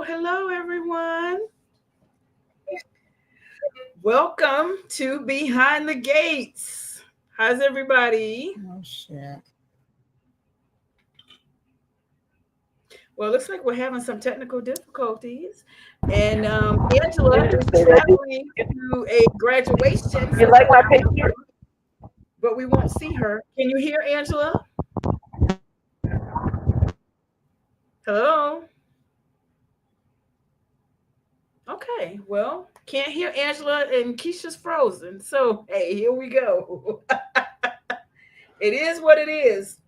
Hello, everyone. Welcome to Behind the Gates. How's everybody? Oh shit. Well, it looks like we're having some technical difficulties. And Angela is traveling to a graduation, You like my picture? but we won't see her. Can you hear Angela? Hello? Okay, well, can't hear Angela and Keisha's frozen. So, hey, here we go. It is what it is.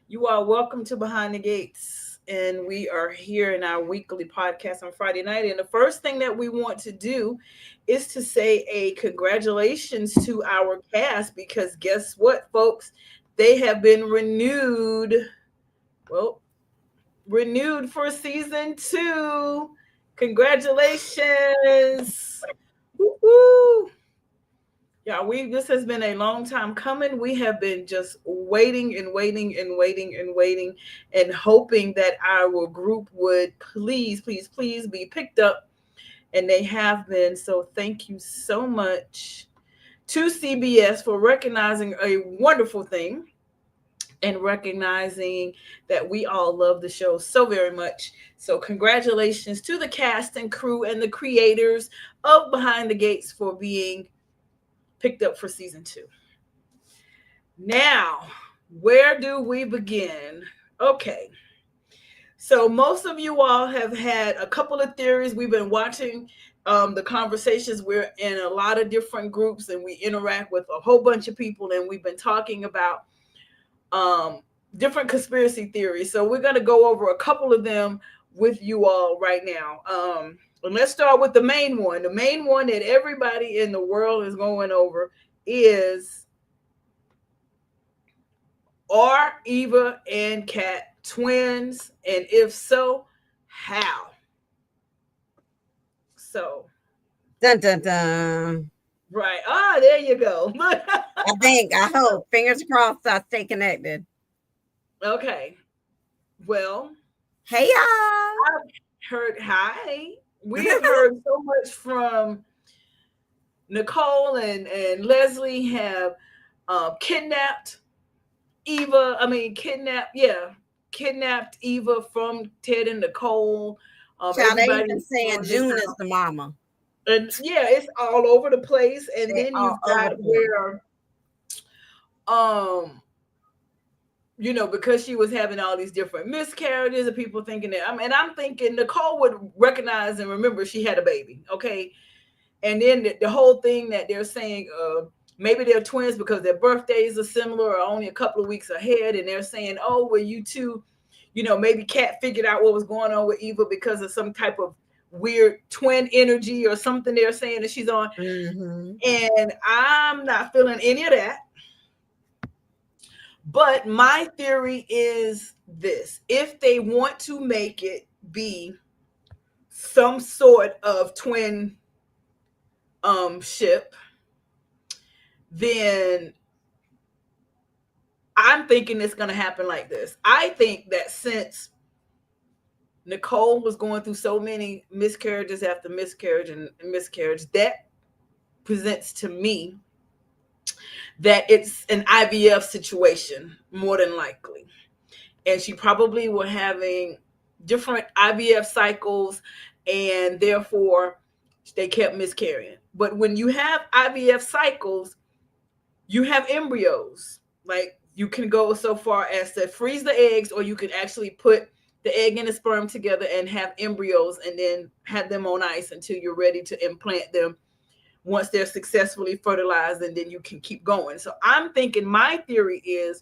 You are welcome to Behind the Gates. And we are here in our weekly podcast on Friday night. And the first thing that we want to do is to say a congratulations to our cast because guess what, folks? They have been renewed. Well, renewed for season 2. Congratulations. Woo-hoo. Yeah, this has been a long time coming. We have been just waiting and waiting and waiting and waiting and hoping that our group would please, please, please be picked up. And they have been. So thank you so much to CBS for recognizing a wonderful thing and recognizing that we all love the show so very much. So congratulations to the cast and crew and the creators of Behind the Gates for being picked up for season 2. Now, where do we begin? Okay. So most of you all have had a couple of theories. We've been watching the conversations. We're in a lot of different groups and we interact with a whole bunch of people and we've been talking about different conspiracy theories. So we're going to go over a couple of them with you all right now. And let's start with the main one. The main one that everybody in the world is going over is, are Eva and Kat twins? And if so, how? So, Dun dun dun. right. There you go. I hope. Fingers crossed I stay connected. Okay. Well, Hey y'all. I've heard, hi. We have heard so much from Nicole and Leslie have kidnapped kidnapped Eva from Ted and Nicole. Child, they Everybody even saying on this June is house. the mama. And yeah, it's all over the place. And They then all you've over got the place. where because she was having all these different miscarriages and people thinking that I'm thinking Nicole would recognize and remember she had a baby. Okay. And then the whole thing that they're saying, maybe they're twins because their birthdays are similar or only a couple of weeks ahead. And they're saying, oh, well, you two, maybe Kat figured out what was going on with Eva because of some type of weird twin energy or something they're saying that she's on. Mm-hmm. And I'm not feeling any of that. But my theory is this: if they want to make it be some sort of twin ship, then I'm thinking it's going to happen like this. I think that since Nicole was going through so many miscarriages after miscarriage and miscarriage, that presents to me that it's an IVF situation more than likely. And she probably were having different IVF cycles and therefore they kept miscarrying. But when you have IVF cycles, you have embryos. Like you can go so far as to freeze the eggs, or you can actually put the egg and the sperm together and have embryos and then have them on ice until you're ready to implant them once they're successfully fertilized, and then you can keep going. So I'm thinking my theory is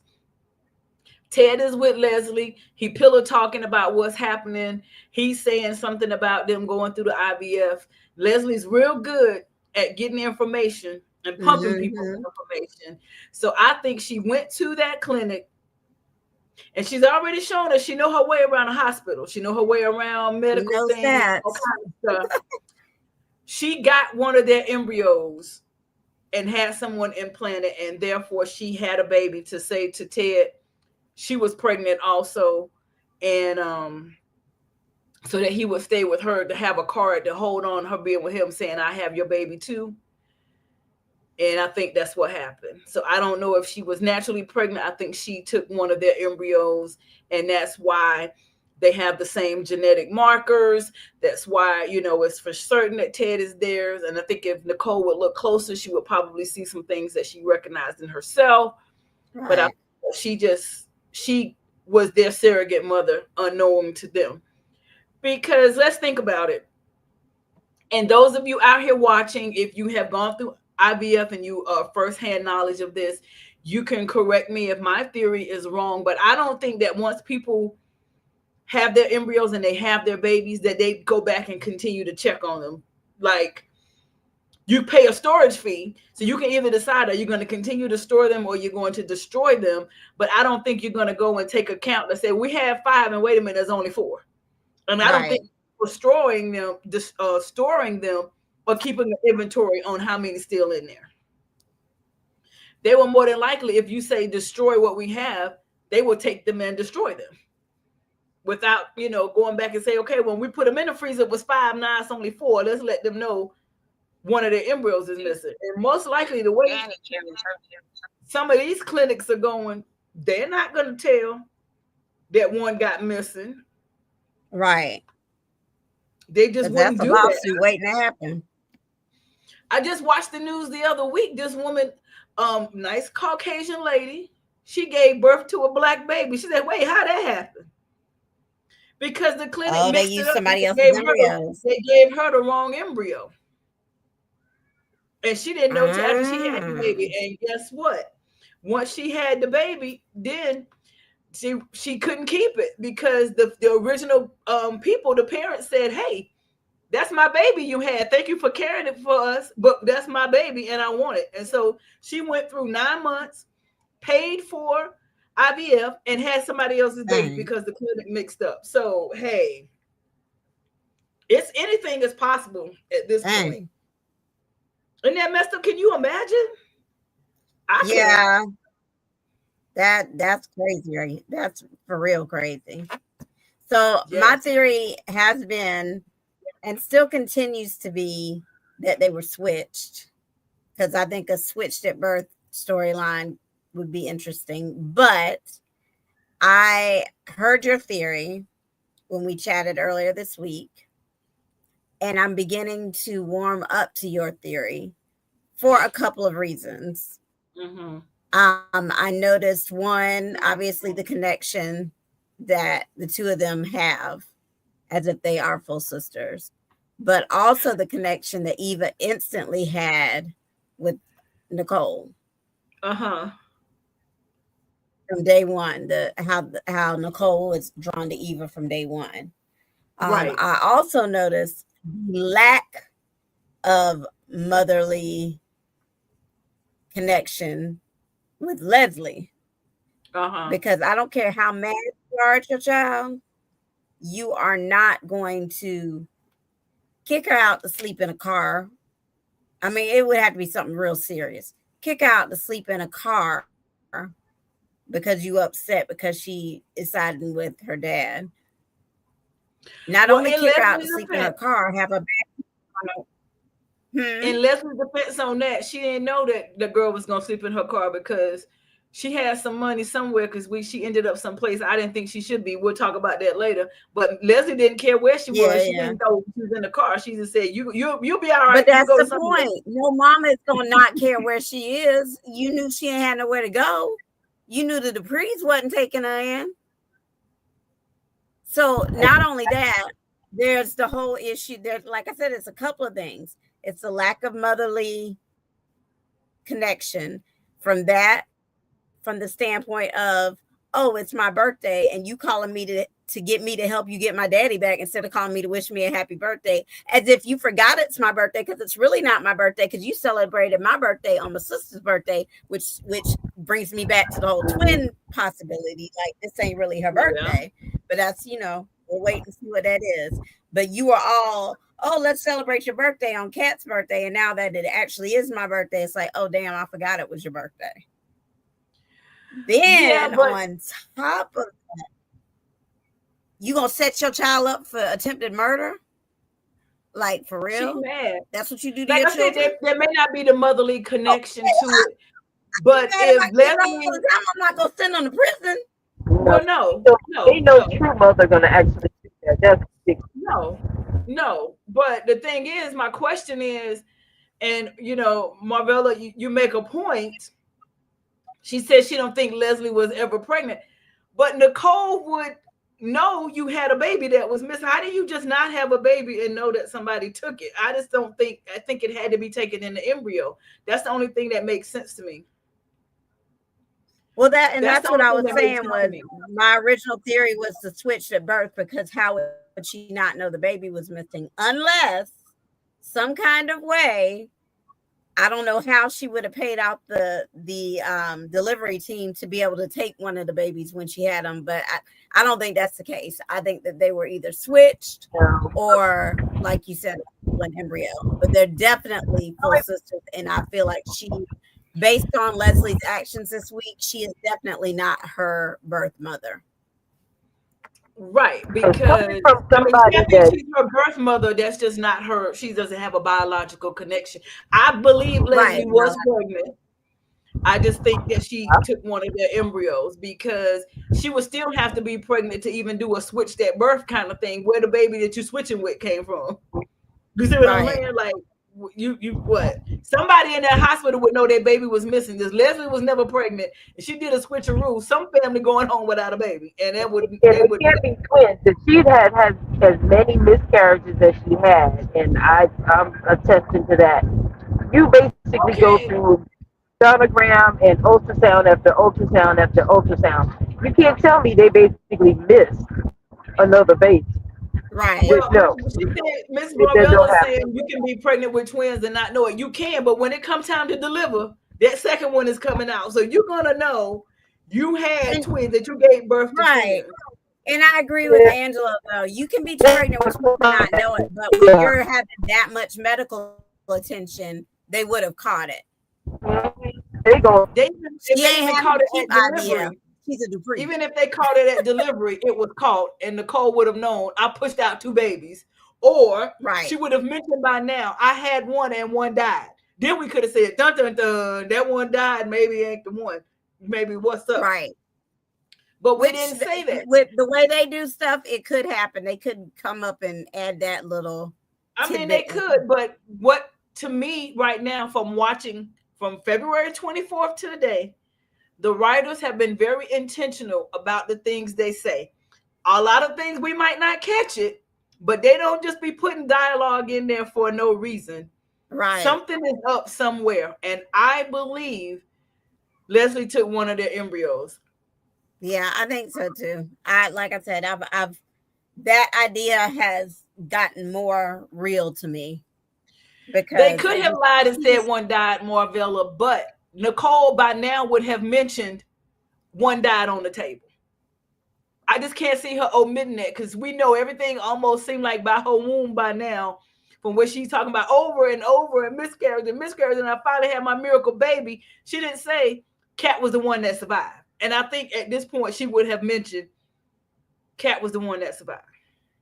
Ted is with Leslie. He pillow talking about what's happening. He's saying something about them going through the IVF. Leslie's real good at getting information and pumping people with information. So I think she went to that clinic and she's already shown us she know her way around a hospital. She know her way around medical things, all kinds of stuff. She got one of their embryos and had someone implant it, and therefore she had a baby to say to Ted she was pregnant also. And so that he would stay with her, to have a card to hold on her being with him, saying, I have your baby too. And I think that's what happened. So I don't know if she was naturally pregnant. I think she took one of their embryos, and that's why they have the same genetic markers. That's why, it's for certain that Ted is theirs. And I think if Nicole would look closer, she would probably see some things that she recognized in herself. But Right. she was their surrogate mother, unknown to them. Because let's think about it. And those of you out here watching, if you have gone through IVF and you are firsthand knowledge of this, you can correct me if my theory is wrong. But I don't think that once people have their embryos and they have their babies, that they go back and continue to check on them. Like, you pay a storage fee, so you can either decide, are you going to continue to store them or you're going to destroy them. But I don't think you're going to go and take a count and say, we have 5 and wait a minute, there's only 4. And I don't think Right. storing them, or keeping an inventory on how many still in there. They will more than likely, if you say destroy what we have, they will take them and destroy them without, going back and say, okay, when we put them in the freezer, it was 5, now it's only 4. Let's let them know one of their embryos is missing. And most likely, the way some of these clinics are going, they're not going to tell that one got missing. Right. They just Because that's wouldn't a do that. lawsuit waiting to happen. I just watched the news the other week. This woman, nice Caucasian lady, she gave birth to a black baby. She said, wait, how that happened? Because the clinic Oh, they mixed it used up. somebody else's embryos. They gave her the wrong embryo. And she didn't know till after she had the baby. Mm. And guess what? Once she had the baby, then she couldn't keep it, because the original people, the parents said, hey, that's my baby you had. Thank you for carrying it for us, but that's my baby and I want it. And so she went through 9 months, paid for IVF, and had somebody else's baby Dang. because the clinic mixed up. So, hey, it's anything is possible at this point. Dang. Isn't that messed up? Can you imagine? I can't. Yeah. That's crazy, right? That's for real crazy. So my Yes. theory has been and still continues to be that they were switched, because I think a switched at birth storyline would be interesting. But I heard your theory when we chatted earlier this week, and I'm beginning to warm up to your theory for a couple of reasons. Mm-hmm. I noticed one, obviously, the connection that the two of them have, as if they are full sisters, but also the connection that Eva instantly had with Nicole Uh-huh. from day one. How Nicole was drawn to Eva from day one. Right. I also noticed the lack of motherly connection with Leslie, Uh-huh. because I don't care how mad you are at your child, you are not going to kick her out to sleep in a car. I mean, it would have to be something real serious. Kick her out to sleep in a car because you upset because she is siding with her dad. Not Well, only in kick her out to Leslie's sleep in her defense, car, have her back on her. in Leslie's defense on that, she didn't know that the girl was gonna sleep in her car because she had some money somewhere, because she ended up someplace I didn't think she should be. We'll talk about that later. But Leslie didn't care where she Yeah, was. She yeah. didn't know she was in the car. She just said, you'll be all right. But You can that's go the somewhere. point. No mama is gonna not care where she is. You knew she ain't had nowhere to go. You knew the Duprees wasn't taking her in. So not only that, there's the whole issue. There's, like I said, it's a couple of things. It's a lack of motherly connection from the standpoint of, oh, it's my birthday and you calling me to get me to help you get my daddy back instead of calling me to wish me a happy birthday, as if you forgot it's my birthday, because it's really not my birthday, because you celebrated my birthday on my sister's birthday, which brings me back to the whole twin possibility. Like, this ain't really her Yeah. birthday, but that's, we'll wait and see what that is. But you are all, oh, let's celebrate your birthday on Kat's birthday, and now that it actually is my birthday, it's like, oh damn, I forgot it was your birthday. Yeah, Then but on top of, You gonna set your child up for attempted murder? Like, for She real? mad. That's what you do to Like your I said, children? there may not be the motherly connection Okay, to it, I get but mad at if my kids all Leslie, the time. I'm not gonna send them to prison. No, well, no, ain't no, no no, true mother gonna actually do that. That's ridiculous. no, no. But the thing is, my question is, and Marvella, you make a point. She says she don't think Leslie was ever pregnant, but Nicole would know you had a baby that was missing. How do you just not have a baby and know that somebody took it? I just don't think. I think it had to be taken in the embryo. That's the only thing that makes sense to me. Well, That's that's the what only I thing was that makes saying sense to was me. my original theory was the switch at birth, because how would she not know the baby was missing unless some kind of way, I don't know how she would have paid out the delivery team to be able to take one of the babies when she had them, but I don't think that's the case. I think that they were either switched or, like you said, an embryo, but they're definitely full sisters, and I feel like based on Leslie's actions this week, she is definitely not her birth mother. Right, It's coming because from I mean, somebody I think that she's her birth mother. That's just not her. She doesn't have a biological connection. I believe Right. Leslie was pregnant. I just think that she took one of their embryos because she would still have to be pregnant to even do a switch that birth kind of thing, where the baby that you're switching with came from. You see what I'm Right. saying? Like you what? Somebody in that hospital would know their baby was missing. This Leslie was never pregnant, and she did a switcheroo. Some family going home without a baby, and that would and they it would. can't be twins. If she'd had as many miscarriages as she had, and I'm attesting to that. You basically go Okay, through sonogram and ultrasound after ultrasound after ultrasound. You can't tell me they basically missed another baby. Right. well, No, she said Miss that don't Bravella happen. saying you can be pregnant with twins and not know it. You can, but when it comes time to deliver, that second one is coming out. So you're gonna know you had And twins, that you gave birth to right. twins. And I agree with Angela, though. You can be pregnant with twins and not know it, but when Yeah. you're having that much medical attention, they would have caught it. They go. If She they ain't even having caught to it keep at IVF. delivery, She's a Dupree. even if they caught it at delivery, it was caught, and Nicole would have known I pushed out two babies, or Right. she would have mentioned by now I had one and one died. Then we could have said, dun dun dun, that one died. Maybe it ain't the one. Maybe what's up? Right. But we Which, didn't say that. with the way they do stuff, it could happen. They could come up and add that little I mean, they tidbit. could, but what to me right now, from watching from February 24th to today, the writers have been very intentional about the things they say. A lot of things we might not catch it, but they don't just be putting dialogue in there for no reason. Right. Something is up somewhere, and I believe Leslie took one of their embryos. Yeah, I think so too. Like I said, I've that idea has gotten more real to me They because could have lied and said one died, Marvella, but Nicole by now would have mentioned one died on the table. I just can't see her omitting that because we know everything almost seemed like by her womb by now, from what she's talking about over and over and miscarriage, and I finally had my miracle baby. She didn't say Kat was the one that survived. And I think at this point she would have mentioned Kat was the one that survived.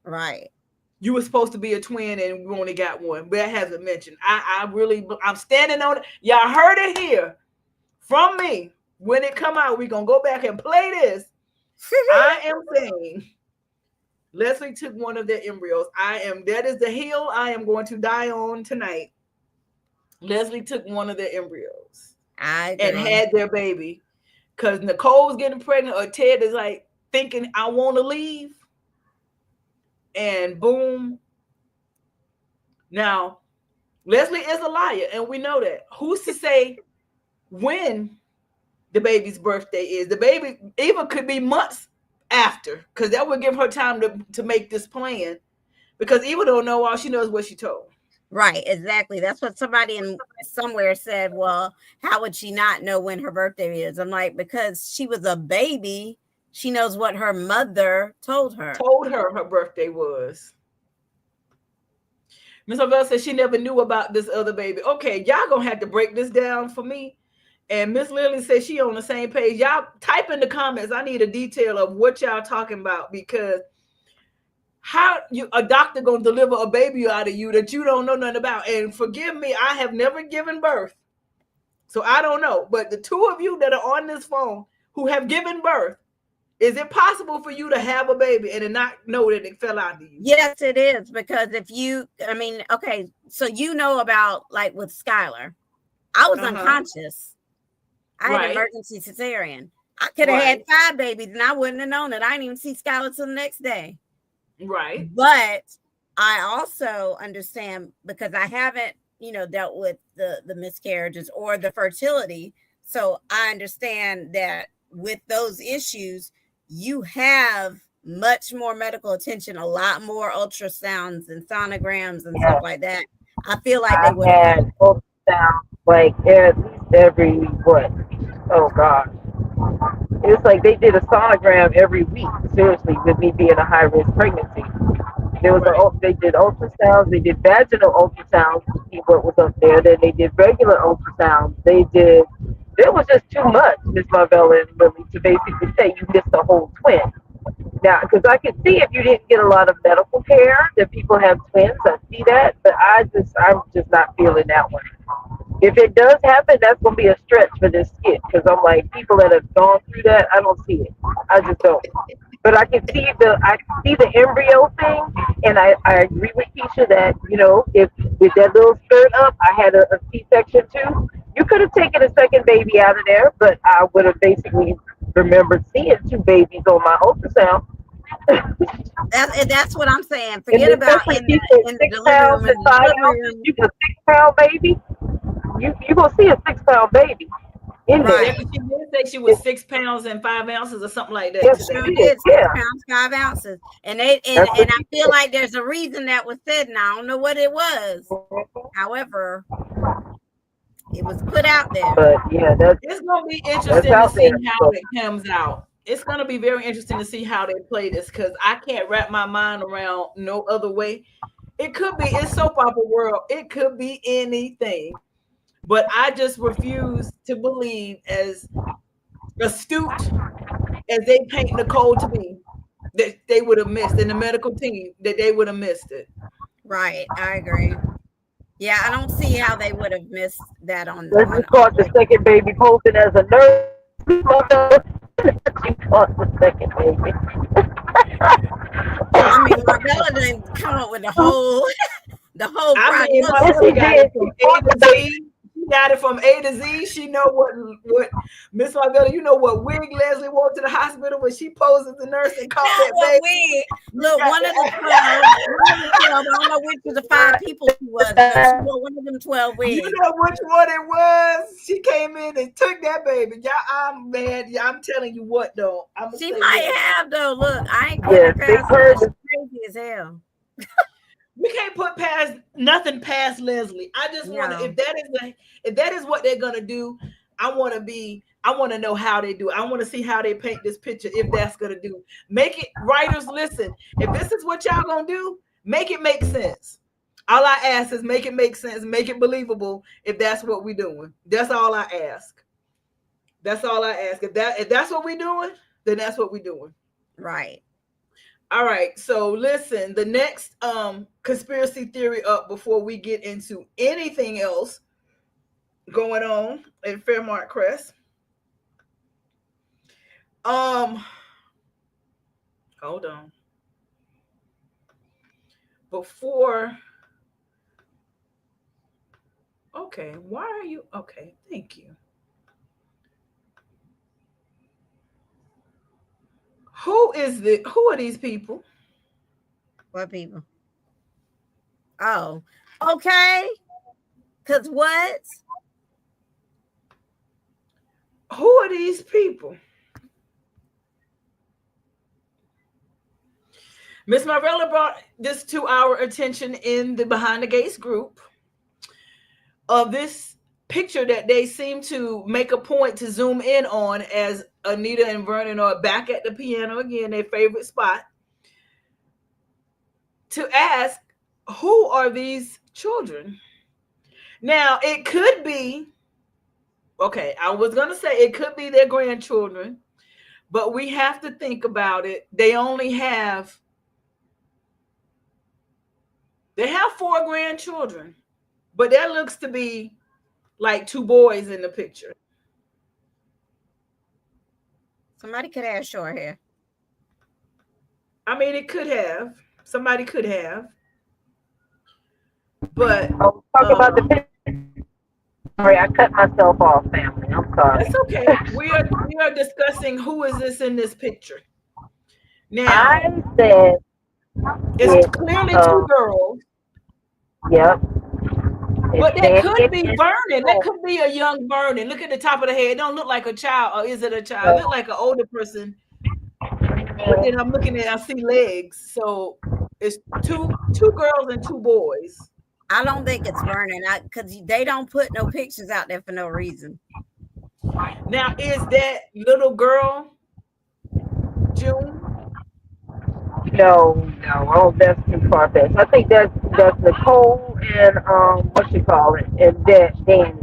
right. You were supposed to be a twin and we only got one, but that hasn't mentioned. I'm standing on it. Y'all heard it here from me. When it come out, we're gonna go back and play this. I am saying Leslie took one of their embryos. That is the hill I am going to die on tonight. Leslie took one of their embryos I and agree. had their baby. Because Nicole's getting pregnant, or Ted is like thinking, I want to leave. And boom. Now, Leslie is a liar, and we know that. Who's to say when the baby's birthday is? The baby even could be months after, because that would give her time to make this plan. Because Eva don't know, all she knows what she told. Right, exactly. That's what somebody somewhere said. Well, how would she not know when her birthday is? I'm like, because she was a baby, she knows what her mother told her. Told her birthday was. Miss Ovell said she never knew about this other baby. Okay, y'all gonna have to break this down for me. And Miss Lily said she on the same page. Y'all type in the comments. I need a detail of what y'all talking about, because how you a doctor gonna deliver a baby out of you that you don't know nothing about? And forgive me, I have never given birth, so I don't know. But the two of you that are on this phone who have given birth, is it possible for you to have a baby and to not know that it fell out of you? Yes, it is, because if you, I mean, okay, so you know about, like, with Skylar, I was unconscious. I had an Right. emergency cesarean. I could have had 5 babies and I wouldn't have known it. I didn't even see Skylar till the next day. Right. But I also understand, because I haven't, dealt with the miscarriages or the fertility. So I understand that with those issues, you have much more medical attention, a lot more ultrasounds and sonograms and stuff like that. I feel like they would have. I had ultrasound like at least every what? Oh gosh. It's like they did a sonogram every week, seriously, with me being a high risk pregnancy. They did ultrasounds, they did vaginal ultrasounds to see what was up there, then they did regular ultrasounds. There was just too much, Miss Marvella and Lily, to basically say you missed a whole twin. Now, because I can see if you didn't get a lot of medical care that people have twins, I see that, but I'm just not feeling that one. If it does happen, that's gonna be a stretch for this skit because I'm like people that have gone through that. I don't see it. I just don't. But I can see the embryo thing, and I agree with Keisha that if with that little skirt up, I had a C-section too. You could have taken a second baby out of there, but I would have basically remembered seeing 2 babies on my ultrasound. That's what I'm saying. And Forget about especially in if the you in the 6 delivery pounds room. and In the 5 delivery ounces, room, you get a 6-pound baby. You gonna see a 6-pound baby in there. Yeah, right? because she did say she was 6 pounds and 5 ounces or something like that Yes, She today. sure it did. is. 6 Yeah, pounds, 5 ounces. And they and, that's what and I she feel like there's a reason that was said, and I don't know what it was. said. However, it was put out there. But yeah, It's gonna be that's interesting to out see there. how So it comes out. It's gonna be very interesting to see how they play this because I can't wrap my mind around no other way. It could be it's soap opera world. It could be anything, but I just refuse to believe, as astute as they paint Nicole to be, that they would have missed in the medical team that they would have missed it. Right. I agree. Yeah, I don't see how they would have missed that on let's on just on caught the second baby posting as a nurse. She caught the second baby. I mean, Marvella didn't come up with the whole the whole I mean, my Yes, prognosis. she brother got it did. from She A caught to the baby. Z. She got it from A to Z. She know what Miss Marvella, you know what wig Leslie wore to the hospital when she posed as the nurse and caught Not that what baby. we You look. got One of the that. 12. One of the 12. I don't know which of the 5 people she was, but she wore one of them 12 You wigs. know which one it was. She came in and took that baby. Yeah, I'm mad. Yeah, I'm telling you what though. I'm gonna She say might this. have though. Look, I ain't putting her Yes, big past her because purse. she's crazy as hell. We can't put past nothing past Leslie. I just want to, No. if that is what they're gonna do, I want to know how they do it. I want to see how they paint this picture. If that's gonna do, make it, writers, listen. If this is what y'all gonna do, make it make sense. All I ask is make it make sense, make it believable. If that's what we're doing, that's all I ask. That's all I ask. If that's what we're doing, then that's what we're doing. Right. All right. So listen, the next conspiracy theory up before we get into anything else going on in Fairmont Crest. Um, hold on. Before, okay, why are you okay? Thank you. Who are these people? What people? Oh, okay. Cause what? Who are these people? Miss Marvella brought this to our attention in the Behind the Gates group of this picture that they seem to make a point to zoom in on as Anita and Vernon are back at the piano again, their favorite spot, to ask, who are these children? Now, it could be, okay, I was going to say it could be their grandchildren, but we have to think about it. They only have They have 4 grandchildren, but that looks to be like 2 boys in the picture. Somebody could have short hair. I mean, it could have. Somebody could have. But Oh, talk about the picture. Sorry, I cut myself off, family. I'm sorry. that's okay. We are discussing who is this in this picture. Now, I said it's it. clearly 2 girls, Yep. but It's that Danny could be and Vernon. That Nicole. could be a young Vernon. Look at the top of the head. It don't look like a child, or is it a child? It look like an older person. But then I'm looking at, I see legs. So it's two girls and 2 boys. I don't think it's Vernon, because they don't put no pictures out there for no reason. Now, is that little girl June? No. Oh, that's too far fetched. I think that's Nicole and what you call it, and Danny.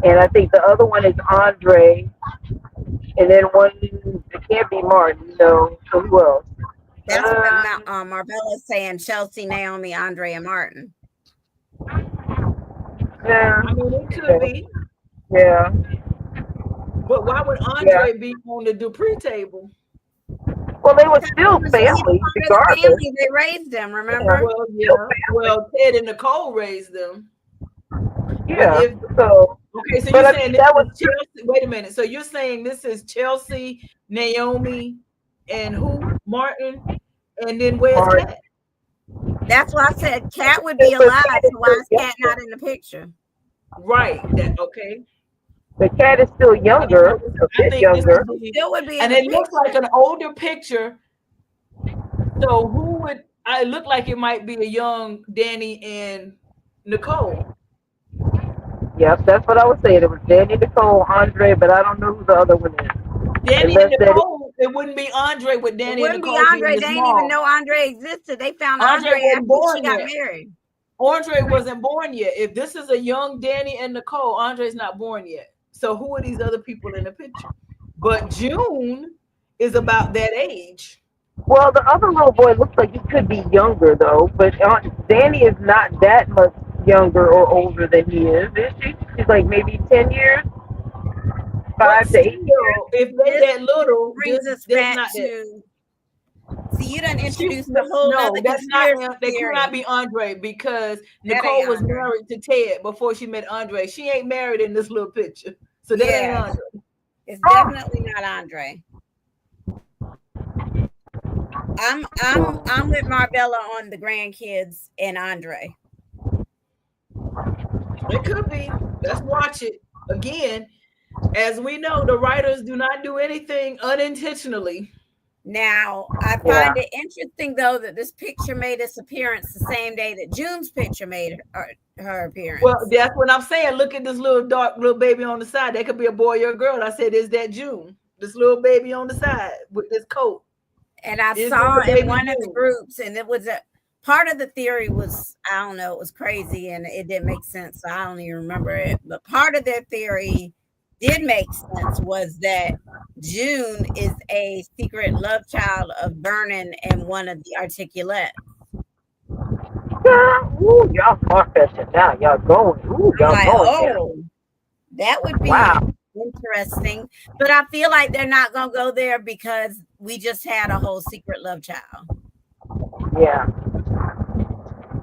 And I think the other one is Andre, and then one it can't be Martin. No, so who else? That's what Marbella's saying. Chelsea, Naomi, Andre, and Martin. Yeah. I mean, it could be. Yeah. But why would Yeah. Andre be on the Dupree table? Well, they were still family, regardless. Family, they raised them, remember? Well, yeah. Well, Ted and Nicole raised them. Yeah. But So. okay, so But you're I saying mean, this that is was Chelsea. Wait a minute. So you're saying this is Chelsea, Naomi, and who? Martin, and then where's Martin. Kat? That's why I said Kat would be alive. So why is Kat not in the picture? Right. That okay. The cat is still younger, a I bit think younger. Still would be in and the it looks picture. like an older picture. So who would I look like? It might be a young Danny and Nicole. Yep, that's what I was saying. It was Danny, Nicole, Andre, but I don't know who the other one is. Danny and Unless that is, Nicole. It wouldn't be Andre with It Danny and wouldn't be Nicole being Andre. this They didn't even small. know Andre existed. They found Andre Andre wasn't after born she got yet. married. Andre wasn't born yet. If this is a young Danny and Nicole, Andre's not born yet. So who are these other people in the picture? But June is about that age. well, the other little boy looks like he could be younger though, but Danny is not that much younger or older than he is she? She's like maybe 10 years, But 5 to 8 years. still, if they This that little, brings us that's back not that. to. See, you done introduced a whole No, nother that's not conspiracy him. They theory. cannot be Andre because That Nicole ain't was Andre. married to Ted before she met Andre. She ain't married in this little picture. So that ain't Yeah, Andre. it's definitely not Andre. I'm with Marbella on the grandkids and Andre. It could be. Let's watch it. Again, as we know, the writers do not do anything unintentionally. Now, I find it interesting though that this picture made its appearance the same day that June's picture made her appearance. Well, that's what I'm saying. Look at this little dark little baby on the side. That could be a boy or a girl. I said, is that June? This little baby on the side with this coat. And I Is saw this the in one baby of the June? groups, and it was a part of the theory was, I don't know, it was crazy and it didn't make sense. So I don't even remember it. But part of their theory did make sense was that June is a secret love child of Vernon and one of the Articulate. Ooh, y'all far-fetching now. Y'all going. Ooh, I'm y'all like, going there. oh, that would be Wow. interesting. But I feel like they're not going to go there because we just had a whole secret love child. Yeah.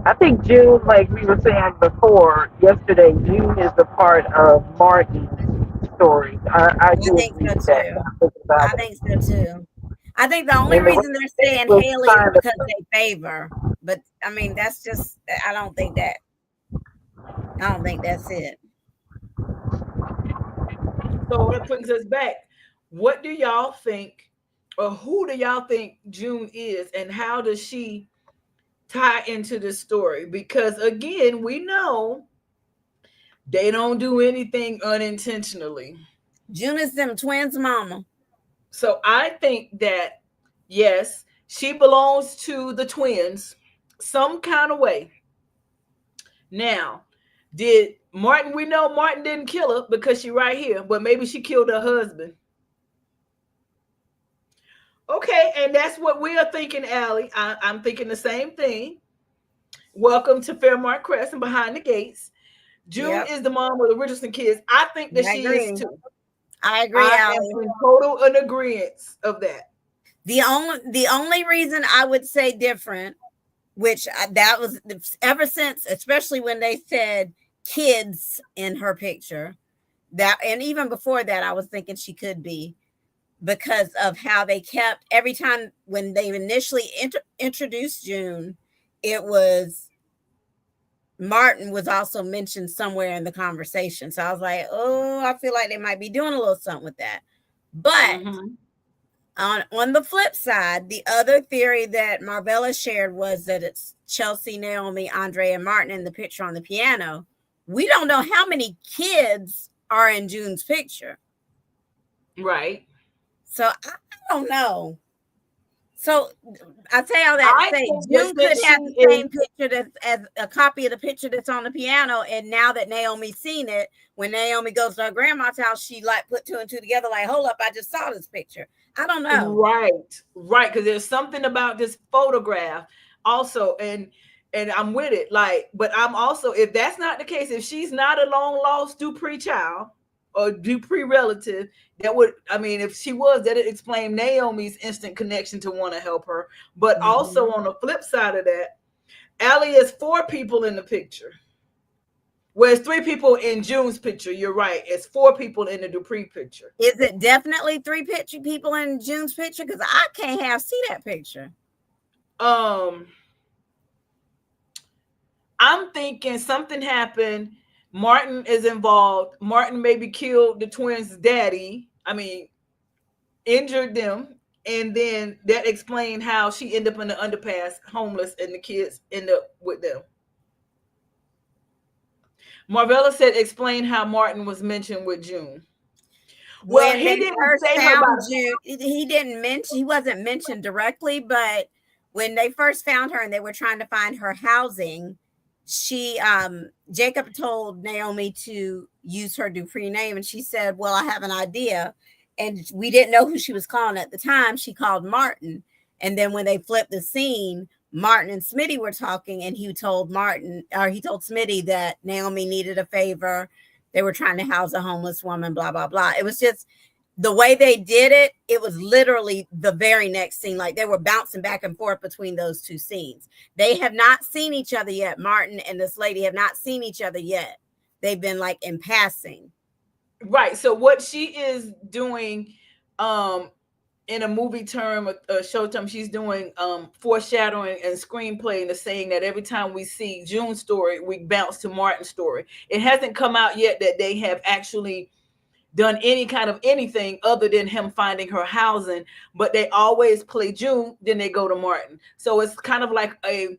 I think June, like we were saying before yesterday, June is a part of Marty's story. I do think agree so with that. too. I think so too. I think the only And the reason they're saying was Haley is kind of- because they favor. But I mean, that's just, I don't think that's it. So that brings us back. What do y'all think, or who do y'all think June is, and how does she tie into this story? Because again, we know they don't do anything unintentionally. June is them twins' mama. So I think that yes, she belongs to the twins some kind of way. Now, did Martin, we know Martin didn't kill her because she right here, but maybe she killed her husband. Okay, and that's what we are thinking, Allie. I'm thinking the same thing. Welcome to Fairmont Crest and Behind the Gates. June Yep, is the mom of the Richardson kids. I think that I she is agree. too. I agree, I am Allie. in total in agreement of that. The only reason I would say different, which that was ever since, especially when they said kids in her picture, that, and even before that, I was thinking she could be, because of how they kept every time when they initially introduced June, it was Martin was also mentioned somewhere in the conversation. So I was like, oh, I feel like they might be doing a little something with that. But Mm-hmm. on the flip side, the other theory that Marvella shared was that it's Chelsea, Naomi, Andre, and Martin in the picture on the piano. We don't know how many kids are in June's picture. Right. So I don't know. So I say all that to I say think that June could since she have the is same picture that's as a copy of the picture that's on the piano. And now that Naomi's seen it, when Naomi goes to her grandma's house, she like put two and two together, like, hold up, I just saw this picture. I don't know. right, because there's something about this photograph also, and I'm with it. Like, but I'm also, if that's not the case, if she's not a long lost Dupree child or Dupree relative, that would, I mean, if she was, that it explain Naomi's instant connection to want to help her. But also Mhm. on the flip side of that, Allie is 4 people in the picture. Well, it's 3 people in June's picture. You're right. It's 4 people in the Dupree picture. Is it definitely three picture people in June's picture? Because I can't see that picture. Um, I'm thinking something happened. Martin is involved. Martin maybe killed the twins' daddy. I mean, injured them. And then that explained how she ended up in the underpass, homeless, and the kids end up with them. Marvella said, explain how Martin was mentioned with June. Well, When he they didn't first say her by found June, he didn't mention, he wasn't mentioned directly, but when they first found her and they were trying to find her housing, she Jacob told Naomi to use her Dupree name, and she said, well, I have an idea. And we didn't know who she was calling at the time. She called Martin. And then when they flipped the scene, Martin and Smitty were talking, and he told Smitty that Naomi needed a favor. They were trying to house a homeless woman, blah, blah, blah. It was just the way they did it. It was literally the very next scene. Like they were bouncing back and forth between those two scenes. They have not seen each other yet. Martin and this lady have not seen each other yet. They've been like in passing. right. So what she is doing, in a movie term, a show term, she's doing foreshadowing and screenplay, and the saying that every time we see June's story, we bounce to Martin's story. It hasn't come out yet that they have actually done any kind of anything other than him finding her housing, but they always play June, then they go to Martin. So it's kind of like a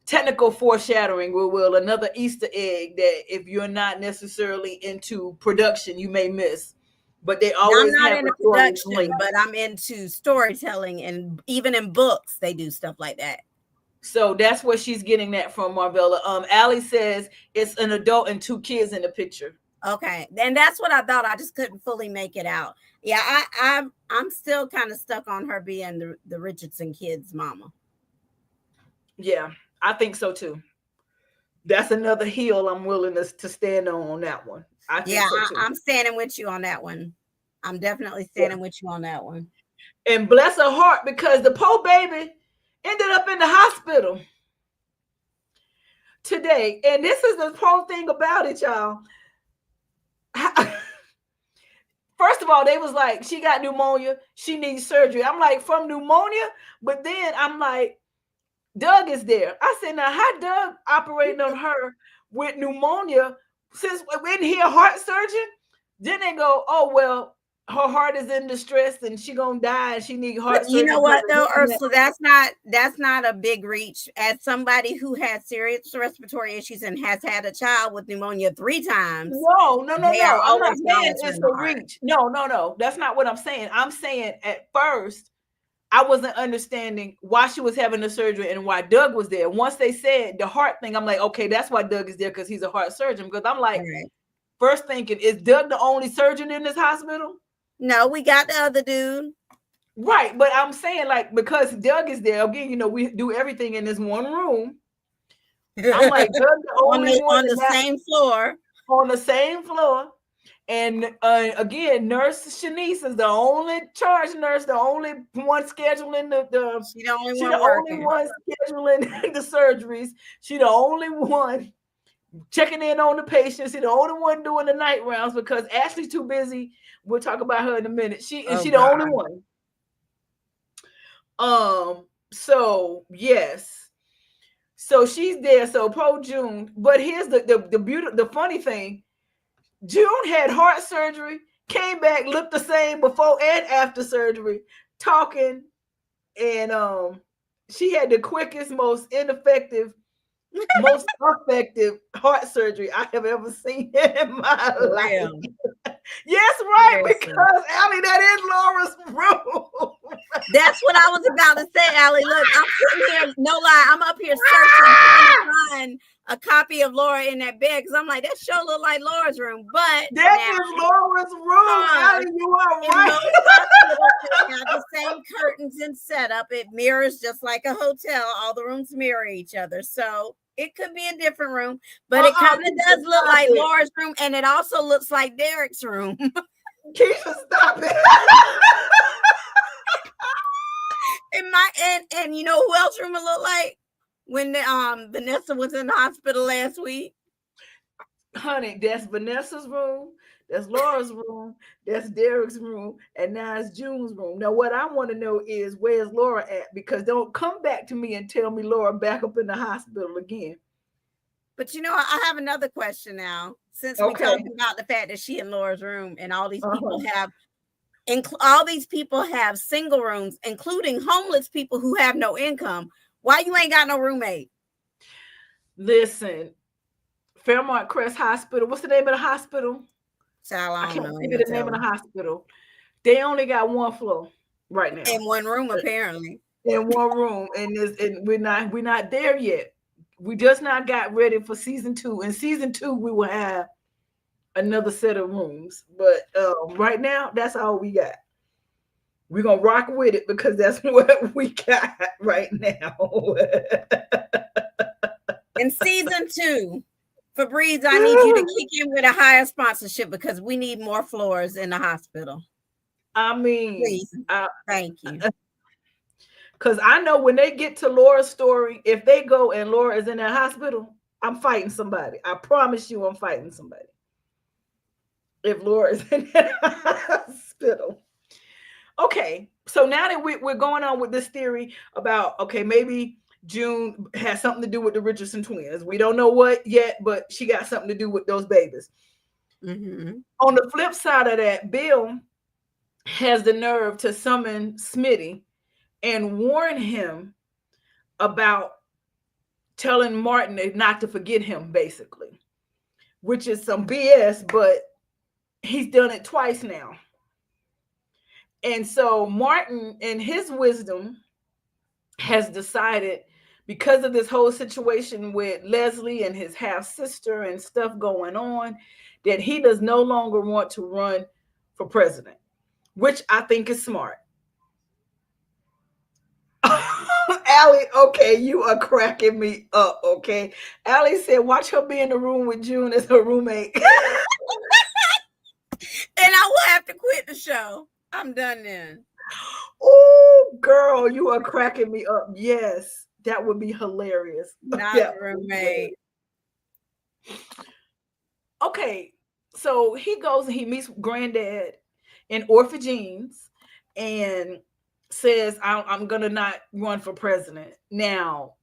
technical foreshadowing, we will, another Easter egg that if you're not necessarily into production, you may miss. But they Now, I'm always not have into the stories production, linked. but I'm into storytelling, and even in books, they do stuff like that. So that's where she's getting that from, Marvella. Allie says it's an adult and 2 kids in the picture. Okay, and that's what I thought. I just couldn't fully make it out. Yeah, I'm still kind of stuck on her being the Richardson kids' mama. Yeah, I think so too. That's another hill I'm willing to stand on that one. I think Yeah, so too. I'm standing with you on that one. I'm definitely Yeah. standing with you on that one. And bless her heart, because the poor baby ended up in the hospital today. And this is the whole thing about it, y'all. First of all, they was like, she got pneumonia, she needs surgery. I'm like, from pneumonia? But then I'm like, Doug is there. I said, now how Doug operating on her with pneumonia, since we didn't hear a heart surgeon? Then they go, oh, well, her heart is in distress and she gonna die and she need But heart you surgery. know what though, Ursula, that's not a big reach. As somebody who has serious respiratory issues and has had a child with pneumonia 3 times, No. they are I'm not always saying it's monitoring the a heart. reach. No. That's not what I'm saying. I'm saying at first I wasn't understanding why she was having the surgery and why Doug was there. Once they said the heart thing, I'm like, okay, that's why Doug is there, because he's a heart surgeon. Because I'm like, Right. first thinking, is Doug the only surgeon in this hospital? No, we got the other dude. Right. But I'm saying, like, because Doug is there, again, we do everything in this one room. I'm like, they're the only one on the same floor. On the same floor. And again, Nurse Shanice is the only charge nurse, the only one scheduling She the only she one the working. only one scheduling the surgeries. She the only one checking in on the patients. She the only one doing the night rounds because Ashley's too busy. We'll talk about her in a minute. She the only one. So yes. So she's there. So poor June. But here's the funny thing. June had heart surgery, came back, looked the same before and after surgery, talking, and she had the quickest, most ineffective, most effective heart surgery I have ever seen in my life. Yes, right, because Allie, that is Laura's room. That's what I was about to say, Allie. Look, I'm sitting here, no lie, I'm up here searching trying to find a copy of Laura in that bed because I'm like, that sure look like Laura's room, but that is Laura's room. Allie, you are right. Most hospitals have the same curtains and setup. It mirrors just like a hotel. All the rooms mirror each other, so it could be a different room, but it kind of does look like Laura's room, and it also looks like Derek's room. Keisha, stop it. And you know who else room it looked like when Vanessa was in the hospital last week? Honey, that's Vanessa's room, that's Laura's room, that's Derek's room, and now it's June's room. Now, what I want to know is where's Laura at? Because don't come back to me and tell me Laura back up in the hospital again. But you know, I have another question now. Since we talked about the fact that she in Laura's room and all these people have all these people have single rooms, including homeless people who have no income. Why you ain't got no roommate? Listen, Fairmont Crest Hospital. What's the name of the hospital? I can't think of the name of the hospital. They only got one floor right now. In one room, apparently. In one room, and we're not there yet. We just not got ready for season 2. In season 2, we will have another set of rooms, but right now that's all we got. We're gonna rock with it because that's what we got right now. In season 2, Febreze, I need you to kick in with a higher sponsorship because we need more floors in the hospital. I mean, please, thank you. Because I know when they get to Laura's story, if they go and Laura is in that hospital, I'm fighting somebody. I promise you, I'm fighting somebody. If Laura is in that hospital. Okay, so now that we're going on with this theory about, okay, maybe June has something to do with the Richardson twins. We don't know what yet, but she got something to do with those babies. Mm-hmm. On the flip side of that, Bill has the nerve to summon Smitty and warn him about telling Martin not to forget him, basically, which is some BS, but he's done it twice now. And so Martin, in his wisdom, has decided, because of this whole situation with Leslie and his half-sister and stuff going on, that he does no longer want to run for president, which I think is smart. Allie, okay, you are cracking me up, okay? Allie said, watch her be in the room with June as her roommate. And I will have to quit the show. I'm done then. Oh, girl, you are cracking me up. Yes, that would be hilarious. Not a roommate. Okay, so he goes and he meets Granddad in Orphagines and says, I'm gonna not run for president. Now,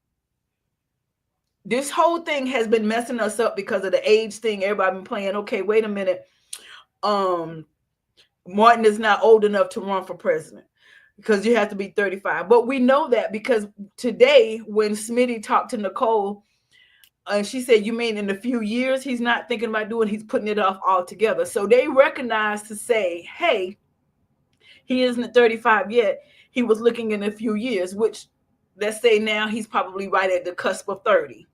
this whole thing has been messing us up because of the age thing. Everybody been playing, okay, wait a minute. Martin is not old enough to run for president because you have to be 35. But we know that because today when Smitty talked to Nicole, she said, you mean in a few years he's not thinking about doing, he's putting it off altogether. So they recognize to say, hey, he isn't 35 yet. He was looking in a few years, which let's say now he's probably right at the cusp of 30.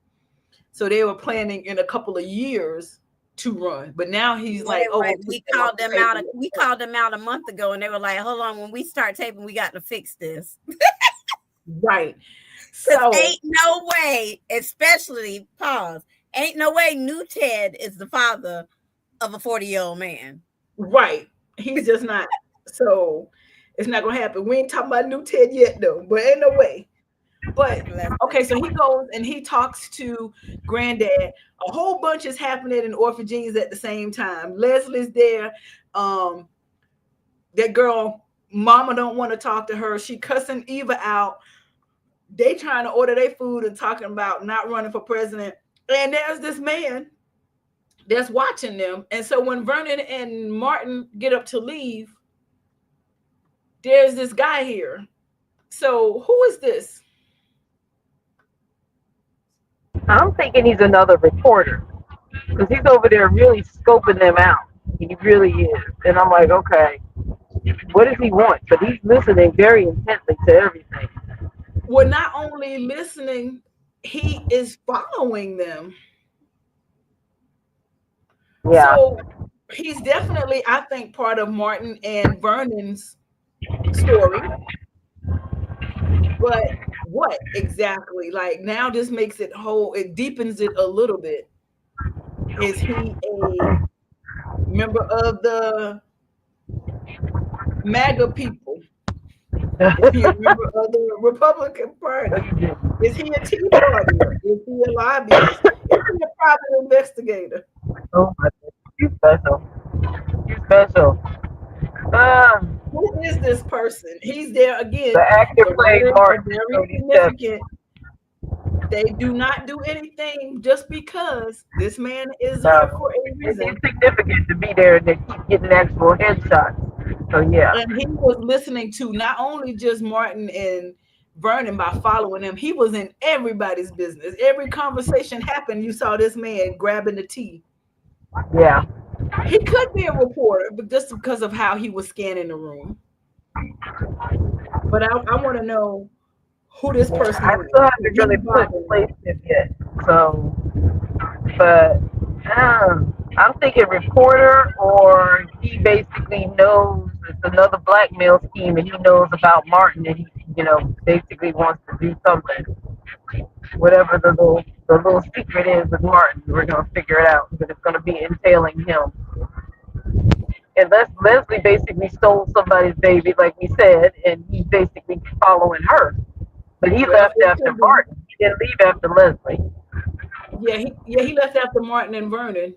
So they were planning in a couple of years to run, but now he's like, oh, we called them out. We called them out a month ago, and they were like, hold on, when we start taping, we got to fix this. Right. Because So ain't no way, especially pause, ain't no way new Ted is the father of a 40-year-old man. right. He's just not. So it's not gonna happen. We ain't talking about new Ted yet though, but ain't no way. But okay, so he goes and he talks to granddad. A whole bunch is happening in orphanages at the same time. Leslie's there. Um, that girl, mama don't want to talk to her. She cussing Eva out. They trying to order their food and talking about not running for president. And there's this man that's watching them. And so when Vernon and Martin get up to leave, there's this guy here. So who is this? I'm thinking he's another reporter because he's over there really scoping them out. He really is. And I'm like, okay, what does he want? But he's listening very intently to everything. Well, not only listening, he is following them. Yeah. So he's definitely, I think, part of Martin and Vernon's story. But what exactly? Like now this makes it whole, it deepens it a little bit. Is he a member of the MAGA people? Is he a member of the Republican Party? Is he a Tea Partier? Is he a lobbyist? Is he a private investigator? Oh my God. He's special. He's special. Who is this person? He's there again. The actor The played writers are Martin. very significant. They do not do anything just because this man is here for a It's reason. significant to be there and they keep getting actual headshots. So yeah. And he was listening to not only just Martin and Vernon by following him, he was in everybody's business. Every conversation happened, you saw this man grabbing the tea. Yeah. He could be a reporter, but just because of how he was scanning the room. But I want to know who this person I is. still haven't really placed it yet. So, but I'm thinking reporter, or he basically knows it's another blackmail scheme, and he knows about Martin, and he, basically wants to do something. Whatever the little secret is with Martin, we're gonna figure it out. But it's gonna be entailing him. And Leslie basically stole somebody's baby, like we said, and he's basically following her. But he left after Martin. He didn't leave after Leslie. He left after Martin and Vernon.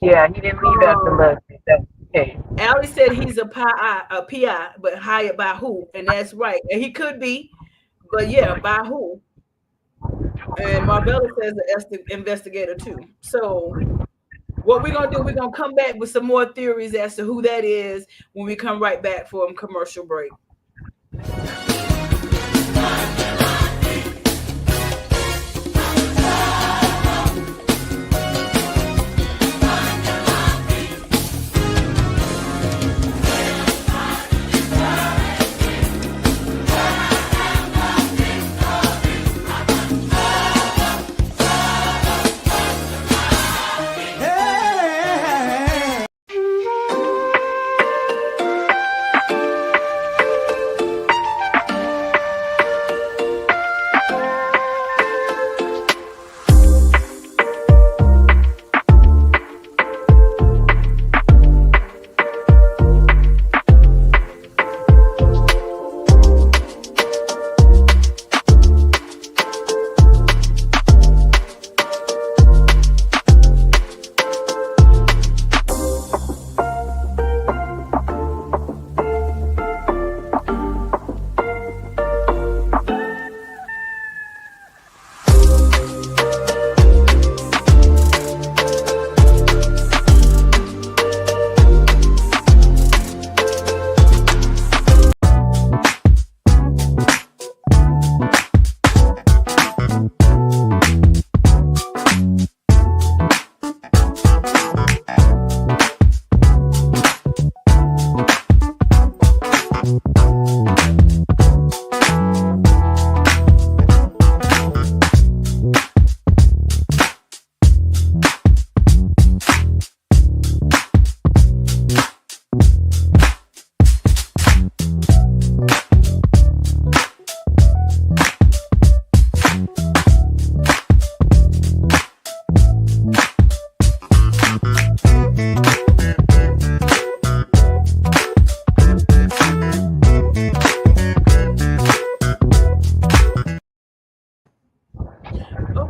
Yeah, he didn't leave after Leslie. That's okay. Allie said he's a PI, but hired by who? And that's right. And he could be, but yeah, by who? And Marbella says an investigator too. So what we're gonna do, we're gonna come back with some more theories as to who that is when we come right back from a commercial break.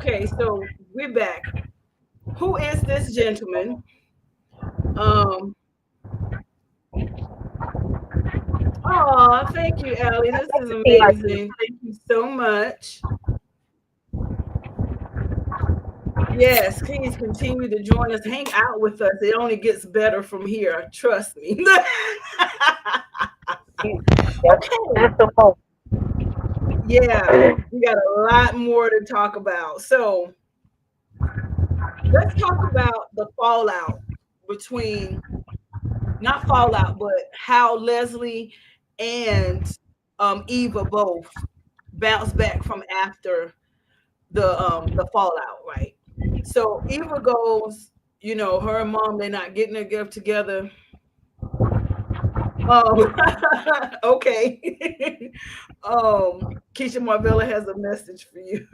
Okay, so we're back. Who is this gentleman? Oh, thank you, Allie. This is amazing. Thank you so much. Yes, please continue to join us. Hang out with us. It only gets better from here. Trust me. Okay. That's the most. Yeah, we got a lot more to talk about. So let's talk about the fallout between, not fallout, but how Leslie and Eva both bounced back from after the fallout, right? So Eva goes, her and mom, they're not getting their gift together. Okay. Keisha Marvella has a message for you.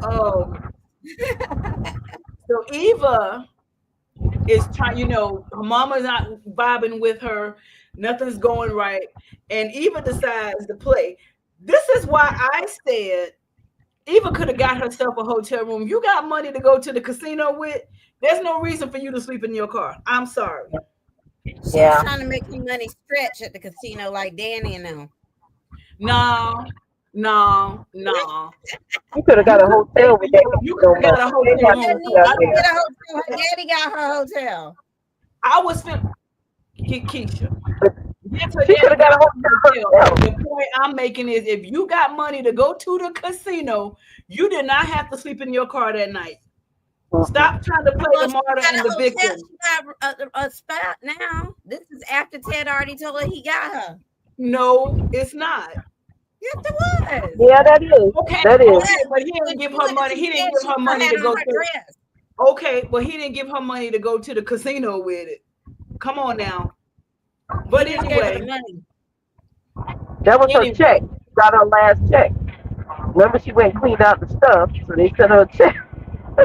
So Eva is trying, her mama's not vibing with her, nothing's going right, and Eva decides to play. This is why I said Eva could have got herself a hotel room. You got money to go to the casino with, there's no reason for you to sleep in your car. I'm sorry. She's trying to make your money stretch at the casino like Danny and them. No. You could have got a hotel with that. You could have got a hotel room. Her daddy got her hotel. I was Keisha. She could have got a hotel. The point I'm making is, if you got money to go to the casino, you did not have to sleep in your car that night. Stop trying to play the martyr and the victim. She got a spot now. This is after Ted already told her he got her. No, it's not. Yes, it was. Yeah, that is. Okay, that is. Okay, but he didn't give her money. He didn't give her money to go to. Okay, but he didn't give her money to go to the casino with it. Come on now. But anyway, that was her check. She got her last check. Remember, she went and cleaned out the stuff, so they sent her a check.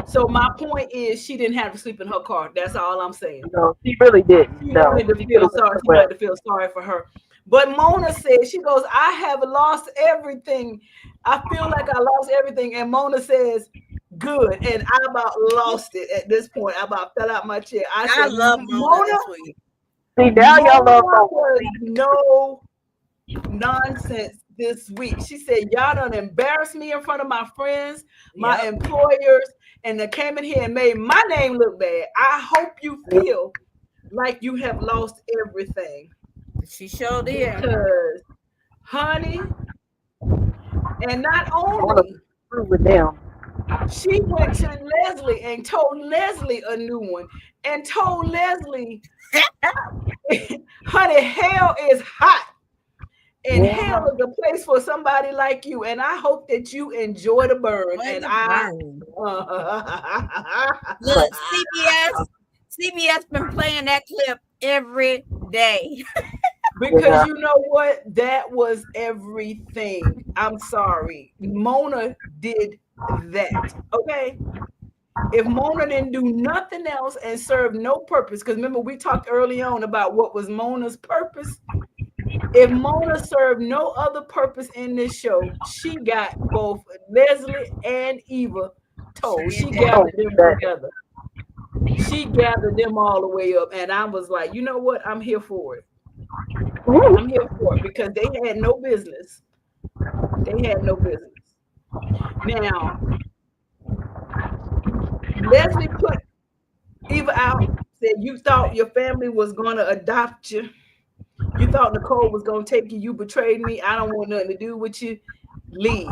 So my point is, she didn't have to sleep in her car. That's all I'm saying. No, she really didn't. She wanted to feel sorry. She wanted to feel sorry for her. But Mona said, she goes, I have lost everything. I feel like I lost everything. And Mona says, good. And I about lost it at this point. I about fell out my chair. I love Mona. See, now y'all love Mona. No nonsense this week. She said, y'all done embarrassed me in front of my friends, my employers, and they came in here and made my name look bad. I hope you feel like you have lost everything. She sure did. Because, honey, and not only with them, she went to Leslie and told Leslie a new one, and told Leslie, honey, hell is hot. And hell is a place for somebody like you. And I hope that you enjoy the burn. Look, CBS been playing that clip every day. Because you know what? That was everything. I'm sorry. Mona did that. Okay. If Mona didn't do nothing else and serve no purpose, because remember, we talked early on about what was Mona's purpose. If Mona served no other purpose in this show, she got both Leslie and Eva told. She gathered them together. She gathered them all the way up. And I was like, you know what? I'm here for it. I'm here for it, because they had no business. They had no business. Now, Leslie put Eva out, said, you thought your family was going to adopt you. You thought Nicole was going to take you. You betrayed me. I don't want nothing to do with you. Leave.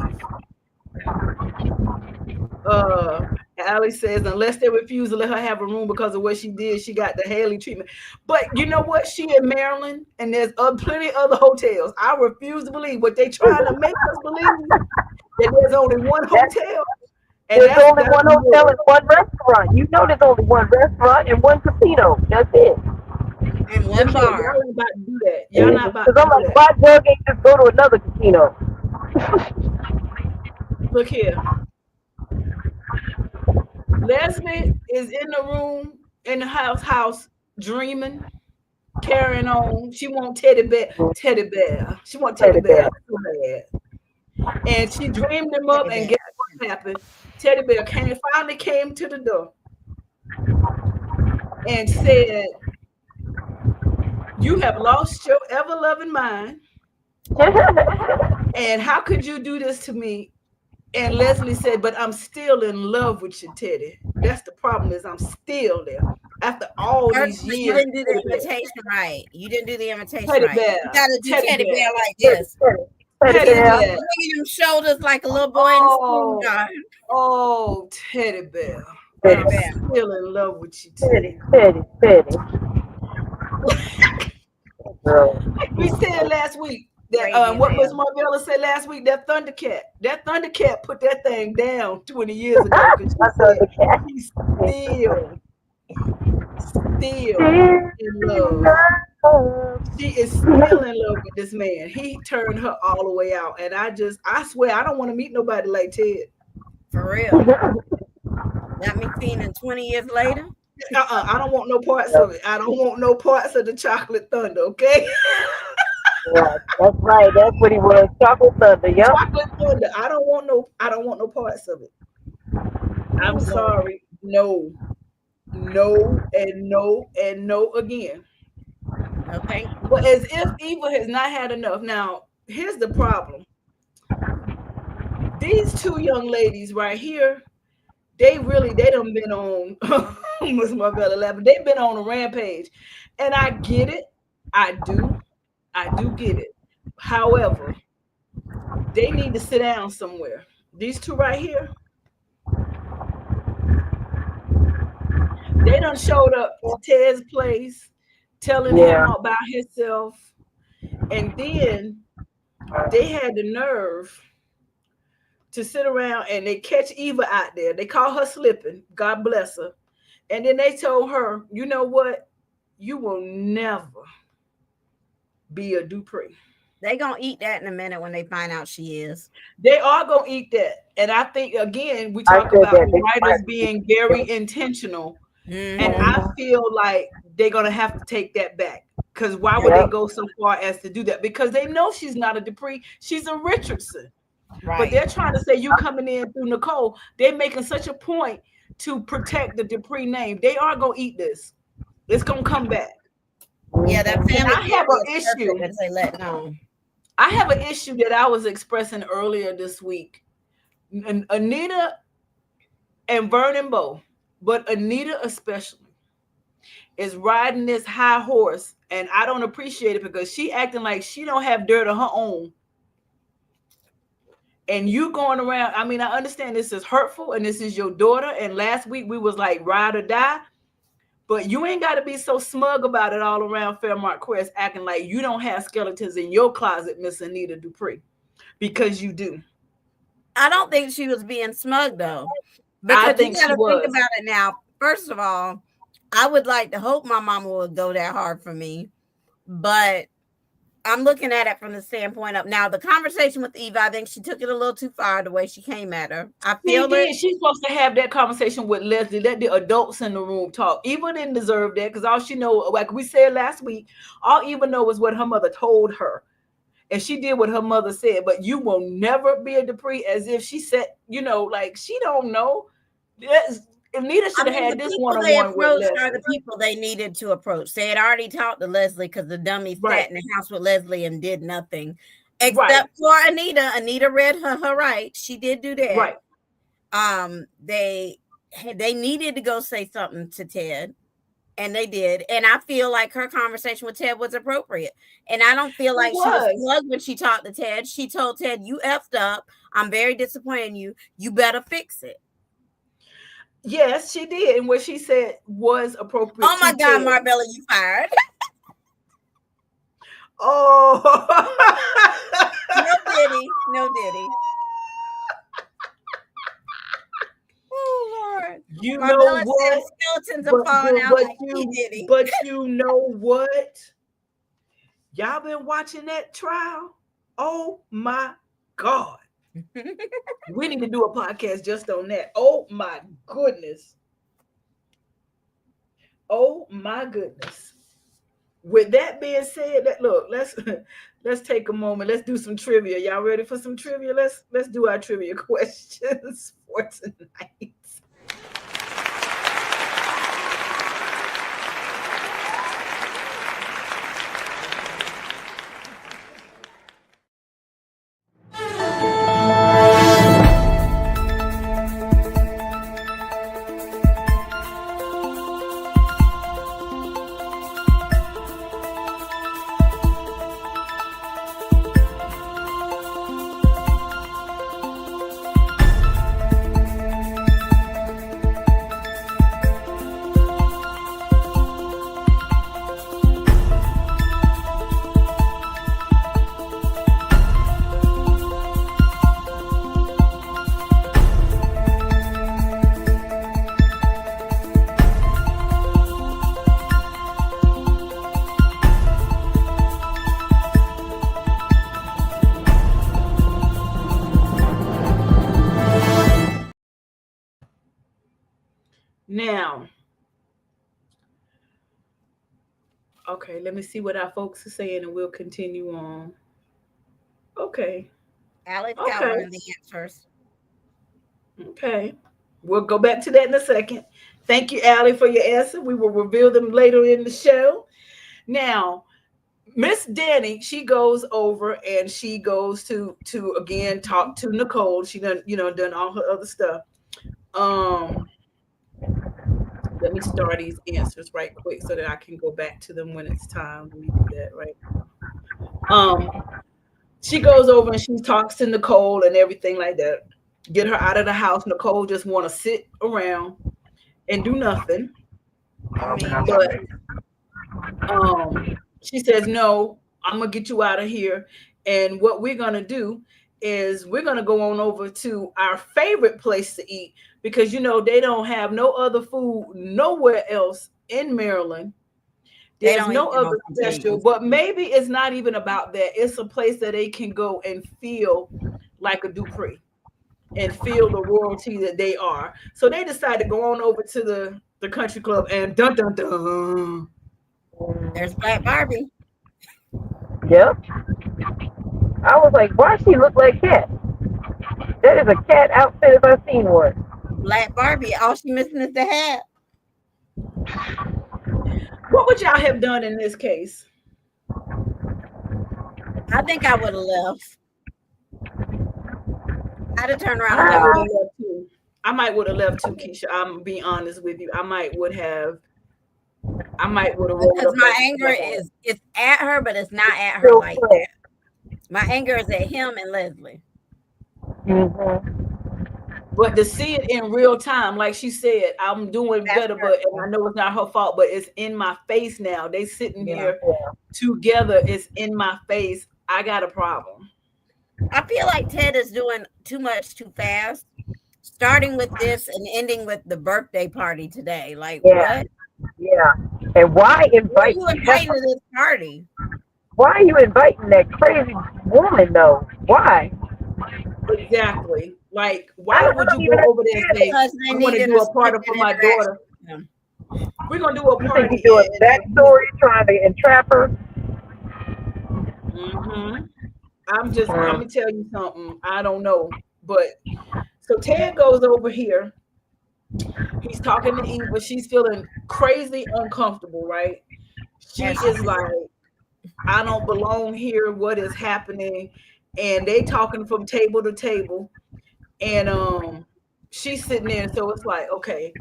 Allie says, unless they refuse to let her have a room because of what she did, she got the Haley treatment. But you know what? She in Maryland, and there's plenty of other hotels. I refuse to believe what they trying to make us believe, that there's only one hotel. And there's only one hotel and one restaurant. You know there's only one restaurant and one casino. That's it. And one bar. Y'all ain't about to do that. Y'all not about to do that. Because I'm like, why Doug ain't just go to another casino? Look here. Leslie is in the room, in the house, dreaming, carrying on. She want teddy bear. She want teddy bear so bad. And she dreamed him up, and guess what happened, Teddy Bear finally came to the door and said, "You have lost your ever-loving mind. And how could you do this to me?" And Leslie said, "But I'm still in love with you, Teddy. That's the problem, is I'm still there. After all these Ursula, you years, didn't do the imitation right. You didn't do the imitation Teddy right. Bear, You gotta do Teddy Teddy Bear, Bear like this. Teddy Look Bear. at them shoulders like a little boy in the schoolyard. Oh, Teddy Bear. Teddy I'm Bear. still in love with you, Teddy, Teddy." Teddy. Girl. Like we said last week, that Crazy what Miss man. Marvella said last week, that Thundercat put that thing down 20 years ago, because she I said thought the cat. he's still Still in in love. love. She is still in love with this man. He turned her all the way out. And I swear, I don't want to meet nobody like Ted. For real. Got me feeling 20 years later. I don't want no parts of it. I don't want no parts of the chocolate thunder, okay? Yeah, that's right. That's what he was. Chocolate Thunder. Yep. Chocolate thunder. I don't want no parts of it. I'm sorry. No. No and no and no again. No, thank you. But as if Eva has not had enough. Now, here's the problem. These two young ladies right here, they done been on Miss Marvella 11. They've been on a rampage. And I get it. I do get it. However, they need to sit down somewhere. These two right here, they done showed up to Ted's place, telling him about himself. And then they had the nerve to sit around and they catch Eva out there. They call her slipping. God bless her. And then they told her, "You know what? You will never be a Dupree." They gonna eat that in a minute when they find out she is. They are gonna eat that. And I think, again, we talk about the writers being very intentional. Mm-hmm. And I feel like they're gonna have to take that back. Because why would they go so far as to do that? Because they know she's not a Dupree, she's a Richardson. Right. But they're trying to say you coming in through Nicole. They're making such a point to protect the Dupree name. They are gonna eat this. It's gonna come back. Yeah, that family. I have an issue. That they let know. I have an issue that I was expressing earlier this week. And Anita and Vernon both, but Anita especially, is riding this high horse, and I don't appreciate it because she acting like she don't have dirt of her own. And you going around, I mean, I understand this is hurtful and this is your daughter. And last week we was like ride or die, but you ain't got to be so smug about it all around Fairmont Crest, acting like you don't have skeletons in your closet, Miss Anita Dupree, because you do. I don't think she was being smug though, because I think you got to she was. think about it now. First of all, I would like to hope my mama would go that hard for me, but I'm looking at it from the standpoint of now the conversation with Eva. I think she took it a little too far the way she came at her. I feel she's supposed to have that conversation with Leslie. Let the adults in the room talk. Eva didn't deserve that because all she know, like we said last week, all Eva know is what her mother told her. And she did what her mother said, but you will never be a Dupree, as if she said, like she don't know. Anita should have had this one-on-one with Leslie. Are the people they needed to approach. They had already talked to Leslie because the dummy sat in the house with Leslie and did nothing. Except for Anita. Anita read her right. She did do that. Right. They needed to go say something to Ted. And they did. And I feel like her conversation with Ted was appropriate. And I don't feel like she was smug when she talked to Ted. She told Ted, "You effed up. I'm very disappointed in you. You better fix it." Yes, she did. And what she said was appropriate. Oh my God, Marvella, you fired. Oh. No diddy. Oh Lord. You Marvella know what? Skeletons are falling out like Diddy. But you know what? Y'all been watching that trial? Oh my God. We need to do a podcast just on that. Oh my goodness. Oh my goodness. with that being said, look, let's take a moment. Let's do some trivia. Y'all ready for some trivia? Let's do our trivia questions for tonight. Now, okay, let me see what our folks are saying and we'll continue on. Okay. Alex got Okay. one of the answers. Okay. We'll go back to that in a second. Thank you, Allie, for your answer. We will reveal them later in the show. Now, Miss Danny, she goes over and she goes to again talk to Nicole. She done, done all her other stuff. Let me start these answers right quick so that I can go back to them when it's time. Let me do that right now. She goes over and she talks to Nicole and everything like that. Get her out of the house. Nicole just want to sit around and do nothing. But she says, no, I'm gonna get you out of here. And what we're gonna do is we're gonna go on over to our favorite place to eat because they don't have no other food nowhere else in Maryland. There's no other special, but maybe it's not even about that. It's a place that they can go and feel like a Dupree and feel the royalty that they are. So they decided to go on over to the country club and dun dun dun. There's Black Barbie. Yep. I was like, why she look like cat? That is a cat outfit if I've seen one. Black Barbie. All she missing is the hat. What would y'all have done in this case? I think I would have left. I'd have turned around. I might would have left too, Keisha. I'm being honest with you. I might would have. Because my anger is it's at her, but it's not at her like that. My anger is at him and Leslie. Mm-hmm. But to see it in real time, like she said, I'm doing better, but I know it's not her fault, but it's in my face now. They sitting here together. It's in my face. I got a problem. I feel like Ted is doing too much too fast, starting with this and ending with the birthday party today. Like, what? Yeah. And why invite you inviting to this party? Why are you inviting that crazy woman though? Why? Exactly. Like, why would you go over there and say, I'm going to do a party for my daughter? Yeah. We're going to do a party. You doing backstory, trying to entrap her? Mm-hmm. I'm going to tell you something. I don't know. But, so Ted goes over here. He's talking to Eva. She's feeling crazy uncomfortable, right? She is like, I don't belong here. What is happening? And they talking from table to table. And she's sitting there. So it's like, okay.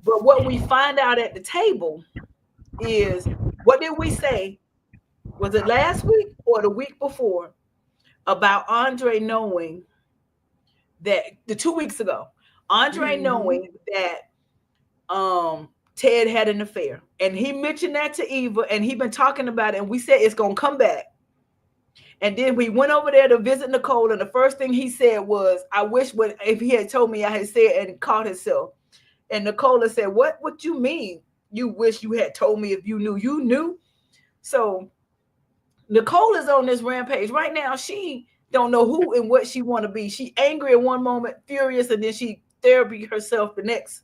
But what we find out at the table is, what did we say? Was it last week or the week before? About Andre knowing that, the 2 weeks ago, Andre knowing that Ted had an affair. And he mentioned that to Eva, and he been talking about it, and we said it's going to come back. And then we went over there to visit Nicole, and the first thing he said was, I wish if he had told me I had said, and caught himself. And Nicole said, what you mean? You wish you had told me if you knew? You knew? So Nicole is on this rampage right now. She don't know who and what she want to be. She angry at one moment, furious, and then she therapy herself the next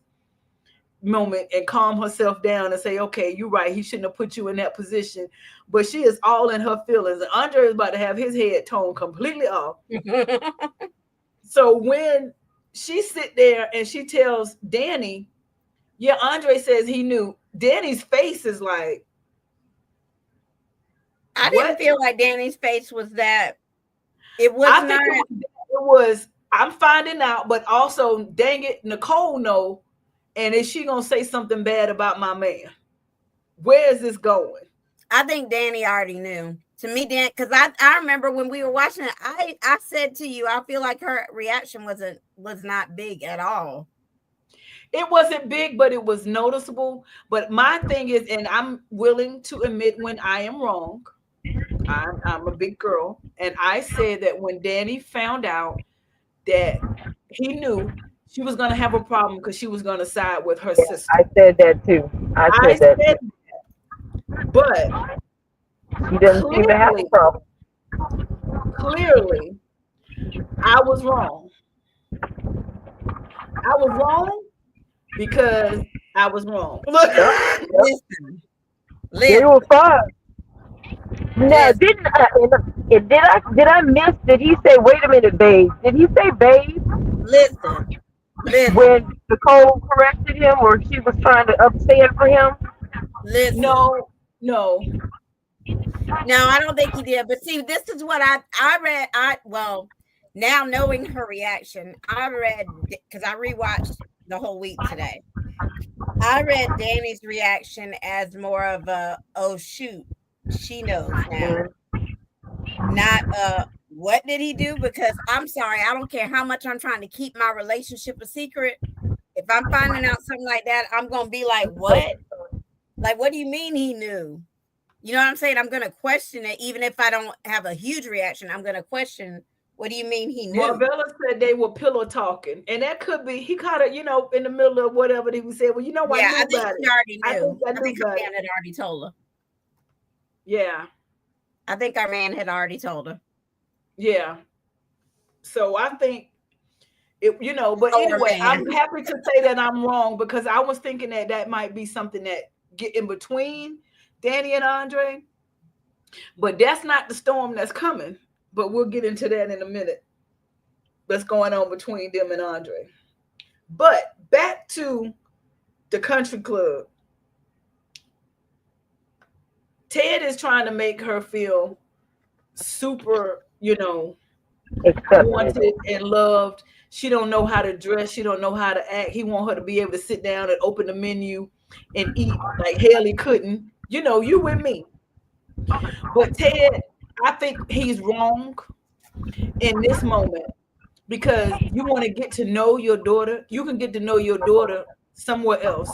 moment and calm herself down and say, okay, you're right. He shouldn't have put you in that position. But she is all in her feelings. And Andre is about to have his head toned completely off. So when she sit there and she tells Danny, yeah, Andre says he knew. Danny's face is like, I didn't feel like Danny's face was that. It was I not. think it was, I'm finding out, but also, dang it, Nicole know. And is she going to say something bad about my man? Where is this going? I think Danny already knew. To me, Dan, because I remember when we were watching it, I said to you, I feel like her reaction was not big at all. It wasn't big, but it was noticeable. But my thing is, and I'm willing to admit when I am wrong. I'm a big girl, and I said that when Danny found out that he knew, she was going to have a problem because she was going to side with her sister. I said that too. I said that too. But she doesn't seem to have a problem. Clearly, I was wrong. I was wrong because I was wrong. Listen. They were fun. Now, did I miss? Did he say, "Wait a minute, babe"? Did he say, "Babe"? Listen. When Nicole corrected him, or she was trying to upstand for him? Listen. No, I don't think he did. But see, this is what I read. Now knowing her reaction, I read, because I rewatched the whole week today. I read Danny's reaction as more of a, oh shoot, she knows now. Not what did he do? Because I'm sorry, I don't care how much I'm trying to keep my relationship a secret. If I'm finding out something like that, I'm gonna be like, what? Like, what do you mean he knew? You know what I'm saying? I'm gonna question it, even if I don't have a huge reaction. I'm gonna question, what do you mean he knew? Marvella said they were pillow talking, and that could be he caught it, in the middle of whatever he was saying. Well, yeah, I think he already knew. I think her man had already told her. Yeah, I think our man had already told her. Yeah, so I think it, but anyway, I'm happy to say that I'm wrong, because I was thinking that might be something that get in between Danny and Andre, but that's not the storm that's coming. But we'll get into that in a minute. What's going on between them and Andre? But back to the country club. Ted is trying to make her feel super, wanted and loved. She don't know how to dress. She don't know how to act. He want her to be able to sit down and open the menu and eat like hell he couldn't. You with me. But Ted, I think he's wrong in this moment, because you want to get to know your daughter. You can get to know your daughter somewhere else.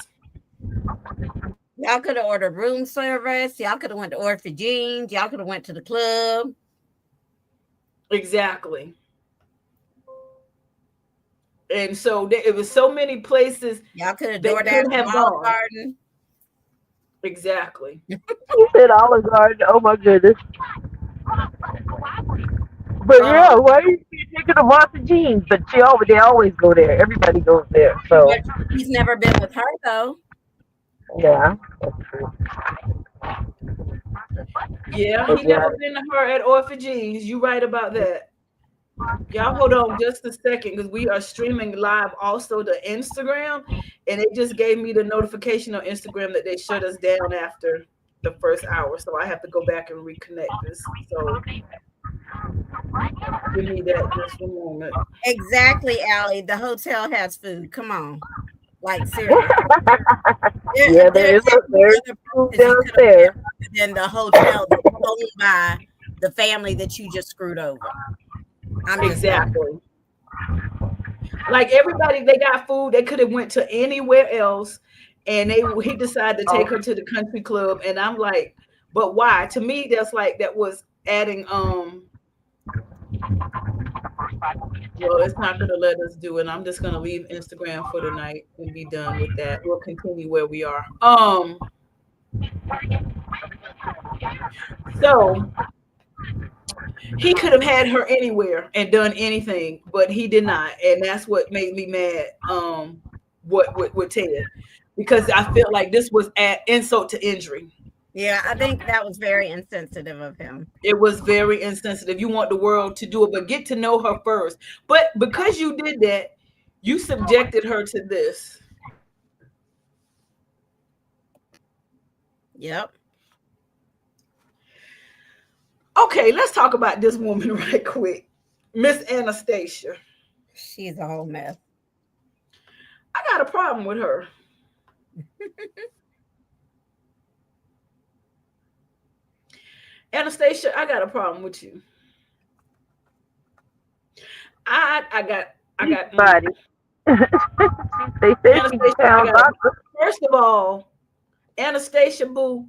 Y'all could have ordered room service. Y'all could have went to Orphagene's. Y'all could have went to the club. Exactly. And so it was so many places. Y'all could have DoorDash Olive Garden. Exactly. He said Olive Garden. Oh my goodness. But yeah, why are you taking a Martha Jeans? But they always go there. Everybody goes there. So he's never been with her though. Yeah, that's true. Yeah, he never been to her at Orphagene's. You right about that. Y'all hold on just a second, because we are streaming live also to Instagram, and it just gave me the notification on Instagram that they shut us down after the first hour. So I have to go back and reconnect this. So give me that just a moment. Exactly, Allie. The hotel has food. Come on. Like, seriously. There is food downstairs. Than the hotel that's owned by the family that you just screwed over. Exactly. Like, everybody, they got food. They could have went to anywhere else, and he decided to take her to the country club. And I'm like, but why? To me, that was adding well, it's not going to let us do it. I'm just going to leave Instagram for the night and be done with that. We'll continue where we are. So he could have had her anywhere and done anything, but he did not, and that's what made me mad. With Ted. because I feel like this was at insult to injury. Yeah, I think that was very insensitive of him. It was very insensitive. You want the world to do it, but get to know her first. But because you did that, you subjected her to this. Yep. Okay, let's talk about this woman right quick. Miss Anastasia. She's a whole mess. I got a problem with her. Anastasia, I got a problem with you. I got Body. They said she Anastasia, found doctor. first of all, Anastasia Boo,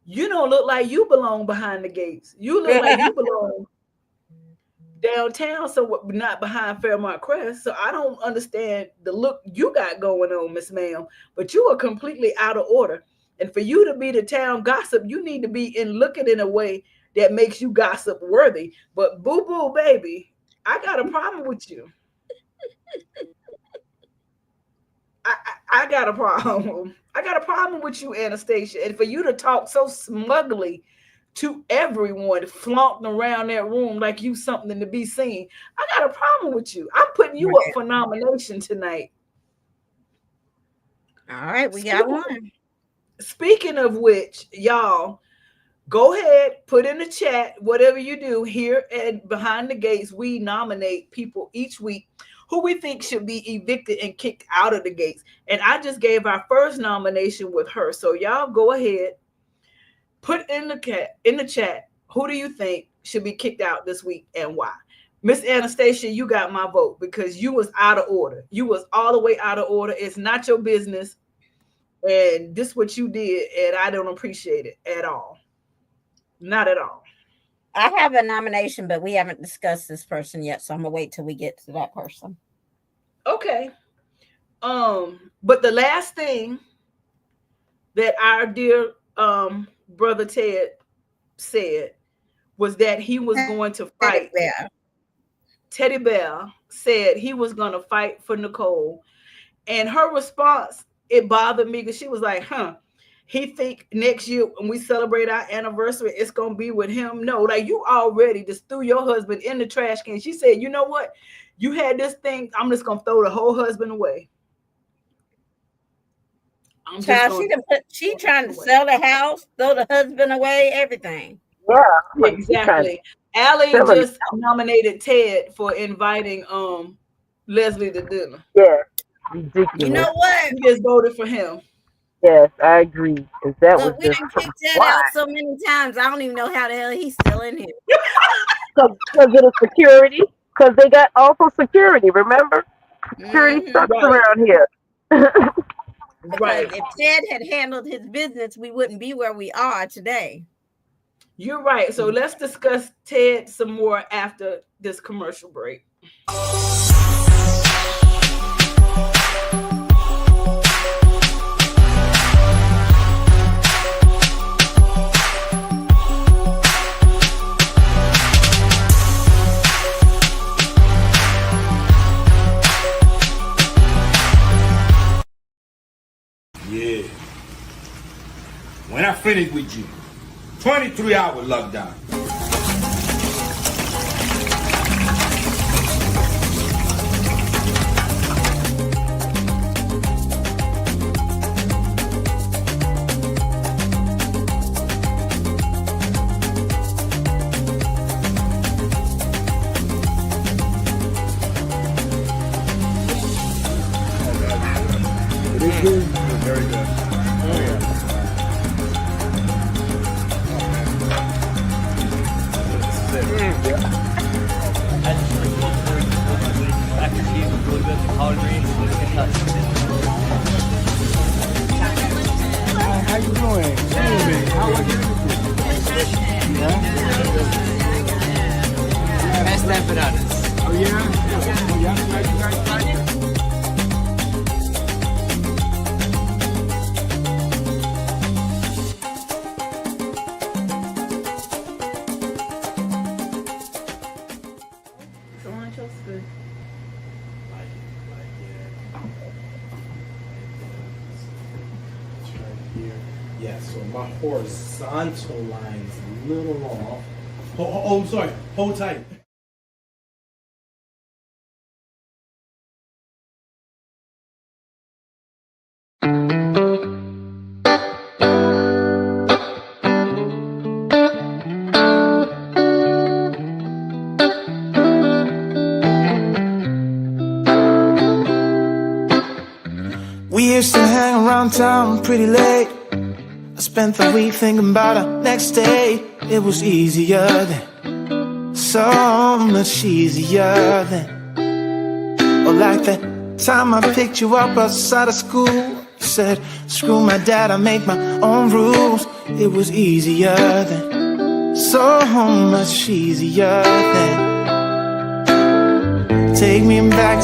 you don't look like you belong behind the gates. You look like you belong downtown, so not behind Fairmont Crest. So I don't understand the look you got going on, Miss Ma'am. But you are completely out of order. And for you to be the town gossip, you need to be in looking in a way that makes you gossip worthy. But boo boo, baby, I got a problem with you. I got a problem. I got a problem with you, Anastasia. And for you to talk so smugly to everyone, flaunting around that room like you something to be seen, I got a problem with you. I'm putting you up for nomination tonight. All right, we got one. Speaking of which, y'all, go ahead, put in the chat, whatever you do here at Behind the Gates, we nominate people each week who we think should be evicted and kicked out of the gates. And I just gave our first nomination with her. So y'all go ahead, put in the chat, who do you think should be kicked out this week and why? Miss Anastasia, you got my vote because you was out of order. You was all the way out of order. It's not your business. And this is what you did, and I don't appreciate it at all. Not at all. I have a nomination, but we haven't discussed this person yet, so I'm gonna wait till we get to that person. Okay. But the last thing that our dear brother Ted said was that he was going to fight. Teddy Bear said he was going to fight for Nicole, and her response, it bothered me because she was like, he think next year when we celebrate our anniversary, it's going to be with him. No, like you already just threw your husband in the trash can. She said, you know what? You had this thing. I'm just going to throw the whole husband away. She trying to sell the house, throw the husband away, everything. Yeah, exactly. Allie just nominated Ted for inviting Leslie to dinner. Yeah, ridiculous. You know what? She just voted for him. Yes, I agree. We done kicked Ted out so many times. I don't even know how the hell he's still in here. Because of the security. Because they got awful security. Remember, security sucks around here. Right. If Ted had handled his business, we wouldn't be where we are today. You're right. So let's discuss Ted some more after this commercial break. Yeah. When I finish with you, 23-hour lockdown. It is good. Very good. Oh yeah. How you doing? How are you? Best that bananas. Oh yeah? Oh yeah? You guys like it? here. Yeah, so my horizontal line is a little off. Oh, I'm sorry. Hold tight. We used to hang around town pretty late. I spent the week thinking about our next day. It was easier then, so much easier then. Or like that time I picked you up outside of school. You said, screw my dad, I make my own rules. It was easier then, so much easier then. Take me back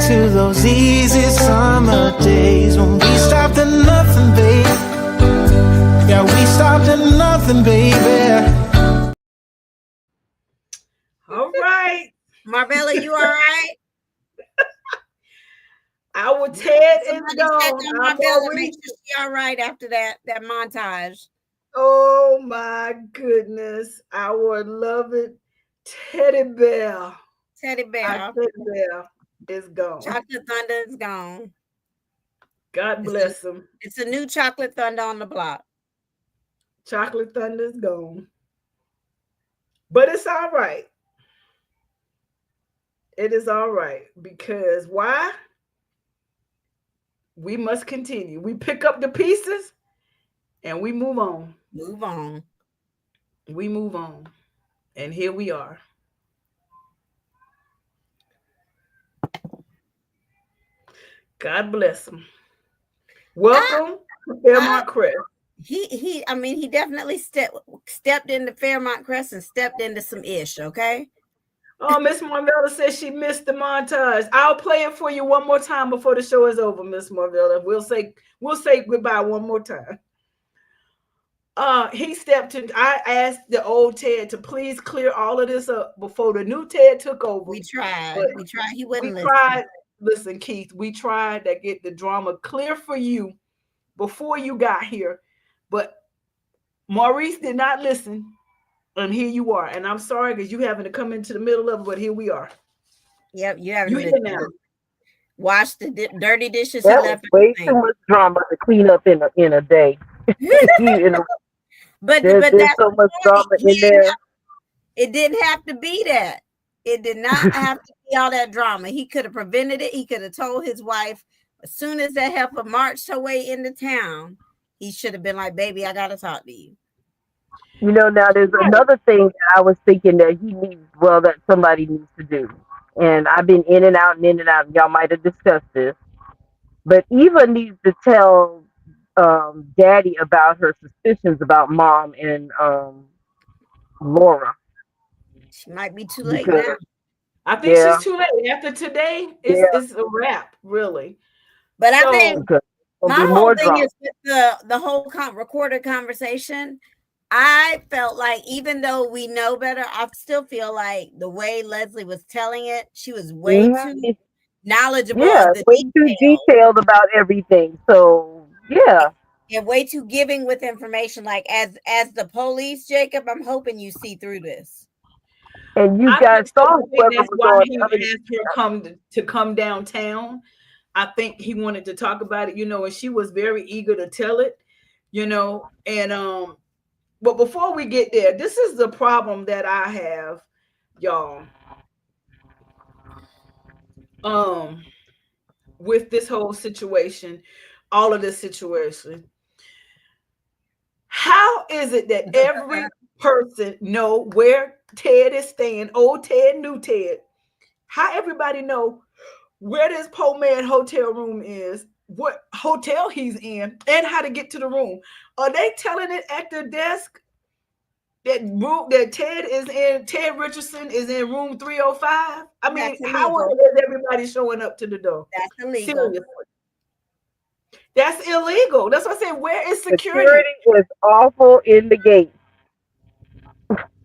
to those easy summer days when we stopped at nothing, babe. Yeah, we stopped at nothing, baby. All right. Marvella, you all right? Our Ted is Somebody check gone. on Our Marvella, make Maurice. sure she all right after that montage. Oh my goodness. Our beloved teddy bear. Teddy bear. Our teddy bear is gone. Chocolate Thunder is gone. God bless him. It's a new Chocolate Thunder on the block. Chocolate Thunder is gone. But it's all right. It is all right. Because why? We must continue. We pick up the pieces and we move on. Move on. We move on. And here we are. God bless him. Welcome to Fairmont Crest. He definitely stepped into Fairmont Crest and stepped into some ish, okay? Oh, Miss Marvella says she missed the montage. I'll play it for you one more time before the show is over, Miss Marvella. We'll say goodbye one more time. He stepped in. I asked the old Ted to please clear all of this up before the new Ted took over. We tried. He wouldn't listen. Tried. Listen, Keith, we tried to get the drama clear for you before you got here, but Maurice did not listen, and here you are. And I'm sorry because you having to come into the middle of it, but here we are. Yep, you having here now. Wash the dirty dishes. That was way too much drama to clean up in a day. But there's that's so much drama in there. It didn't have to be that. It did not have to be all that drama. He could have prevented it. He could have told his wife as soon as that heifer marched her way into town, he should have been like, baby, I got to talk to you. You know, now there's another thing that I was thinking that that somebody needs to do. And I've been in and out. Y'all might have discussed this. But Eva needs to tell Daddy about her suspicions about Mom and Laura. She might be too late now. I think she's too late. After today, it's a wrap, really. But I think my whole thing is with the whole recorded conversation. I felt like even though we know better, I still feel like the way Leslie was telling it, she was way too knowledgeable. Yeah, way too detailed about everything. So and way too giving with information. Like as the police, Jacob, I'm hoping you see through this. And you guys saw that's why he asked her to come downtown. I think he wanted to talk about it, and she was very eager to tell it, and but before we get there, this is the problem that I have, y'all. With this whole situation, all of this situation. How is it that every person know where Ted is staying, old Ted, new Ted? How everybody know where this poor man hotel room is, what hotel he's in, and how to get to the room? Are they telling it at the desk that room that Ted is in? Ted Richardson is in room 305. I mean, how is everybody showing up to the door? That's illegal. Seriously. That's illegal. That's what I said. Where is security? Security is awful in the gate.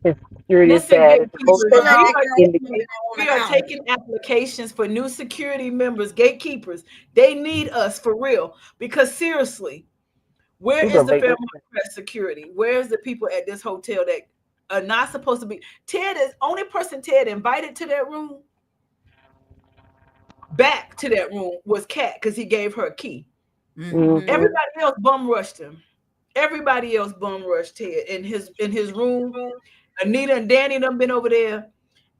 His security is Listen, bad at the gatekeepers, hotel. we are taking applications for new security members, gatekeepers. They need us for real. Because seriously, where We're is gonna the make family this. press security? Where is the people at this hotel that are not supposed to be? Ted is only person Ted invited to that room. Back to that room was Kat because he gave her a key. Mhm. Everybody else bum rushed him. Everybody else bum rushed Ted in his room. Anita and Danny done been over there.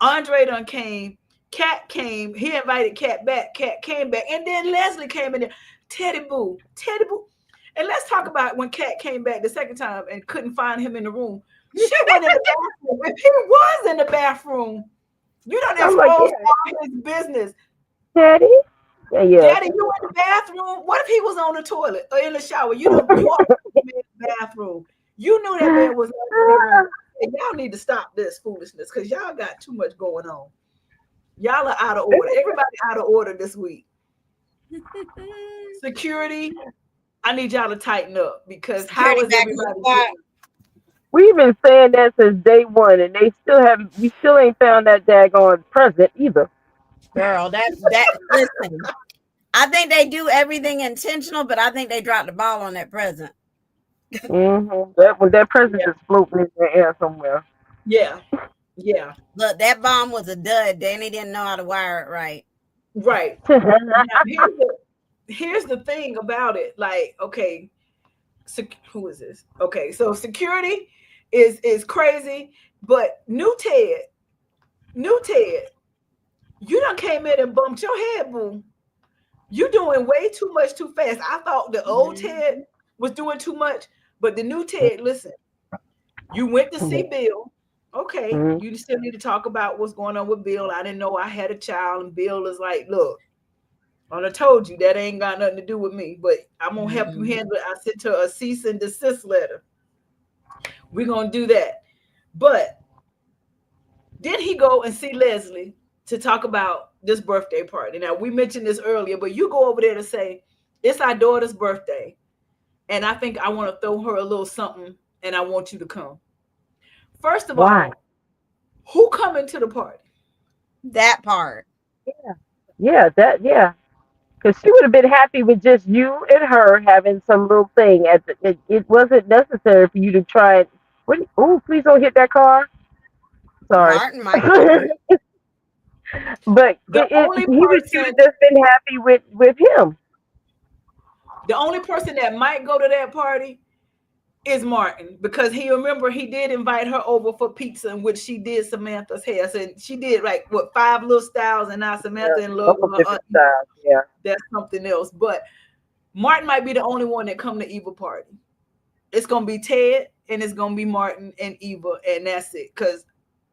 Andre done came. Kat came. He invited Kat back. Kat came back. And then Leslie came in there. Teddy Boo. Teddy Boo. And let's talk about when Kat came back the second time and couldn't find him in the room. She went in the bathroom. If he was in the bathroom, you don't I'm like, expose yeah, all his business. Daddy. Yeah. Daddy, you in the bathroom? What if he was on the toilet or in the shower? You are in the bathroom. You knew that man was not in the room. And y'all need to stop this foolishness because y'all got too much going on. Y'all are out of order. Everybody out of order this week. Security, I need y'all to tighten up because how is everybody doing? We've been saying that since day one, and they still haven't. We still ain't found that daggone present either. Girl, that listen. I think they do everything intentional, but I think they dropped the ball on that present. That present is floating in the air somewhere. Yeah. Yeah. Look, that bomb was a dud. Danny didn't know how to wire it right. Right. Now, here's the thing about it. Like, okay, who is this? Okay, so security is crazy, but new Ted, you done came in and bumped your head, boom. You doing way too much too fast. I thought the old Ted was doing too much, but the new Ted, listen, you went to see Bill. Okay, you still need to talk about what's going on with Bill. I didn't know I had a child, and Bill is like, look, I done told you that ain't got nothing to do with me, but I'm gonna help you handle it. I sent her a cease and desist letter. We're gonna do that. But did he go and see Leslie to talk about this birthday party? Now we mentioned this earlier, but you go over there to say it's our daughter's birthday, and I think I want to throw her a little something, and I want you to come. First of all, who coming to the party? That part. Yeah. Because she would have been happy with just you and her having some little thing. It wasn't necessary for you to try it. Oh, please don't hit that car. Sorry. Martin might do. But She would have just been happy with him. The only person that might go to that party is Martin, because he did invite her over for pizza, in which she did Samantha's hair. So she did like 5 little styles, and now Samantha in love with her. Yeah, that's something else. But Martin might be the only one that come to Eva party. It's gonna be Ted, and it's gonna be Martin and Eva, and that's it. Because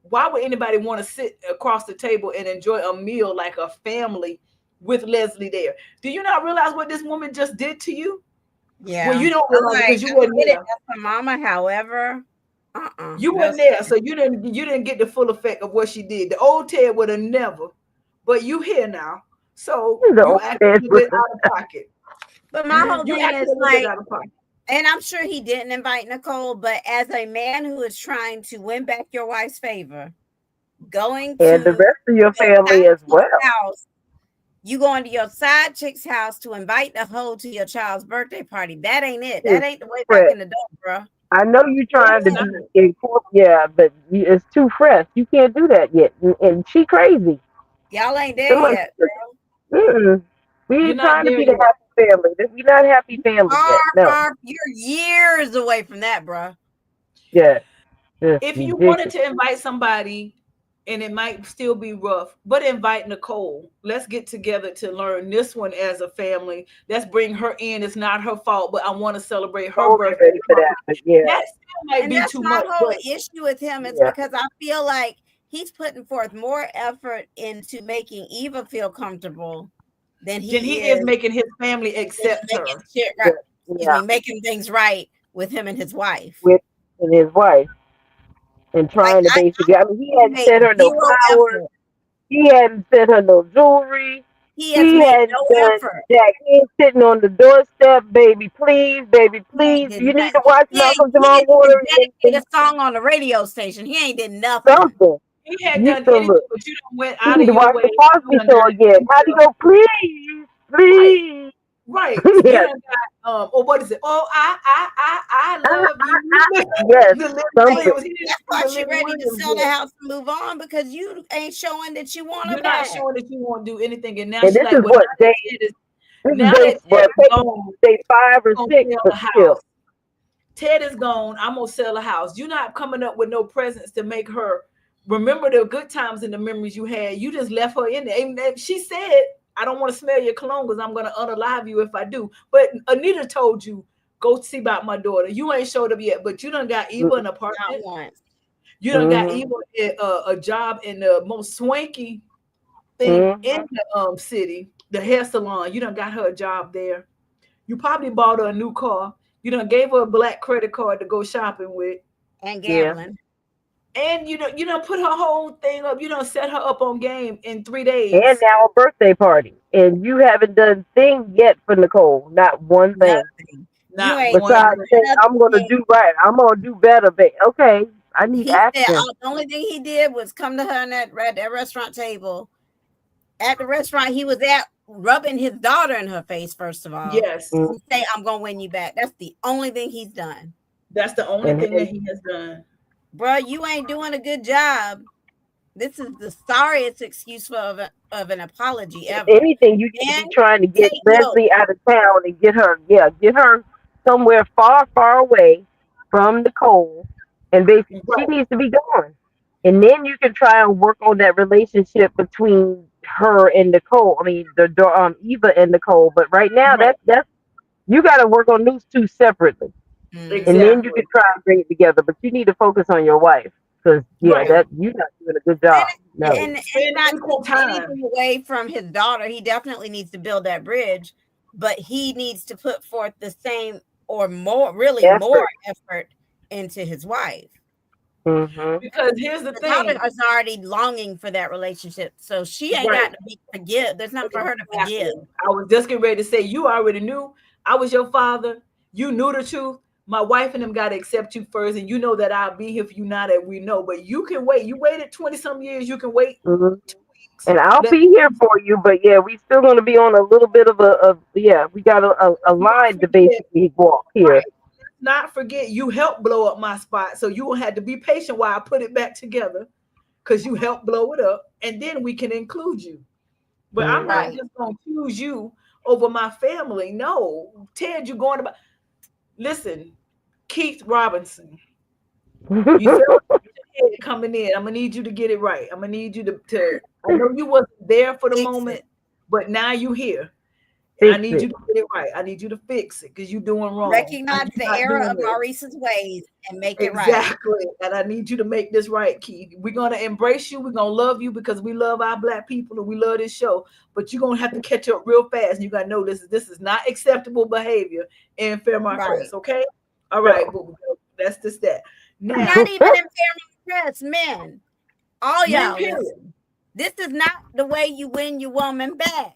why would anybody want to sit across the table and enjoy a meal like a family with Leslie there? Do you not realize what this woman just did to you? Yeah. Well, you don't realize because you weren't there. For Mama, however, you weren't there, so you didn't get the full effect of what she did. The old Ted would have never, but you here now, so you act a little bit out of pocket. But my whole thing is like, and I'm sure he didn't invite Nicole, but as a man who is trying to win back your wife's favor, going to and the rest of your family as well. House, you going to your side chick's house to invite the hoe to your child's birthday party. That ain't it. That ain't the way back in the door, bro. I know you're trying to be but it's too fresh. You can't do that yet. And she crazy. Y'all ain't there yet, bro. We ain't trying to be the happy family. We're not happy family yet. No. You're years away from that, bro. Yeah. If you wanted to invite somebody, and it might still be rough, but invite Nicole. Let's get together to learn this one as a family. Let's bring her in. It's not her fault, but I want to celebrate her birthday. That still might be too much. My whole issue with him is because I feel like he's putting forth more effort into making Eva feel comfortable than he is making his family accept her. Shit right. Making things right with him and his wife. And trying to basically, he hadn't sent her no flowers. He hadn't sent her no jewelry. He has He made hadn't no done effort. jack. He ain't sitting on the doorstep, baby, please, baby, He ain't please. did You need nothing. to watch He Malcolm Jamal didn't even Water dedicate and a song on the radio station. He ain't did nothing. something. He had You done so anything, look. but you don't went You out need of to your watch way. the You Cosby done Show got again. How do you go? Please, right, please. right. You Yes, done got or what is it? Oh, I love you. yes, The lyrics Hey, when it something. was his, that's why the she Lynn ready to Williams sell the joint. house and move on because you ain't showing that you want her You're not back. showing that you won't do anything, and now And she's this like, is well, what day. This is now day. that Well, Ted is technically gone, day 5 or I'm gonna 6, sell but the house. still. Ted is gone. I'm gonna sell a house. You're not coming up with no presents to make her remember the good times and the memories you had. You just left her in there. And she said, "I don't want to smell your cologne because I'm gonna unalive you if I do." But Anita told you, "Go see about my daughter." You ain't showed up yet, but you done got Eva an Not apartment. once. You done got Mm-hmm. Eva a job in the most swanky thing Mm-hmm. in the city, the hair salon. You done got her a job there. You probably bought her a new car. You done gave her a black credit card to go shopping with. And Yeah. gambling. And you don't put her whole thing up. You don't set her up on game in 3 And days. now a birthday party. And you haven't done thing yet for Nicole. Not one thing. Nothing. You Not ain't one done Besides thing. saying, another I'm going to thing. do right. I'm going to do better. Babe. Okay. I need He said action. the only thing he did was come to her at that restaurant table. At the restaurant he was at, rubbing his daughter in her face, first of all. Yes, Mm. And say, I'm going to win you back. That's the only thing he's done. that's the only And thing that he has done. Bro, you ain't doing a good job. This is the sorriest excuse of an apology if ever. anything, you need to And be trying to get take note. Leslie out of town and get her somewhere far, far away from Nicole. And basically, she Right, needs to be gone. And then you can try and work on that relationship between her and Nicole. I mean, Eva and Nicole. But right now, right, that's you got to work on those two separately, and then you exactly. can try and bring it together. But you need to focus on your wife because Right. that you're not doing a good job. No. And Spend not equal taking time. anything away from his daughter. He definitely needs to build that bridge, but he needs to put forth the same or more, really more Effort. effort into his wife. Mm-hmm. Because here's the The daughter thing. is already longing for that relationship, so she ain't Right. got to be forgive. There's nothing for her to Exactly. forgive. I was just getting ready to say, you already knew I was your father. You knew the truth. My wife and them got to accept you first, and you know that I'll be here for you now that we know. But you can wait. You waited 20 some years. You can wait Mm-hmm. 2 weeks. And I'll Let be here for you, but yeah, we still going to be on a little bit of we got a not line to forget. basically walk Right. here. Let's not forget you helped blow up my spot. So you will have to be patient while I put it back together because you helped blow it up. And then we can include you. But I'm not Right. Mm-hmm. just going to choose you over my family. No. Ted, you're going about. Listen, Keith Robinson, you said coming in. I'm gonna need you to get it right. I'm gonna need you to I know you wasn't there for the Fix moment, it. but now you here. I Fix need you it. to get it right. I need you to fix it because you're doing wrong. Recognize You're the not error doing of this. Maurice's ways and make it right. Exactly. And I need you to make this right, Keith. We're gonna embrace you. We're gonna love you because we love our black people and we love this show. But you're gonna have to catch up real fast. And you gotta know this is not acceptable behavior in Fairmont Right. Crest. Okay. All No. right. That's just that. Now, Not even in Fairmont Crest, men. All men, y'all period. listen. This is not the way you win your woman back.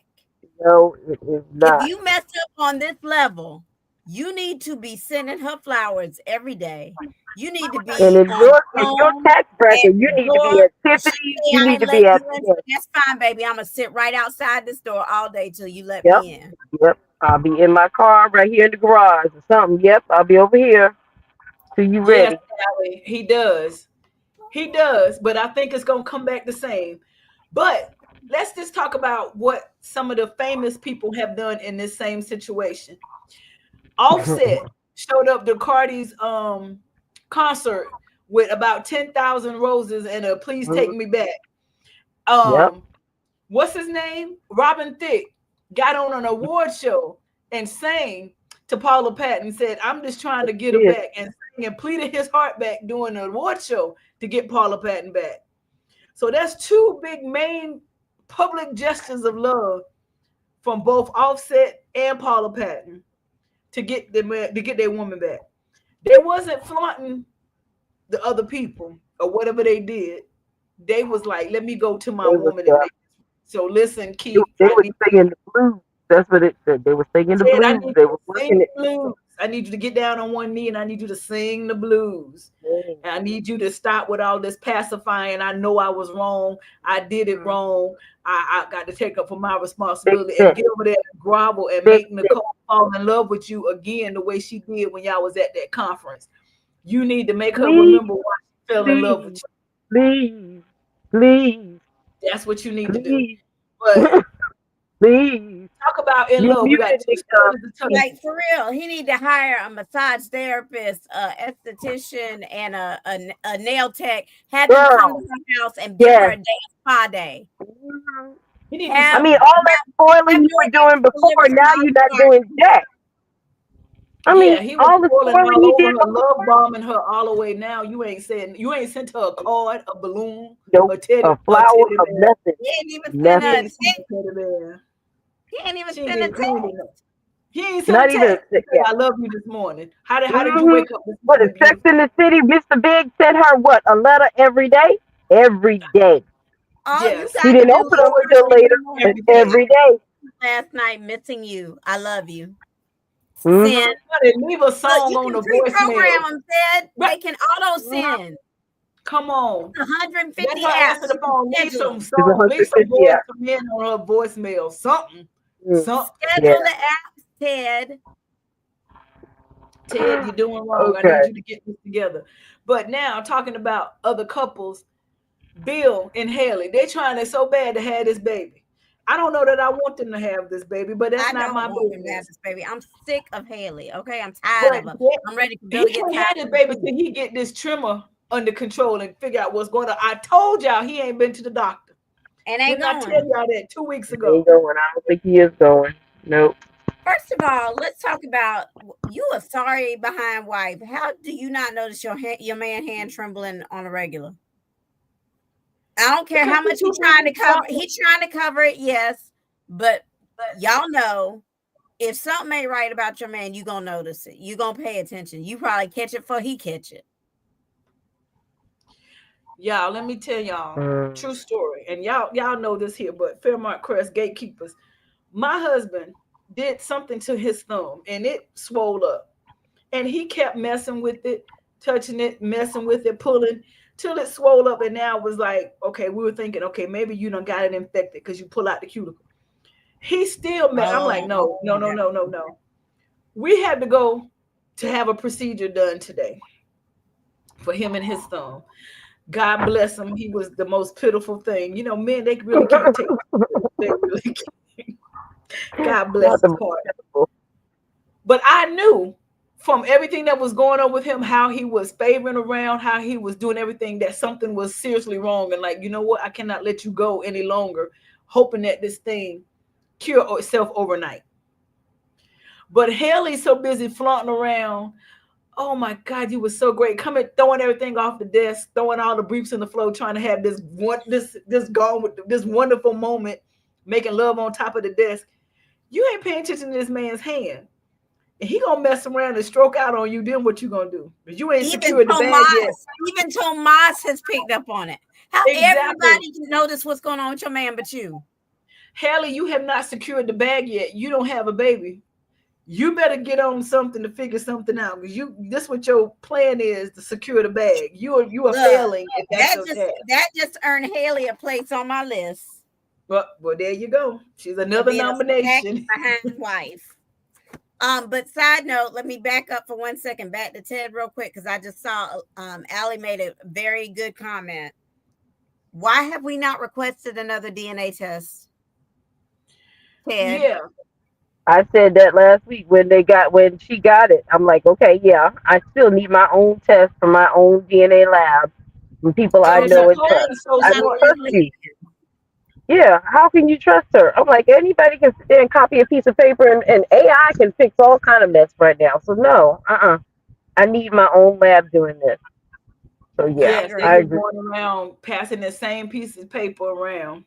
No, it is If not. you mess up on this level, you need to be sending her flowers every day. You need to And be in on your the in your phone tax bracket, at you the need to be door. at She Tiffany's. say You I need ain't to be letting at you in. So that's fine, baby. I'm gonna sit right outside this door all day till you let yep, me in. yep. I'll be in my car right here in the garage or something. Yep, I'll be over here till you Yes, ready. Sally, he does. He does, but I think it's gonna come back the same. But let's just talk about what some of the famous people have done in this same situation. Offset showed up to Cardi's concert with about 10,000 roses and a please take me back. Yep. Um, what's his name? Robin Thicke got on an award show and sang to Paula Patton, said, I'm just trying to get her Yes. back, and sang and pleaded his heart back during the award show to get Paula Patton back. So that's two big main public gestures of love from both Offset and Paula Patton to get their woman back. They wasn't flaunting the other people or whatever they did. They was like, let me go to my It was woman and make this. So listen, They, Keith. they I were need singing the blues. That's what it said. They were singing the Ted, I blues. need They you were to sing working the it. blues. I need you to get down on one knee and I need you to sing the blues. And I need you to stop with all this pacifying. I know I was wrong. I did it wrong. I got to take up for my Fix responsibility and it. get over there and grovel and Fix make it. Nicole fall in love with you again the way she did when y'all was at that conference. You need to make her Please, remember why she fell in love with please, you. please, please, That's what you need to do. please, But please. talk about in You love. We got muted two me, stories to tell. Like for real, he need to hire a massage therapist, a esthetician, and a nail tech. Have them come to girl. her house and give her Yes. a day spa day. Mhm. He need to do I Have mean, something. all that spoiling have you were DoorDash doing before, deliver now you're not some doing jack. I mean, Yeah, he was all the spoiling spoiling all you over did her, love before. bombing her all the way. Now you ain't sent her a card, a balloon, Nope. a A teddy flower of bear. nothing. He ain't even send She a Nothing. ain't sent text. a teddy bear. He ain't even She ain't send a did. text. He ain't sent a Not even. text to say Yeah. I love you this morning. How did you Mm-hmm. wake up this What is morning, Sex beautiful? in the City? Mr. Big sent her what? A letter every day? Every day. All you Yes. He got to didn't do open is them first until thing in later, the but morning. Every Say, day. every day. last night missing you. I love you. Mm-hmm. Send. Honey, leave a Look, song you on can the pre-program voicemail. them, Ted. But They can auto send. come on. It's Let 150 her answer apps. the You can phone. Leave schedule some them. It's song. Leave some 150 boys out. come in on her voicemail. Something. Mm. Something. Yeah. Schedule the apps, Ted. Ted, you're doing wrong. I Okay. need you to get this together. But now, talking about other couples, Bill and Haley, they're trying it so bad to have this baby. I don't know that I want them to have this baby, but that's I not don't my want them to have business. this baby. I'm sick of Haley. Okay, I'm tired But of her. that- I'm ready for Bill he to get can't tired have this of her baby too. till he get this trimmer under control and figure out what's going on. I told y'all he ain't been to the doctor. And ain't Didn't I tell going. y'all that 2 weeks He ain't ago? going. I don't think he is going. Nope. First of all, let's talk about you a sorry behind wife. How do you not notice your man hand trembling on a regular? I don't care Because how much he too he's trying to busy cover. fucking. He's trying to cover it, yes. But y'all know if something ain't right about your man, you gonna notice it. You gonna pay attention. You probably catch it before he catch it. Y'all, let me tell y'all Mm. true story. And y'all know this here, but Fairmont Crest gatekeepers. My husband did something to his thumb and it swole up. And he kept messing with it, touching it, messing with it, pulling till it swole up. And now it was like, okay, we were thinking, okay, maybe you done got it infected because you pull out the cuticle. He still met. I'm like, Oh, no, no, no, no, no, no. We had to go to have a procedure done today for him and his thumb. God bless him. He was the most pitiful thing. You know, men, they really can't take it. They really can't. God bless Not the his most heart. pitiful. But I knew from everything that was going on with him, how he was favoring around, how he was doing everything, that something was seriously wrong. And like, you know what? I cannot let you go any longer, hoping that this thing cure itself overnight. But Haley's so busy flaunting around. Oh my God, you were so great. Coming, throwing everything off the desk, throwing all the briefs in the floor, trying to have this gone with this wonderful moment, making love on top of the desk. You ain't paying attention to this man's hand. And he gonna mess around and stroke out on you. Then what you gonna do? Because you ain't even secured the bag yet. Tomas has picked up on it. How Exactly. everybody can notice what's going on with your man, but you. Haley, you have not secured the bag yet. You don't have a baby. You better get on something to figure something out, because this what your plan is, to secure the bag. You are Look, failing if that's your task. that just earned Haley a place on my list Well, there you go. She's for another being a nomination. behind wife. But side note, let me back up for 1 second, back to Ted real quick, because I just saw Allie made a very good comment. Why have we not requested another DNA test, Ted? Yeah. I said that last week when she got it. I'm like, okay, yeah, I still need my own test from my own DNA lab from people I Because know and Nicole trust. is so I Not don't smart. trust legally. you. Yeah, how can you trust her? I'm like, anybody can sit there and copy a piece of paper, and AI can fix all kind of mess right now. So no, I need my own lab doing this. So yeah, I Yes, they I agree. just agree. going around passing the same piece of paper around.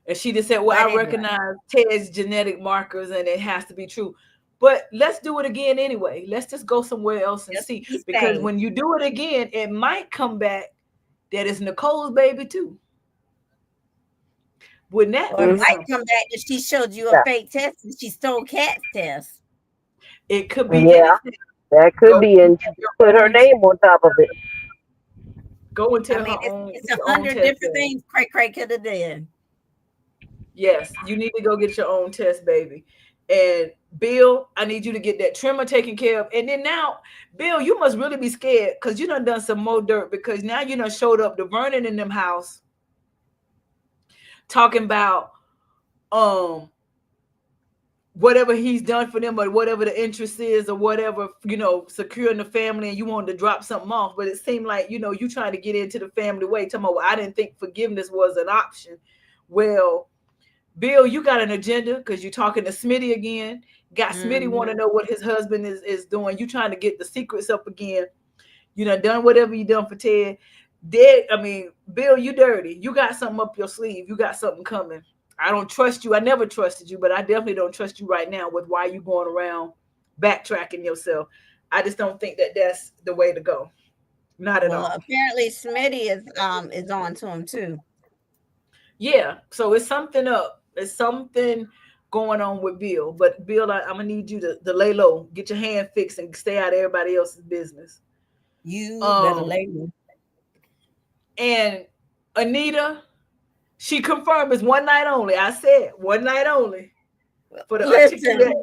And she just said, well, But I anyway, recognize Ted's genetic markers and it has to be true. But let's do it again anyway. Let's just go somewhere else and just see. be Because safe. when you do it again, it might come back that it's Nicole's baby too. Wouldn't that Or it be might something? come back that she showed you a Yeah. fake test and she stole Cat's test. It could be Yeah, anything. that could Go be, and she put her name on top of it. Go and I tell mean, her own it's your own 100 test. different things Cray could have done. Yes, you need to go get your own test, baby. And Bill, I need you to get that trimmer taken care of. And then now, Bill, you must really be scared because you done some more dirt because now you done showed up to Vernon in them house talking about whatever he's done for them or whatever the interest is or whatever, securing the family, and you wanted to drop something off. But it seemed like, you trying to get into the family way. Talking about, well, I didn't think forgiveness was an option. Well, Bill, you got an agenda because you're talking to Smitty again. Got Smitty want to know what his husband is doing. You trying to get the secrets up again. You done whatever you done for Ted. Bill, you dirty. You got something up your sleeve. You got something coming. I don't trust you. I never trusted you, but I definitely don't trust you right now with why you going around backtracking yourself. I just don't think that that's the way to go. Not at all. Apparently Smitty is on to him too. Yeah, so it's something up. It's something going on with Bill. But Bill, I'm gonna need you to lay low, get your hand fixed, and stay out of everybody else's business. You better lay low. And Anita, she confirmed it's one night only. I said one night only for the articulate.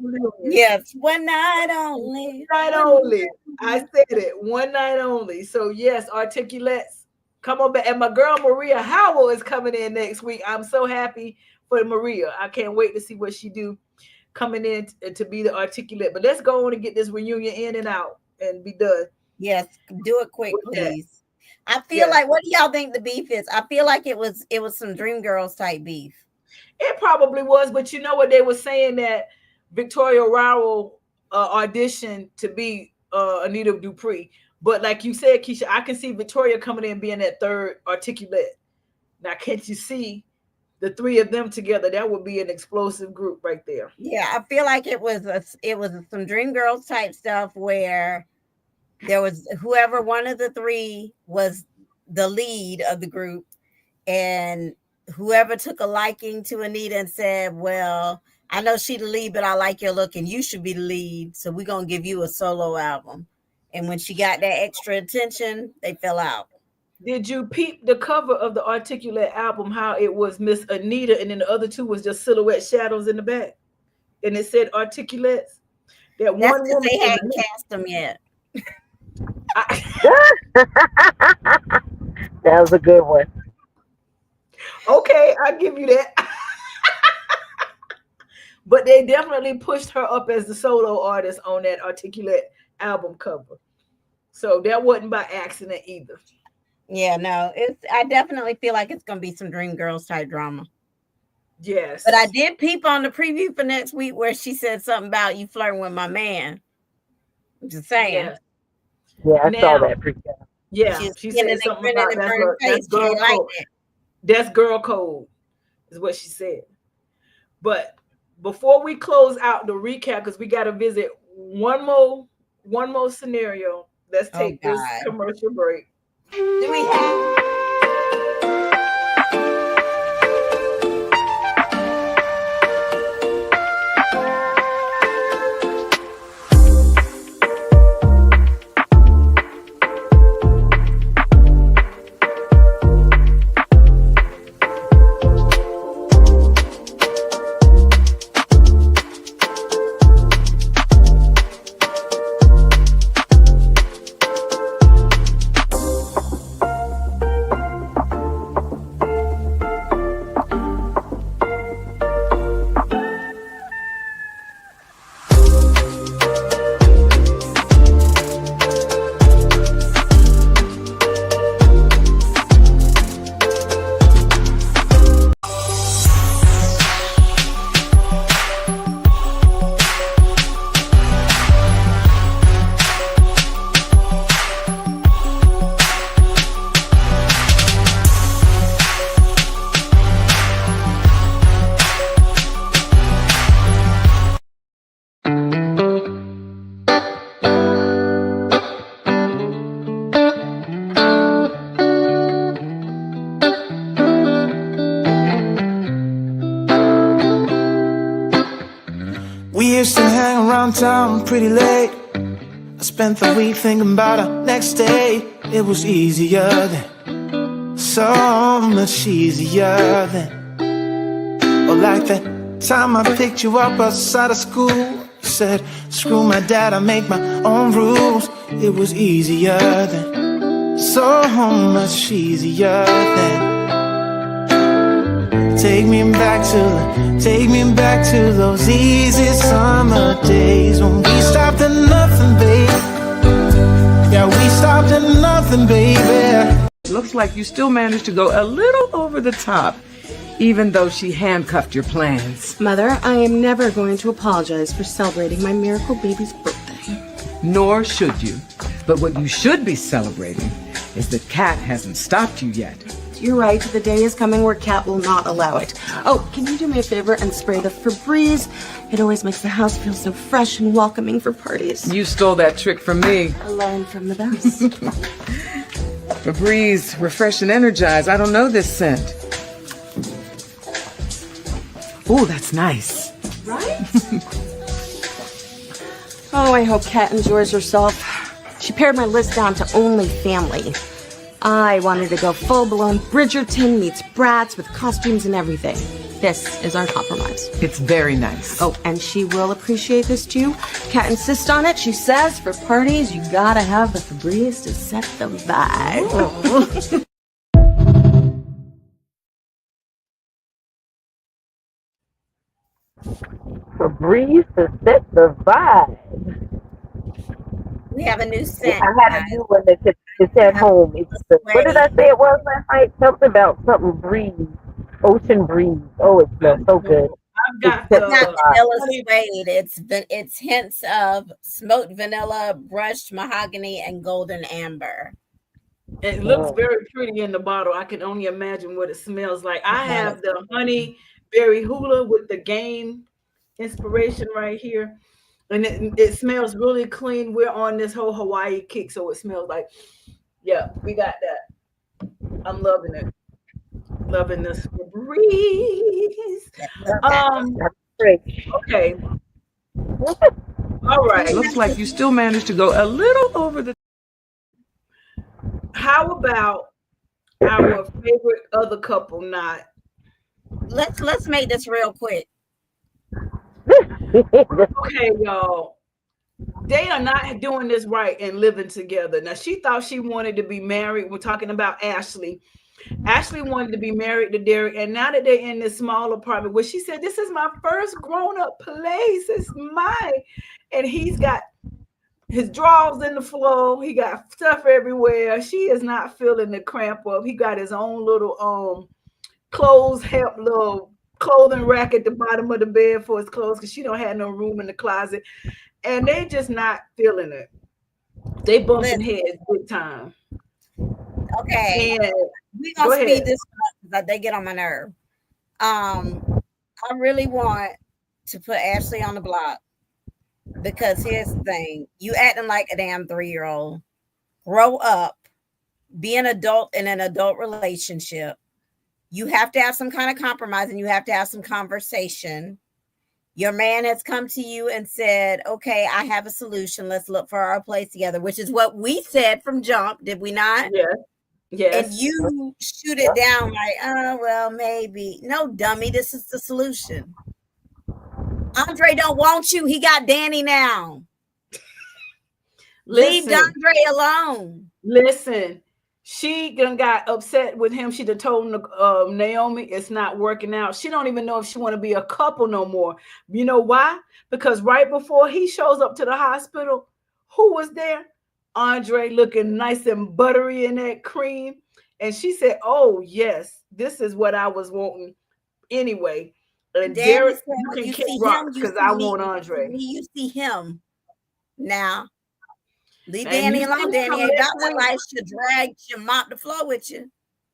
Yes, one night only. One night only. I said it. One night only. So yes, articulates. Come on back. And my girl Maria Howell is coming in next week. I'm so happy for Maria. I can't wait to see what she do coming in to be the articulate. But let's go on and get this reunion in and out and be done. Yes, do it quick, please. I feel like, what do y'all think the beef is? I feel like it was some Dreamgirls type beef. It probably was, but you know what they were saying, that Victoria Rowell auditioned to be Anita Dupree. But like you said, Keisha, I can see Victoria coming in being that third articulate. Now, can't you see the three of them together? That would be an explosive group right there. Yeah, I feel like it was some Dreamgirls type stuff where there was whoever one of the three was the lead of the group, and whoever took a liking to Anita and said, well, I know she's the lead, but I like your look and you should be the lead, so we're going to give you a solo album. And when she got that extra attention, they fell out. Did you peep the cover of the Articulate album, how it was Miss Anita and then the other two was just silhouette shadows in the back? And it said Articulates. That's one woman, they hadn't cast them yet. That was a good one. Okay, I'll give you that. But they definitely pushed her up as the solo artist on that Articulate album cover. So that wasn't by accident either. Yeah, no, I definitely feel like it's going to be some Dreamgirls type drama. Yes. But I did peep on the preview for next week where she said something about you flirting with my man. I'm just saying. Yes. Yeah, I saw that preview. Yeah, she said something about that's girl code. That's girl code, is what she said. But before we close out the recap, because we got to visit one more scenario. Let's take this commercial break. Do we have? around town pretty late. I spent the week thinking about our next day. It was easier then, so much easier then. Or like that time I picked you up outside of school. You said, screw my dad, I make my own rules. It was easier then, so much easier then. Take me back to those easy summer days when we stopped at nothing, baby. Yeah, we stopped at nothing, baby. Looks like you still managed to go a little over the top, even though she handcuffed your plans. Mother, I am never going to apologize for celebrating my miracle baby's birthday. Nor should you. But what you should be celebrating is that Kat hasn't stopped you yet. You're right, the day is coming where Kat will not allow it. Oh, can you do me a favor and spray the Febreze? It always makes the house feel so fresh and welcoming for parties. You stole that trick from me. I learned from the best. Febreze, refresh and energize. I don't know this scent. Ooh, that's nice. Right? Oh, I hope Kat enjoys herself. She pared my list down to only family. I wanted to go full-blown Bridgerton meets Bratz with costumes and everything. This is our compromise. It's very nice. Oh, and she will appreciate this too. Kat insists on it. She says for parties, you gotta have the Febreze to set the vibe. Febreze to set the vibe. We have a new scent. I had a new one it's at home. It's what did I say it was last night? Something about something breeze. Ocean breeze. Oh, it smells so good. I've got It's not vanilla suede. It's hints of smoked vanilla, brushed mahogany, and golden amber. It looks very pretty in the bottle. I can only imagine what it smells like. I have the honey berry hula with the game inspiration right here. And it smells really clean. We're on this whole Hawaii kick, so it smells like, yeah, we got that. I'm loving it. Loving this breeze. Okay. All right. Looks like you still managed to go a little over the. How about our favorite other couple not? Let's make this real quick. Okay, y'all. They are not doing this right and living together. Now, she thought she wanted to be married. We're talking about Ashley. Ashley wanted to be married to Derek, and now that they're in this small apartment, where she said, "This is my first grown-up place. It's mine," and he's got his drawers in the floor. He got stuff everywhere. She is not feeling the cramp up. He got his own little little clothing rack at the bottom of the bed for his clothes because she don't have no room in the closet, and they just not feeling it. They bumping heads big time. Okay, and we're gonna speed this up because they get on my nerve. I really want to put Ashley on the block because here's the thing: you acting like a damn 3-year-old. Grow up, be an adult in an adult relationship. You have to have some kind of compromise and you have to have some conversation. Your man has come to you and said, okay, I have a solution. Let's look for our place together, which is what we said from jump. Did we not? Yes. And you shoot it down like, oh, well, maybe. No, dummy, this is the solution. Andre don't want you. He got Danny now. Leave Andre alone. Listen. She got upset with him. She done told Naomi it's not working out. She don't even know if she want to be a couple no more. You know why? Because right before he shows up to the hospital, who was there? Andre, looking nice and buttery in that cream. And she said, oh, yes, this is what I was wanting anyway. And Derek, you can kick rocks because I want Andre. You see him now. Leave Danny alone. Danny ain't got the life to drag you, mop the floor with you.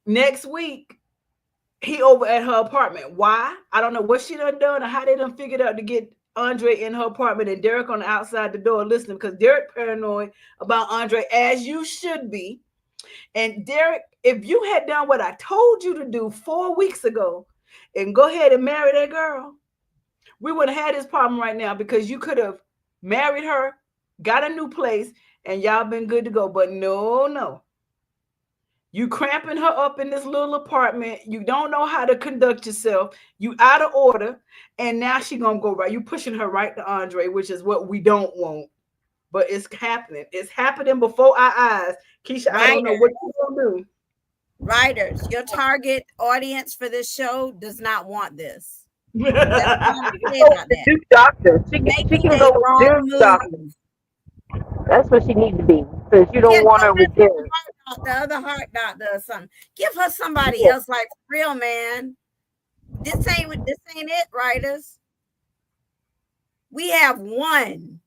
Next week, he over at her apartment. Why? I don't know what she done or how they done figured out to get Andre in her apartment and Derek on the outside the door listening because Derek paranoid about Andre, as you should be. And Derek, if you had done what I told you to do 4 weeks ago and go ahead and marry that girl, we would have had this problem right now because you could have married her, got a new place, and y'all been good to go. But no. You cramping her up in this little apartment. You don't know how to conduct yourself. You out of order. And now she gonna go right. You pushing her right to Andre, which is what we don't want. But it's happening. It's happening before our eyes. Keisha, I don't know what you're gonna do. Writers, your target audience for this show does not want this. Duke Doctor. She can go with Duke Doctor. That's what she needs to be. Because you don't want her with Derek. The other heart doctor or something. Give her somebody else, like, for real, man. This ain't it, writers. We have one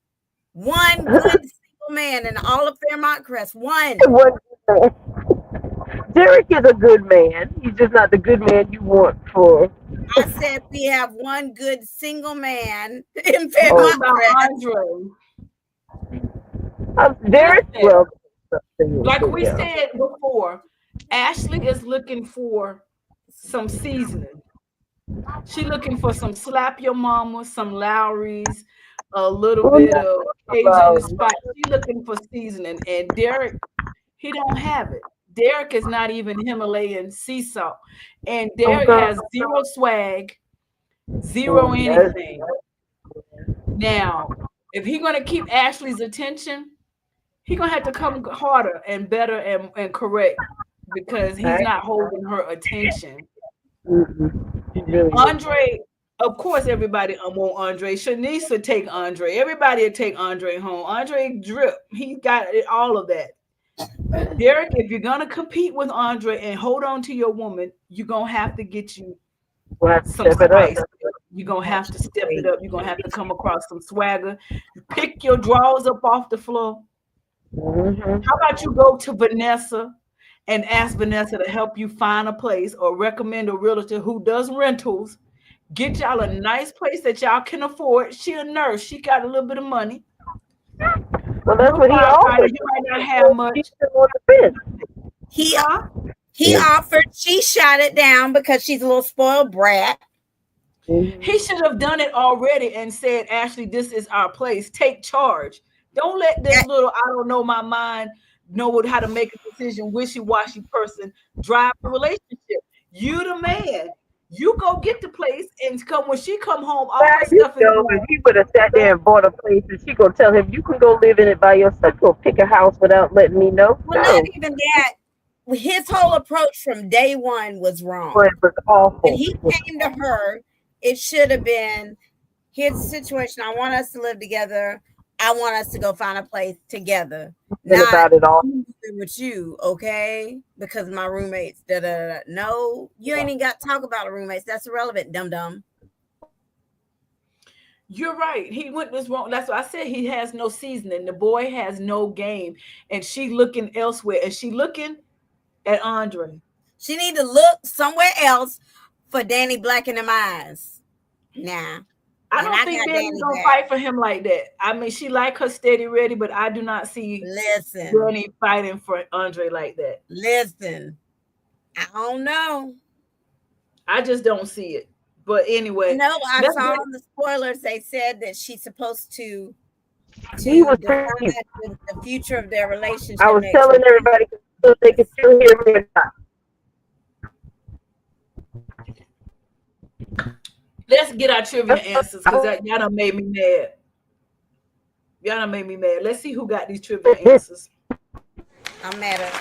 good single man in all of Fairmont Crest. One. Derek is a good man. He's just not the good man you want for. I said we have one good single man in Fairmont Crest. Derek, well, like we said before, Ashley is looking for some seasoning. She looking for some Slap Your Mama, some Lowry's, a little bit of Cajun spice. She looking for seasoning, and Derek, he don't have it. Derek is not even Himalayan sea salt, and Derek has zero swag, zero anything. Now, if he's gonna keep Ashley's attention, he's gonna have to come harder and better and correct, because he's not holding her attention. Andre, of course, everybody want Andre. Shanice would take Andre. Everybody would take Andre home. Andre drip. He got all of that. Derek, if you're gonna compete with Andre and hold on to your woman, you're gonna have to get you some spice. You're gonna have to step it up. You're gonna have to come across some swagger. Pick your drawers up off the floor. How about you go to Vanessa and ask Vanessa to help you find a place, or recommend a realtor who does rentals. Get y'all a nice place that y'all can afford. She a nurse. She got a little bit of money. Well, that's what he offered. You might not have much. He offered. She shot it down because she's a little spoiled brat. He should have done it already and said, Ashley, this is our place. Take charge. Don't let this little, I don't know my mind, know how to make a decision, wishy-washy person drive the relationship. You the man. You go get the place, and when she come home, all her stuff is if he would have sat there and bought a place, and she gonna tell him, you can go live in it by yourself. Go pick a house without letting me know. Well, not even that. His whole approach from day one was wrong. It was awful. When he came to her, it should have been, here's the situation. I want us to live together. I want us to go find a place together. Not about it all. With you, okay? Because my roommates. No, you ain't even got to talk about the roommates. That's irrelevant, dum-dum. You're right. He went this wrong. That's what I said. He has no seasoning. The boy has no game, and she looking elsewhere. And she looking at Andre. She need to look somewhere else for Danny Black in them eyes. Nah. I don't think Danny's gonna fight for him like that. I mean, she like her steady ready, but I do not see Danny fighting for Andre like that. Listen, I don't know. I just don't see it. But anyway, no, I saw on the spoilers they said that she's supposed to decide the future of their relationship. I was telling everybody so they could still hear me or not. Let's get our trivia answers, because y'all done made me mad. Y'all done made me mad. Let's see who got these trivia answers. I'm mad at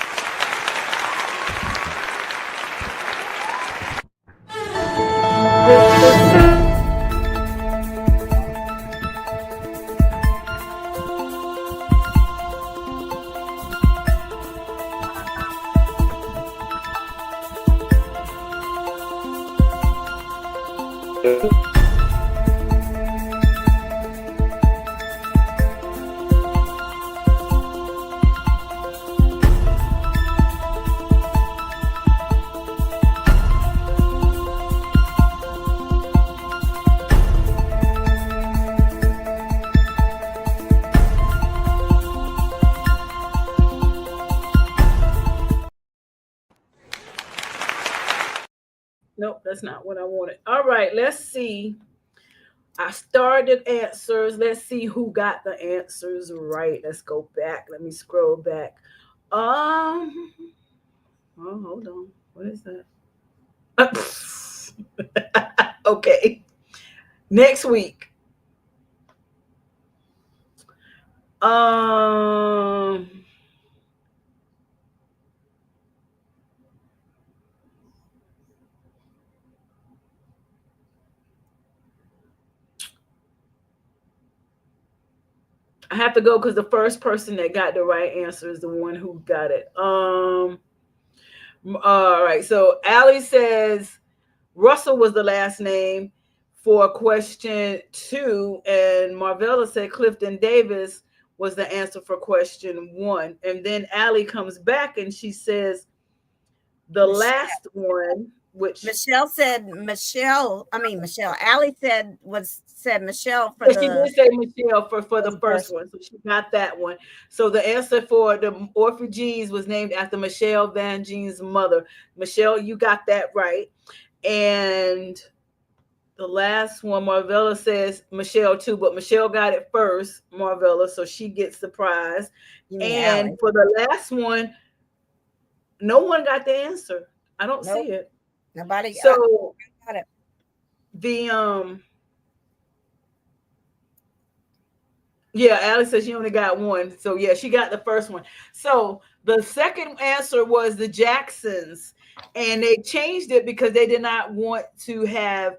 Nope, that's not what I wanted. All right, let's see I started answers. Let's see who got the answers right. Let's go back. Let me scroll back. Oh, hold on. What is that? Okay. Next week. Um I have to go because the first person that got the right answer is the one who got it. All right. So Allie says Russell was the last name for question 2, and Marvella said Clifton Davis was the answer for question 1. And then Allie comes back and she says the Michelle. last one, which Michelle said Michelle. Allie said Michelle for she did say Michelle for the first one, so she got that one. So the answer for the orphanages was named after Michelle Van Jean's mother. Michelle, you got that right. And the last one, Marvella says Michelle too, but Michelle got it first, Marvella, so she gets the prize. And Allie. for the last one, no one got the answer. I don't see it. Nobody. So got it. The yeah, Alex says she only got one. So yeah, she got the first one. So the second answer was the Jacksons, and they changed it because they did not want to have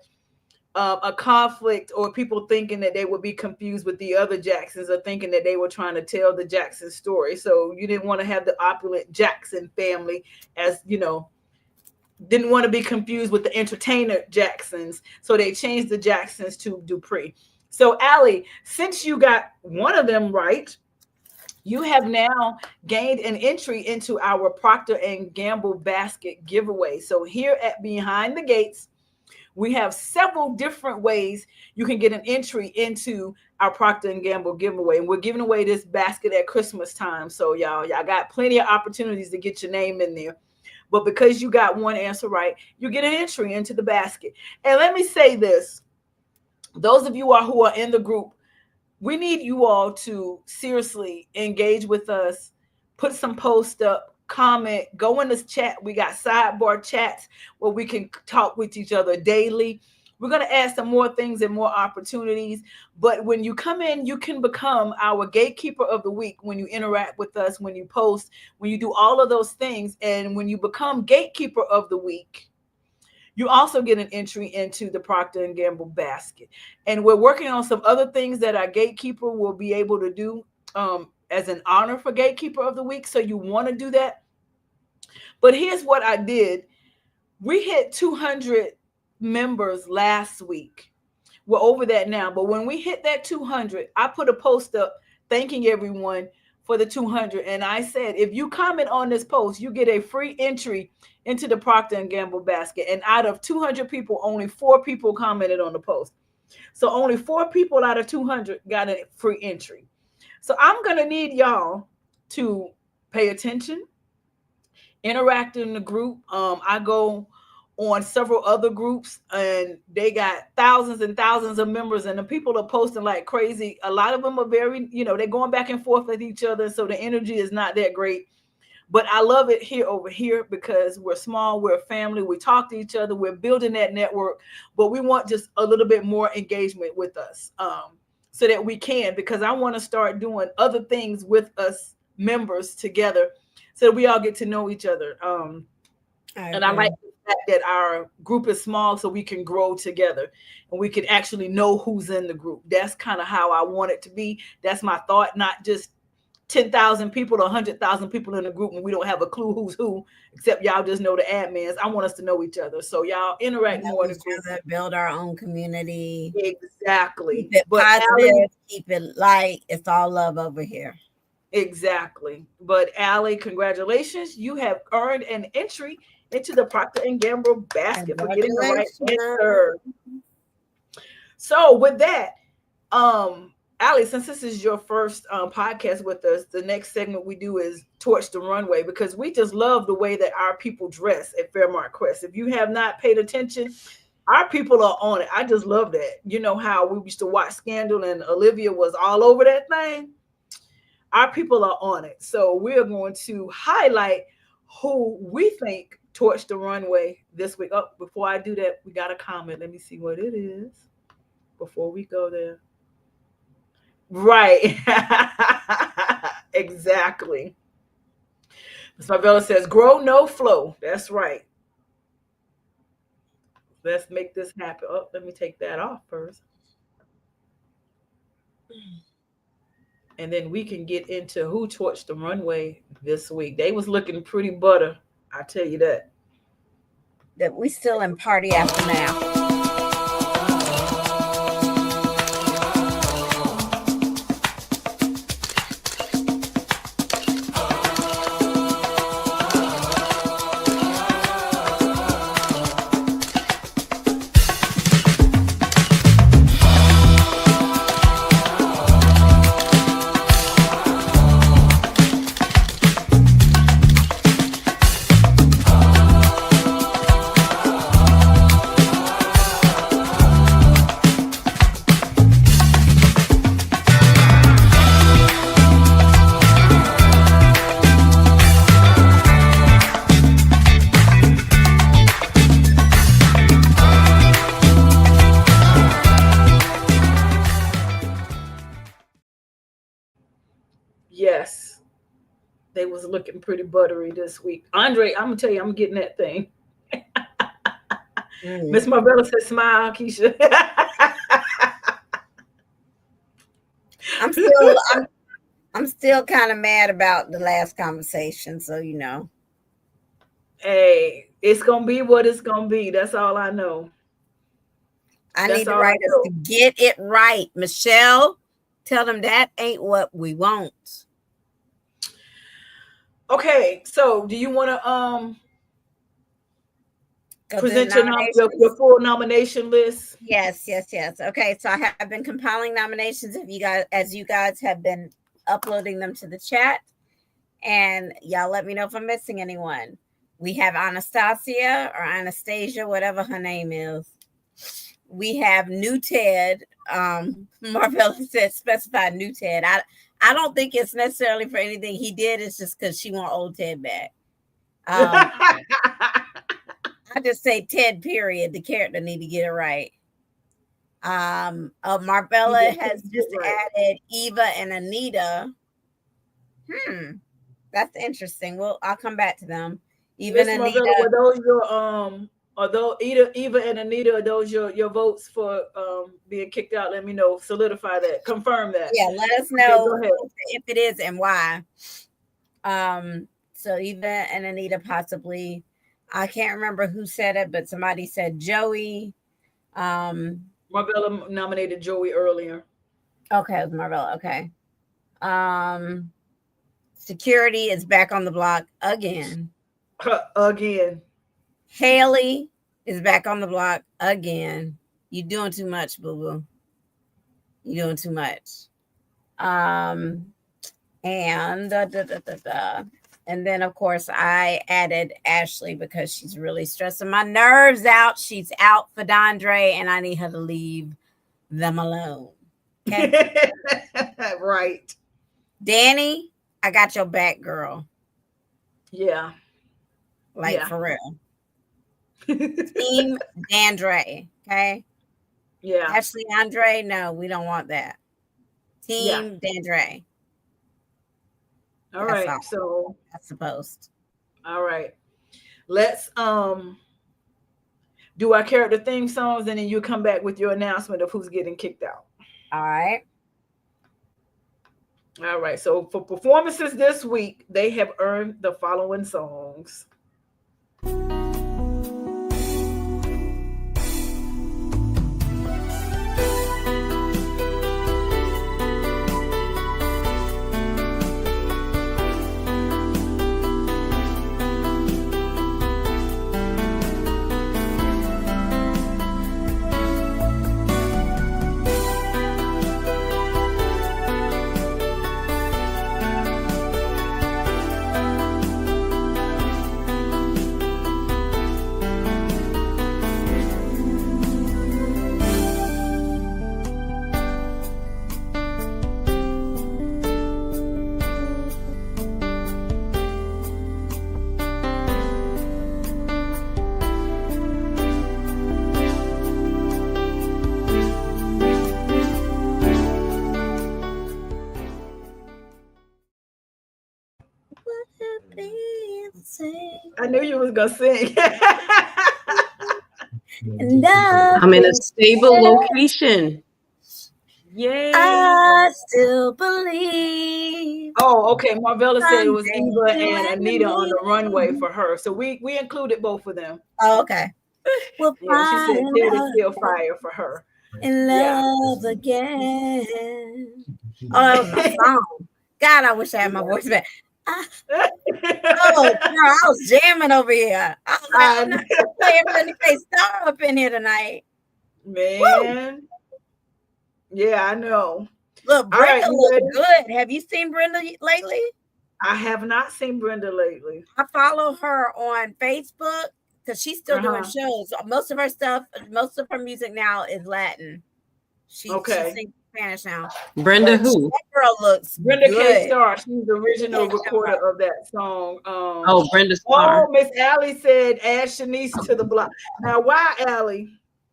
a conflict or people thinking that they would be confused with the other Jacksons or thinking that they were trying to tell the Jackson story. So you didn't want to have the opulent Jackson family, as you know, didn't want to be confused with the entertainer Jacksons. So they changed the Jacksons to Dupree. So Allie, since you got one of them right, you have now gained an entry into our Procter & Gamble basket giveaway. So here at Behind the Gates, we have several different ways you can get an entry into our Procter & Gamble giveaway. And we're giving away this basket at Christmas time. So y'all got plenty of opportunities to get your name in there. But because you got one answer right, you get an entry into the basket. And let me say this. Those of you who are in the group, we need you all to seriously engage with us, put some posts up, comment, go in this chat. We got sidebar chats where we can talk with each other daily. We're going to add some more things and more opportunities. But when you come in, you can become our gatekeeper of the week when you interact with us, when you post, when you do all of those things. And when you become gatekeeper of the week, you also get an entry into the Procter & Gamble basket. And we're working on some other things that our gatekeeper will be able to do as an honor for Gatekeeper of the Week. So you want to do that. But here's what I did. We hit 200 members last week. We're over that now. But when we hit that 200, I put a post up thanking everyone for the 200. And I said, if you comment on this post, you get a free entry into the Procter & Gamble basket. And out of 200 people, only 4 people commented on the post. So only 4 people out of 200 got a free entry. So I'm going to need y'all to pay attention, interact in the group. I go on several other groups and they got thousands and thousands of members, and the people are posting like crazy. A lot of them are very, they're going back and forth with each other. So the energy is not that great. But I love it over here because we're small, we're a family, we talk to each other, we're building that network, but we want just a little bit more engagement with us so that we can, because I want to start doing other things with us members together so that we all get to know each other. And I like the fact that our group is small so we can grow together and we can actually know who's in the group. That's kind of how I want it to be. That's my thought, not just 10,000 people or 100,000 people in the group and we don't have a clue who's who, except y'all just know the admins. I want us to know each other. So y'all interact more in the group. Build our own community. Exactly. Keep it positive, keep it light. It's all love over here. Exactly. But Allie, congratulations. You have earned an entry into the Procter & Gamble basket for getting the right answer. So with that, Allie, since this is your first podcast with us, the next segment we do is Torch the Runway, because we just love the way that our people dress at Fairmont Crest. If you have not paid attention, Our people are on it. I just love that. You know how we used to watch Scandal and Olivia was all over that thing? Our people are on it. So we're going to highlight who we think torched the runway this week. Oh, before I do that, we got a comment. Let me see what it is before we go there. Right. Exactly. Miss Marvella says, grow, no flow. That's right. Let's make this happen. Oh, let me take that off first. And then we can get into who torched the runway this week. They was looking pretty butter. I tell you that. That we still in party after now. Yes. They was looking pretty buttery this week. Andre, I'm gonna tell you, I'm getting that thing. Miss Marvella said, smile, Keisha. I'm still kind of mad about the last conversation, so you know. Hey, it's gonna be what it's gonna be. That's all I know. I need the writers to get it right. Michelle, tell them that ain't what we want. Okay, so do you want to present your full nomination list? Yes. Okay, so I have been compiling nominations as you guys have been uploading them to the chat, and y'all let me know if I'm missing anyone. We have Anastasia or Anastasia, whatever her name is. We have New Ted. Marvella said specified New Ted. I don't think it's necessarily for anything he did. It's just because she want old Ted back. I just say Ted, period. The character need to get it right. Marvella has just added Eva and Anita. That's interesting. Well, I'll come back to them. Eva and Anita. Marvella, were those your although Eva and Anita, are those your votes for being kicked out? Let me know. Solidify that. Confirm that. Yeah, let us know if it is and why. So Eva and Anita possibly. I can't remember who said it, but somebody said Joey. Marvella nominated Joey earlier. Okay, it was Marvella. Okay. Security is back on the block again. Again. Haley is back on the block again. You doing too much, boo-boo. You doing too much. And then of course I added Ashley because she's really stressing my nerves out. She's out for Dondre, and I need her to leave them alone. Okay. Right. Danny, I got your back, girl. Yeah. For real. Team Dandre. Okay. Yeah. Ashley Andre, no, we don't want that. Team Dandre. All right. So that's supposed. All right. Let's do our character theme songs, and then you come back with your announcement of who's getting kicked out. All right. All right. So for performances this week, they have earned the following songs. I knew you was gonna sing. I'm in a stable location. Yay! I still believe. Oh, okay. Marvella said it was Someday Eva you and and Anita on the me. runway for her. So we included both of them. Oh, okay. We'll Yeah, she said find Tear the us Still Fire for her. in Yeah. love again. Oh, that was my song. God, I wish I had my voice back. Oh, girl, I was jamming over here. I was like, I'm not gonna play everybody face star up in here tonight. Man. Woo! Yeah, I know. Look, All right, Brenda you looks ready? good. Have you seen Brenda lately? I have not seen Brenda lately. I follow her on Facebook because she's still doing shows. Most of her stuff, most of her music now is Latin. She sings Spanish now. Brenda But who? that girl looks Brenda good. K. Starr. She's the original recorder of that song. Oh, Brenda Starr. Oh, Miss Allie said add Shanice to the block. Now, why, Allie?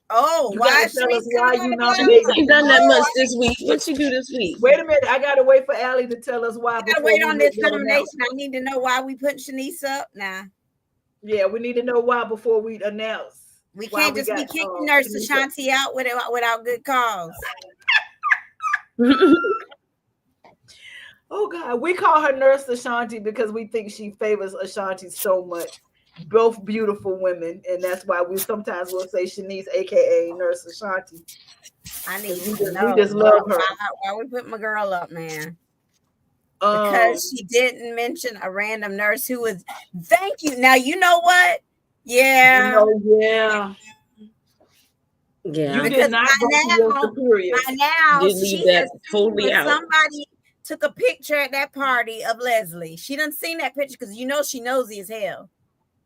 Oh, You why gotta is tell us Shanice why coming on you the block? nominated. She ain't done that much this week. What'd she do this week? Wait a minute. I gotta wait for Allie to tell us why. I gotta before wait we on make this that nomination. announcement. I need to know why we putting Shanice up now. Yeah, we need to know why before we announce. We can't just be kicking Nurse Ashanti out without good cause. Oh God, we call her Nurse Ashanti because we think she favors Ashanti so much. Both beautiful women, and that's why we sometimes will say Shanice, aka Nurse Ashanti. I need We to know. we just love her. Why we put my girl up, man? Because she didn't mention a random nurse who was. Thank you. Now you know what? Yeah. Yeah. Yeah. You did not vote for your superiors. By now, Did leave she that has totally seen out. somebody took a picture at that party of Leslie. She done seen that picture because you know she nosy as hell.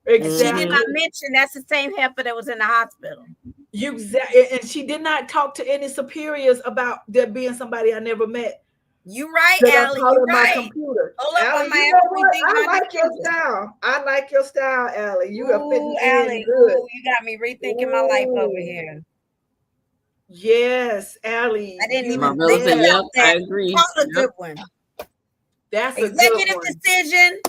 Exactly. And she did not mention that's the same heifer that was in the hospital. And she did not talk to any superiors about there being somebody I never met. You right, Allie. You right. My computer. Hold up, Allie, you know what? I like your style. I like your style, Allie. You are fitting in good. Ooh, you got me rethinking my life over here. Yes, Allie. I didn't even Marvella think said, about yep, that. I agree. Call a good one. That's a good executive one. decision.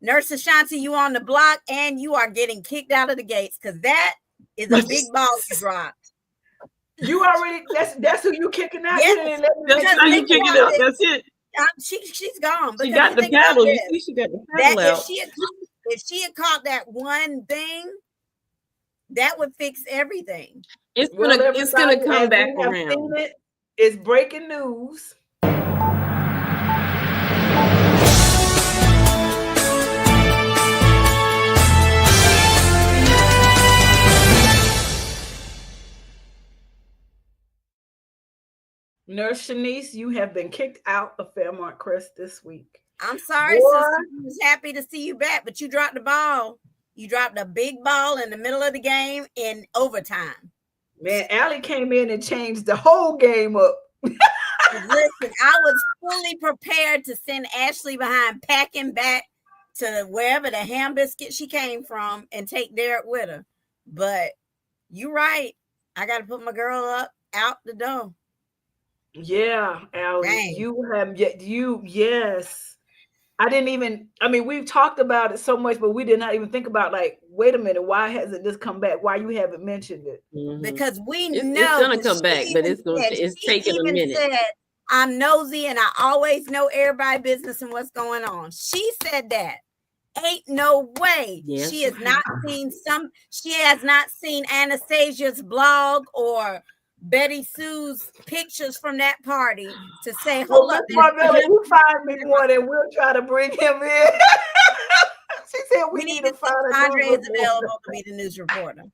Nurse Ashanti, you on the block, and you are getting kicked out of the gates because that is a big ball you dropped. You already that's who you kicking out. Yes, that's how you kick it up. That's it. She's gone. She got the paddle. You see, she got the paddle out. If she had caught that one thing, that would fix everything. It's gonna come back around. It's breaking news. Nurse Shanice, you have been kicked out of Fairmont Crest this week. I'm sorry, sister. I was happy to see you back, but you dropped the ball. You dropped a big ball in the middle of the game in overtime. Man, Allie came in and changed the whole game up. Listen, I was fully prepared to send Ashley behind packing back to wherever the ham biscuit she came from and take Derek with her. But you're right. I got to put my girl up out the door. Yeah, Allie, Dang. Yes. We've talked about it so much, but we did not even think about wait a minute, why hasn't this come back? Why you haven't mentioned it? Mm-hmm. Because it's gonna come back, but it's taking a minute. Said, I'm nosy and I always know everybody's business and what's going on. She said that. Ain't no way. Yes. She has not seen Anastasia's blog or Betty Sue's pictures from that party to say, hold up. Marvella, you find me one and we'll try to bring him in. She said we need to find Andre is available to be the news reporter.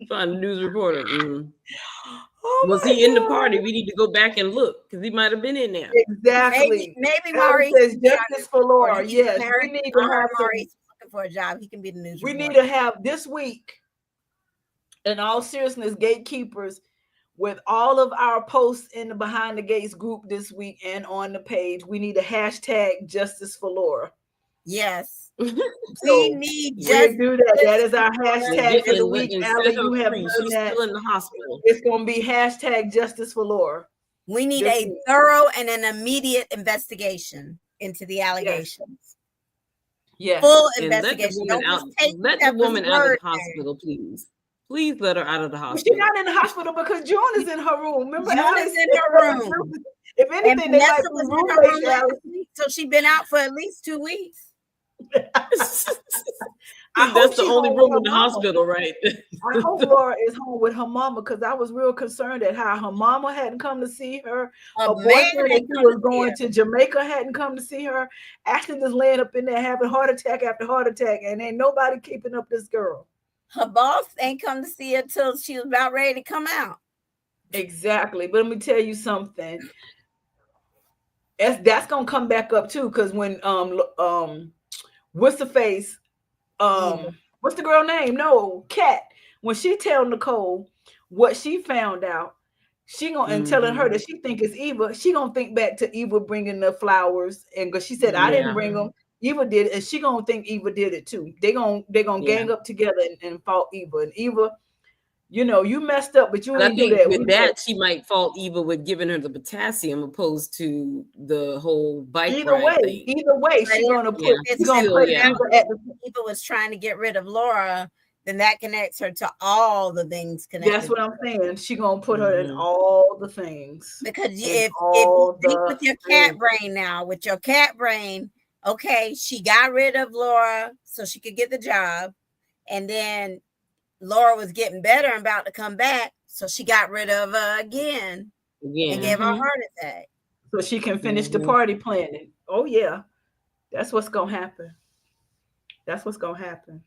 Find a news reporter. Mm-hmm. Was he in the party? We need to go back and look because he might have been in there. Exactly. Maybe Maurice says justice for Laura. Yes, we need to have Maurice looking for a job. He can be the news reporter. We need to have this week, in all seriousness, gatekeepers, with all of our posts in the Behind the Gates group this week and on the page, we need a hashtag justice for Laura. Yes. We need justice. Do that. That is our hashtag for the week. Allie, you have done that. Still in the hospital. It's going to be hashtag justice for Laura. We need a thorough and an immediate investigation into the allegations. Yes. Full And let the investigation. woman Don't out. just take Let the Pepper's woman out of word the hospital, please. Please let her out of the Well, she's hospital. not in the hospital because June is in her room. Remember, June Alice? is in her room. If And anything, they might Vanessa be was in her roommates. room last Alice. week, so she's been out for at least 2 weeks. I hope That's the she's only home room with her in the mama. hospital, right? I hope Laura is home with her mama because I was real concerned at how her mama hadn't come to see her. Her boyfriend, that she was going to Jamaica, hadn't come to see her. Ashley was laying up in there having heart attack after heart attack, and ain't nobody keeping up this girl. Her boss ain't come to see her till she was about ready to come out. Exactly. But let me tell you something. That's gonna come back up too, because when what's the face? What's the girl name? No, Kat. When she tell Nicole what she found out, she gonna and telling her that she think it's Eva. She gonna think back to Eva bringing the flowers, and because she said I didn't bring them, Eva did it, and she gonna think Eva did it too. They gonna gang up together and fault Eva. And Eva, you know, you messed up, but you And ain't I do think that. with that, she might fault Eva with giving her the potassium opposed to the whole bike Either ride thing. way, she's gonna put Eva was trying to get rid of Laura, then that connects her to all the things connected. That's what I'm saying. She gonna put her in all the things. Because if you think with your cat brain now, with your cat brain, okay, she got rid of Laura so she could get the job, and then Laura was getting better and about to come back, so she got rid of her again and gave her a heart attack. So she can finish the party planning. Oh yeah, that's what's gonna happen. That's what's gonna happen.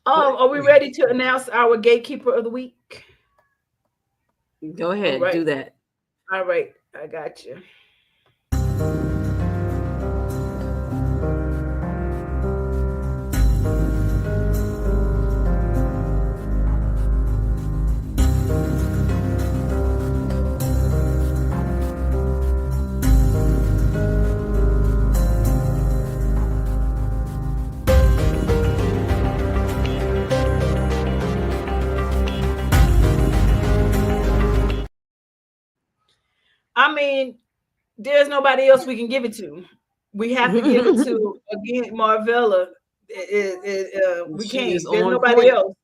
Are we ready to announce our gatekeeper of the week? Go ahead, do that. All right, I got you. I mean, there's nobody else we can give it to. We have to give it to again Marvella. We can't. There's nobody else.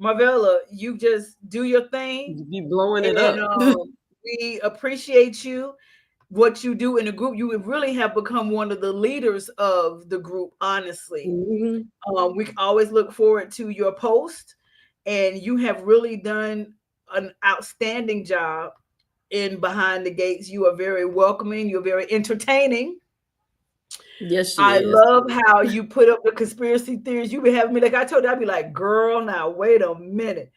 Marvella, you just do your thing. You be blowing it up. We appreciate you. What you do in the group, you would really have become one of the leaders of the group. Honestly, we always look forward to your post, and you have really done an outstanding job in Behind the Gates. You are very welcoming. You're very entertaining. Yes, I love how you put up the conspiracy theories. You be having me like I told you, I'd be like, girl, now wait a minute.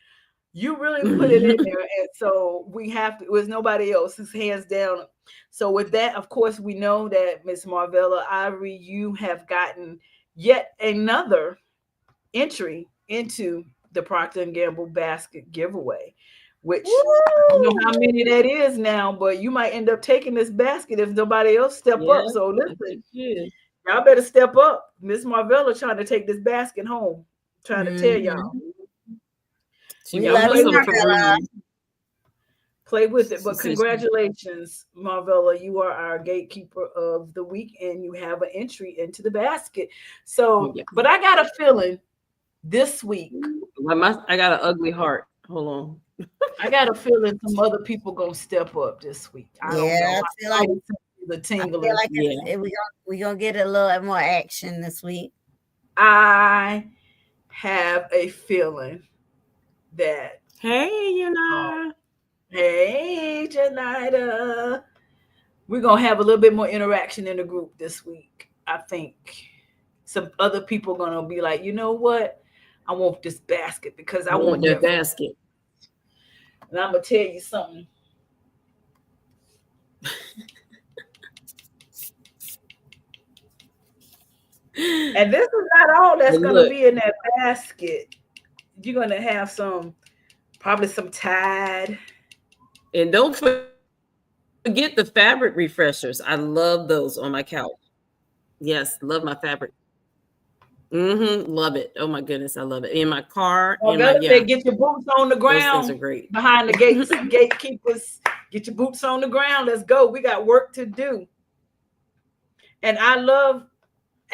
You really put it in there, and so we have to. It was nobody else. It's hands down. So with that, of course, we know that Miss Marvella Ivory, you have gotten yet another entry into the Procter & Gamble basket giveaway, which I don't know how many that is now, but you might end up taking this basket if nobody else step up. So listen, y'all better step up. Miss Marvella trying to take this basket home, trying to tell y'all. We love you, Marvella. Play with it, but congratulations, Marvella. You are our gatekeeper of the week, and you have an entry into the basket. So, but I got a feeling this week. I got an ugly heart. Hold on. I got a feeling some other people gonna step up this week. I don't know. I feel like the tingle. We're gonna get a little more action this week. I have a feeling that Hey, Janita. We're going to have a little bit more interaction in the group this week. I think some other people are going to be like, you know what? I want this basket because I want that basket. And I'm going to tell you something. And this is not all that's going to be in that basket. You're going to have probably some Tide. And don't forget the fabric refreshers. I love those on my couch. Yes, love my fabric. Love it. Oh my goodness, I love it. In my car. Get your boots on the ground. Those things are great. Behind the gates, gatekeepers. Get your boots on the ground. Let's go. We got work to do. And I love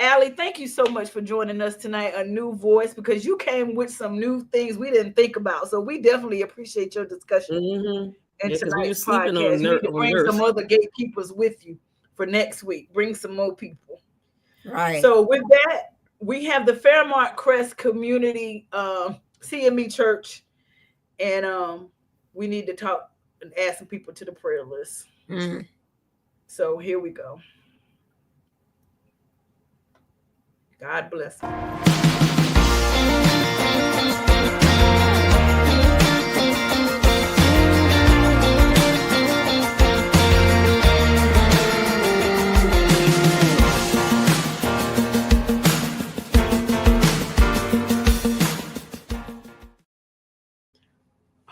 Allie, thank you so much for joining us tonight. A new voice, because you came with some new things we didn't think about. So we definitely appreciate your discussion in because we were tonight's sleeping podcast. on You need to bring nurse. some other gatekeepers with you for next week. Bring some more people. Right. So with that, we have the Fairmont Crest Community CME Church, and we need to talk and add some people to the prayer list. So here we go. God bless you.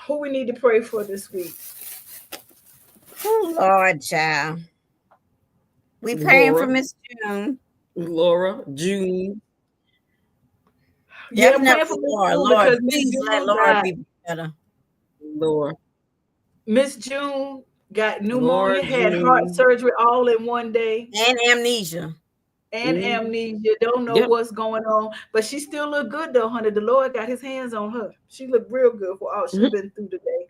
Who we need to pray for this week? Oh, Lord, child. We praying for Miss June. Laura, June. Yeah, Definitely for Laura. June, Lord, because please Miss let June Laura be better. Laura. Miss June got pneumonia, Laura, had June. heart surgery all in one day. And amnesia. And amnesia. Don't know what's going on. But she still look good though, honey. The Lord got his hands on her. She looked real good for all she's been through today.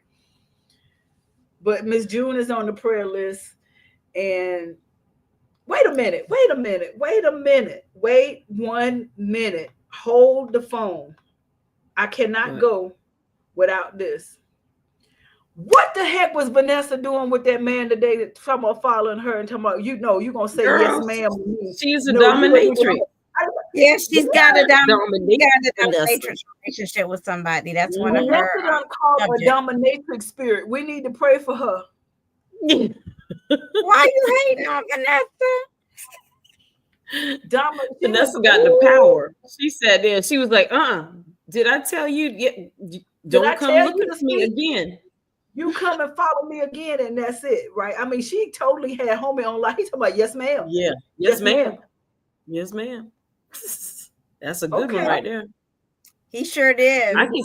But Miss June is on the prayer list. And wait 1 minute. Hold the phone. I cannot go without this. What the heck was Vanessa doing with that man today? That talking about following her and talking about, you know, you're gonna say yes, ma'am. She's a dominatrix. Yeah, she's got a dominatrix relationship with somebody. That's one of Vanessa her. done called a dominatrix spirit. We need to pray for her. Why you hating on Vanessa? Vanessa got the power. She sat there. She was like, did I tell you? Yeah, don't come look at me again. You come and follow me again, and that's it, right? I mean, she totally had homie on live. He's talking about yes, ma'am. Yeah, yes, ma'am. Yes, ma'am. That's a good one right there. He sure did. I can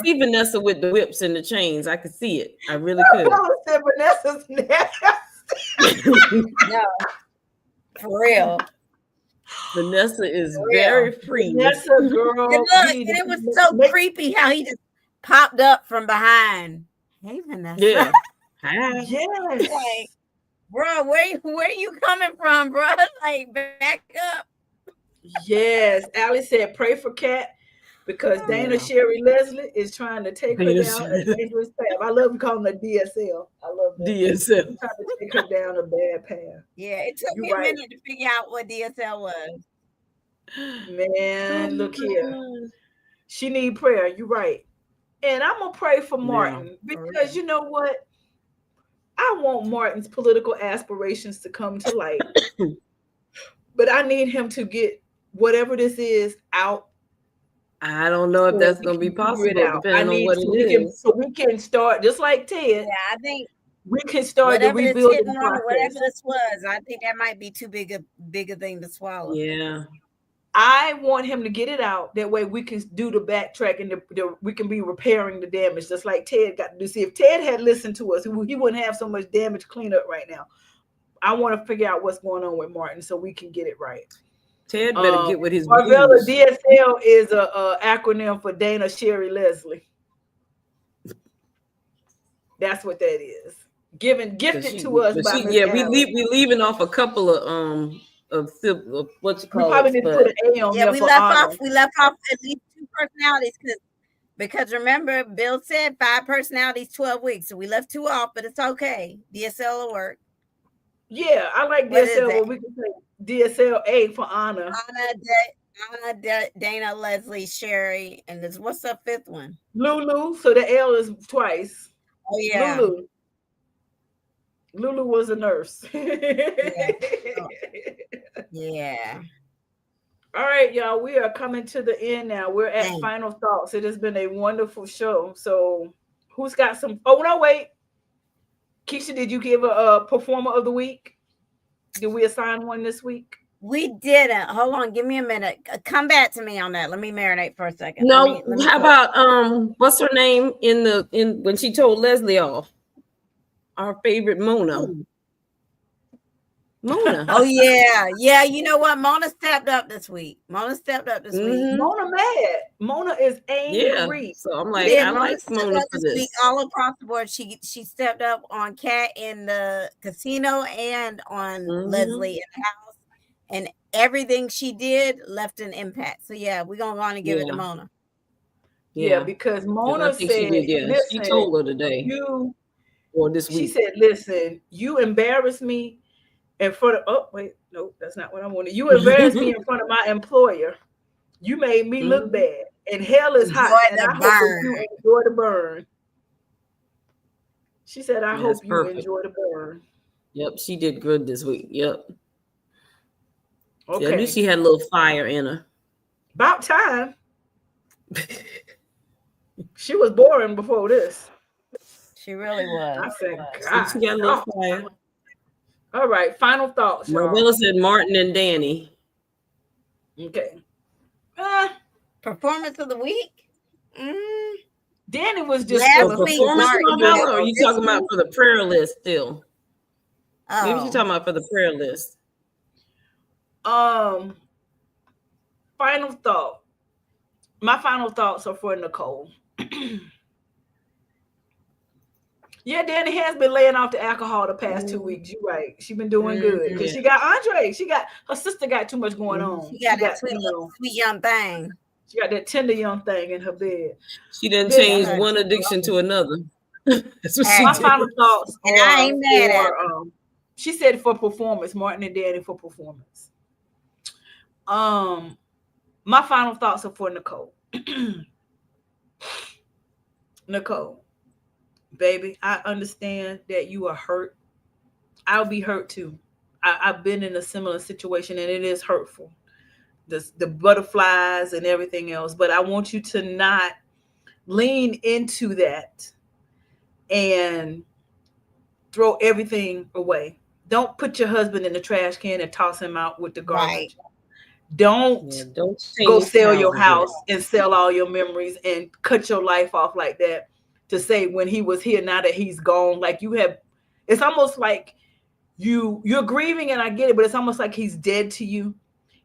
see Vanessa with the whips and the chains. I could see it. I really could. I said Vanessa's nasty. No, for real. Vanessa is very free. Vanessa, girl. And look, and it was so creepy how he just popped up from behind. Hey, Vanessa. Yeah. Hi. Yes. Like, bro, where you coming from, bro? Like, back up. Yes. Allie said, pray for Kat because Dana Sherry Leslie is trying to take her down a dangerous path. I love calling her DSL. I love that. DSL. Trying to take her down a bad path. Yeah, it took me a minute to figure out what DSL was. Man, look here. She need prayer. You're right. And I'm going to pray for Martin because you know what? I want Martin's political aspirations to come to light. But I need him to get whatever this is out. I don't know if that's going to be possible depending on what it is. So we can start, just like Ted. Yeah, I think we can start the rebuilding process. Whatever this was, I think that might be too big a thing to swallow. Yeah. I want him to get it out. That way we can do the backtrack and we can be repairing the damage, just like Ted got to do. See, if Ted had listened to us, he wouldn't have so much damage cleanup right now. I want to figure out what's going on with Martin so we can get it right. Ted better get with his Marvella DSL is a acronym for Dana Sherry Leslie. That's what that is. Gifted to us by Miss Allie. we leaving off a couple of what you call we probably it. Need to put an A on there we for left off at least 2 personalities because remember Bill said 5 personalities, 12 weeks. So we left 2 off, but it's okay. DSL will work. Yeah, I like DSL. We can say DSL A for Anna. Anna, Dana, Leslie, Sherry, and what's the 5th one? Lulu. So the L is twice. Oh yeah. Lulu was a nurse. Yeah. All right, y'all. We are coming to the end now. We're at final thoughts. It has been a wonderful show. So who's got some? Oh, no, wait. Keisha, did you give a performer of the week? Did we assign one this week? We didn't. Hold on. Give me a minute. Come back to me on that. Let me marinate for a second. No, let me how about what's her name in when she told Leslie off? Our favorite Mona. Mona. Oh yeah. You know what? Mona stepped up this week. Mona Mona mad. Mona is angry. Yeah. So I'm like, Yeah, I like stepped Mona up for this week this. all across the board. She stepped up on Kat in the casino and on Leslie in the house, and everything she did left an impact. So yeah, we're gonna go on and give it to Mona. Yeah, because Mona I think said, she did. Yeah, listen, she told her today or this she week. said, listen, you embarrass me in front of, oh, wait, no, that's not what I wanted. You embarrassed me in front of my employer. You made me look bad. And hell is hot. And I hope that you enjoy the burn. She said, I hope you enjoy the burn. Yep, she did good this week. Yep. Okay. Yeah, I knew she had a little fire in her. About time. She was boring before this. She really was. I said, God. She got a little fire. All right, final thoughts, y'all. Marvella said Martin and Danny. Okay. Performance of the week? Danny was just performance, Marvella, or are you talking about for the prayer list still? Maybe she's talking about for the prayer list. Final thought. My final thoughts are for Nicole. Yeah, Danny has been laying off the alcohol the past 2 weeks. You're right. She's been doing good because she got Andre. Her sister got too much going on. She got that sweet young thing. She got that tender young thing in her bed. She didn't change one addiction to another. That's what she My did. final thoughts and I ain't mad at her. She said for performance, Martin and Danny for performance. My final thoughts are for Nicole. Nicole, baby, I understand that you are hurt. I'll be hurt too. I've been in a similar situation and it is hurtful. The butterflies and everything else. But I want you to not lean into that and throw everything away. Don't put your husband in the trash can and toss him out with the garbage. Right. Don't go sell your house and sell all your memories and cut your life off like that to say when he was here, now that he's gone, like you have, it's almost like you're grieving, and I get it, but it's almost like he's dead to you,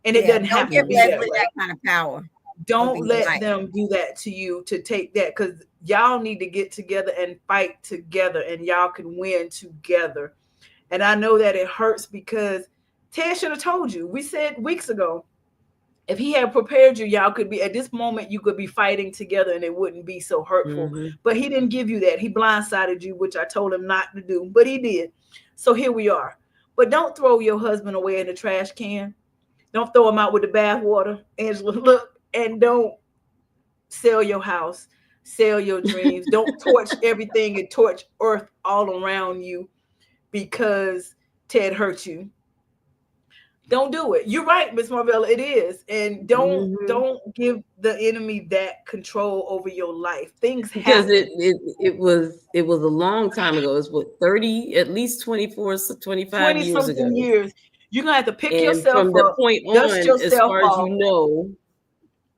and it doesn't have to be that kind of power. Don't let them do that to you, to take that, because y'all need to get together and fight together, and y'all can win together. And I know that it hurts because Ted should have told you. We said weeks ago, if he had prepared you, y'all could be at this moment, you could be fighting together and it wouldn't be so hurtful. But he didn't give you that. He blindsided you, which I told him not to do, but he did. So here we are. But don't throw your husband away in the trash can. Don't throw him out with the bathwater, Angela. Look, and don't sell your house, sell your dreams. Don't torch everything and torch earth all around you because Ted hurt you. Don't do it. You're right, Miss Marvella. It is, and don't give the enemy that control over your life. Things because happen. it was a long time ago. It's what, 30, at least 24, 25 years ago. Years. You're gonna have to pick yourself from up. the point on, as far as you know,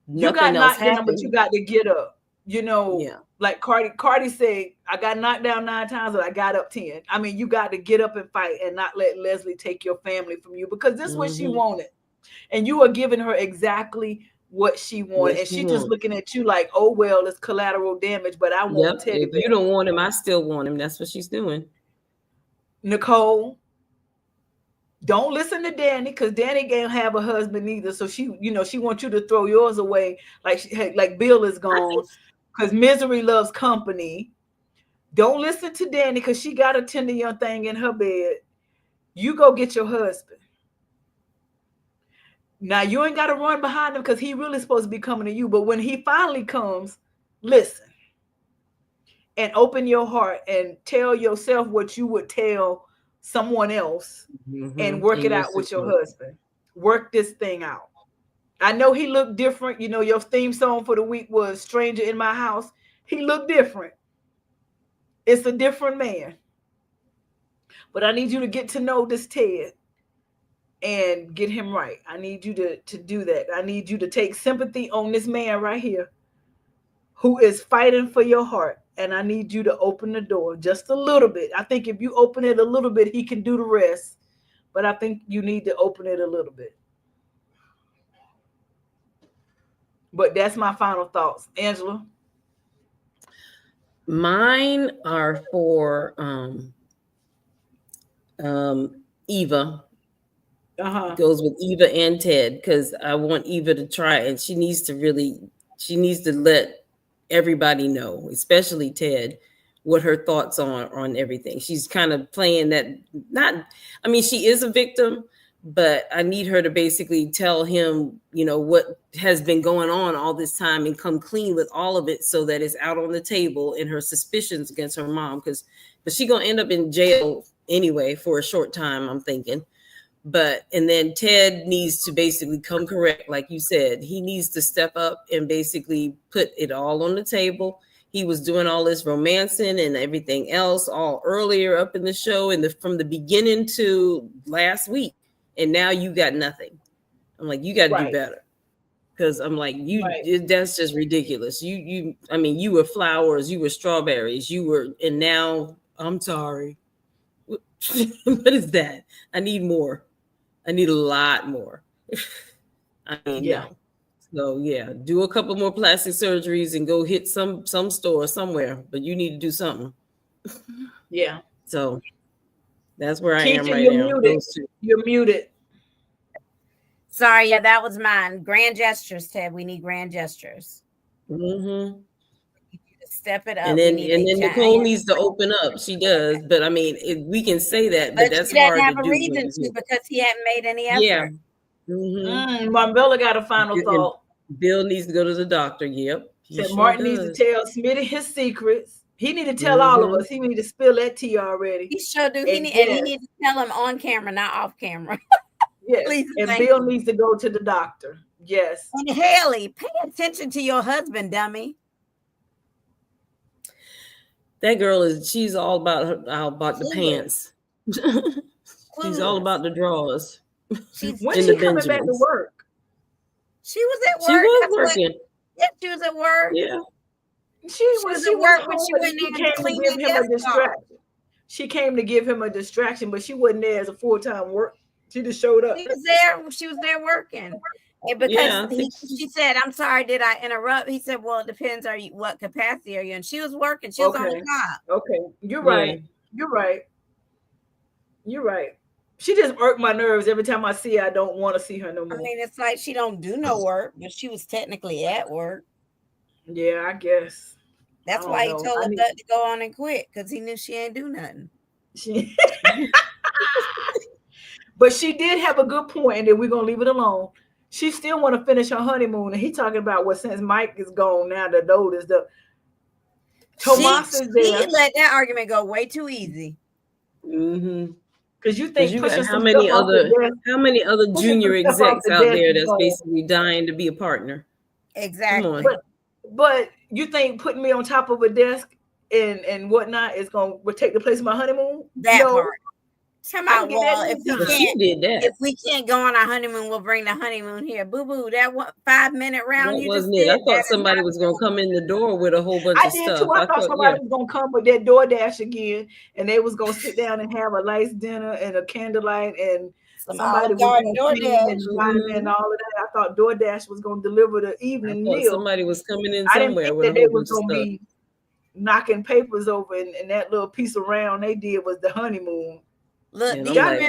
you got knocked down, but you got to get up. You know, like Cardi said, I got knocked down 9 times, but I got up 10. I mean, you got to get up and fight and not let Leslie take your family from you, because this is what she wanted. And you are giving her exactly what she wanted. And she's just looking at you like, oh, well, it's collateral damage, but I want Teddy If you don't want him, I still want him. That's what she's doing. Nicole, don't listen to Danny, because Danny can't have a husband either. So she wants you to throw yours away like Bill is gone. Because misery loves company. Don't listen to Danny, because she got a tender young thing in her bed. You go get your husband. Now, you ain't got to run behind him, because he really supposed to be coming to you. But when he finally comes, listen. And open your heart and tell yourself what you would tell someone else, and work it out with your husband. Work this thing out. I know he looked different. You know, your theme song for the week was Stranger in My House. He looked different. It's a different man. But I need you to get to know this Ted and get him right. I need you to do that. I need you to take sympathy on this man right here who is fighting for your heart. And I need you to open the door just a little bit. I think if you open it a little bit, he can do the rest. but I think you need to open it a little bit. But that's my final thoughts. Angela? Mine are for Eva. Goes with Eva and Ted, because I want Eva to try, and she needs to let everybody know, especially Ted, what her thoughts on everything. She's kind of playing that, she is a victim, but I need her to basically tell him, what has been going on all this time and come clean with all of it so that it's out on the table and her suspicions against her mom, but she's going to end up in jail anyway for a short time, I'm thinking. And then Ted needs to basically come correct, like you said. He needs to step up and basically put it all on the table. He was doing all this romancing and everything else all earlier up in the show and from the beginning to last week. And now you got nothing. I'm like, you got to do better. Because I'm like, that's just ridiculous. You were flowers, you were strawberries, and now I'm sorry. What is that? I need more. I need a lot more. No. So do a couple more plastic surgeries and go hit some store somewhere, but you need to do something. Yeah. So that's where Keisha, I am right now. You're muted. Sorry, that was mine. Grand gestures, Ted. We need grand gestures. Mm-hmm. Step it up. And then Nicole needs to open up. She does, but we can say that, but that's she hard doesn't have to a do reason to, because he hadn't made any effort. Yeah. Mm-hmm. Marbella got a final thought. Bill needs to go to the doctor. Yep. Said Martin needs to tell Smitty his secrets. He need to tell all of us. He need to spill that tea already. He sure do. He needs to tell him on camera, not off camera. Yes. Please, and Bill needs to go to the doctor. Yes. And Haley, pay attention to your husband, dummy. That girl she's all about the pants. She's all about the drawers. When she coming back to work? She was at work. She was working. Yes, she was at work. Yeah. She was at work when she went there to give him a distraction. She came to give him a distraction, but she wasn't there as a full-time work. She just showed up. She was there working. And because she said, "I'm sorry, did I interrupt?" He said, "Well, it depends. What capacity are you?" And she was working. She was on the job. Okay, you're right. You're right. You're right. She just irked my nerves every time I see her. I don't want to see her no more. I mean, it's like she don't do no work, but she was technically at work. Yeah, I guess. That's why he told her to go on and quit, because he knew she ain't do nothing. But she did have a good point, and then we're gonna leave it alone. She still want to finish her honeymoon, and he talking about since Mike is gone now, the load is the Tomas is there. He let that argument go way too easy. Mm-hmm. Because you think how many other junior execs out there that's basically dying to be a partner? Exactly. But you think putting me on top of a desk and whatnot is going to take the place of my honeymoon? That part. Come on, if we can't go on our honeymoon, we'll bring the honeymoon here. Boo boo, that 5-minute round you just did. I thought somebody was gonna come in the door with a whole bunch of stuff. Too. I thought somebody was gonna come with that DoorDash again, and they was gonna sit down and have a nice dinner and a candlelight, and somebody was gonna clean and all of that. I thought DoorDash was gonna deliver the evening meal. Somebody was coming in somewhere with a they whole was bunch gonna of be knocking papers over, and that little piece of round they did was the honeymoon. Look, what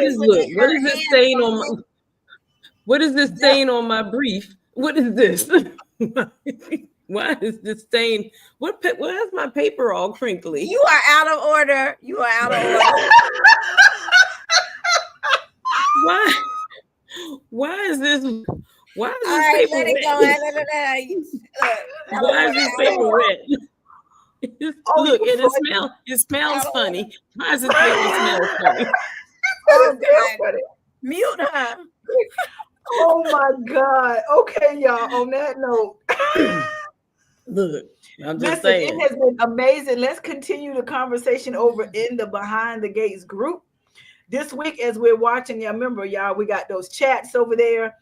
is this stain on my? What is this stain on my brief? What is this? Why is this stain? Why is my paper all crinkly? You are out of order. You are out of order. Why is this? Why is this all right, paper let wet? it go. Why is this paper wet? Look, and it smells funny. Why does this paper smell funny? Mute her. Oh my God. Okay, y'all. On that note, look, I'm just saying. It has been amazing. Let's continue the conversation over in the Behind the Gates group. This week, as we're watching, y'all remember, y'all, we got those chats over there.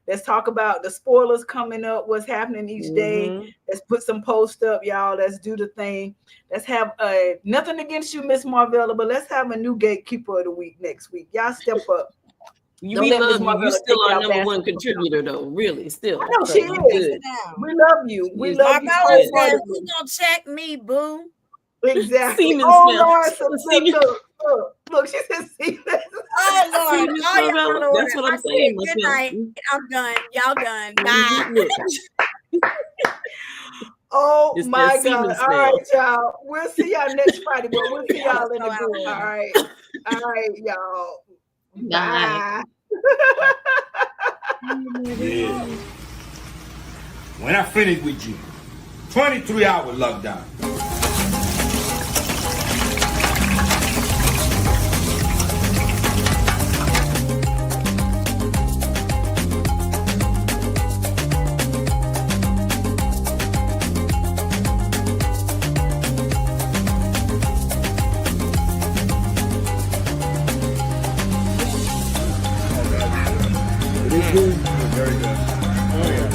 Let's talk about the spoilers coming up, what's happening each day. Let's put some posts up, y'all. Let's do the thing. Let's have nothing against you, Miss Marvella, but let's have a new gatekeeper of the week next week. Y'all step up. We love you. You're still our number one contributor, though. Really, still. I know she is. We love you. We love you. Who's gonna check me, boo? Exactly. Lord, look, she said Seaman. Oh Lord, that's what I'm saying. Good night. I'm done. Y'all done. Bye. Oh my God. All right, y'all. We'll see y'all next Friday, but we'll see y'all in the group. All right, y'all. Bye. Yeah. When I finish with you, 23-hour lockdown. Very good. Oh, yeah.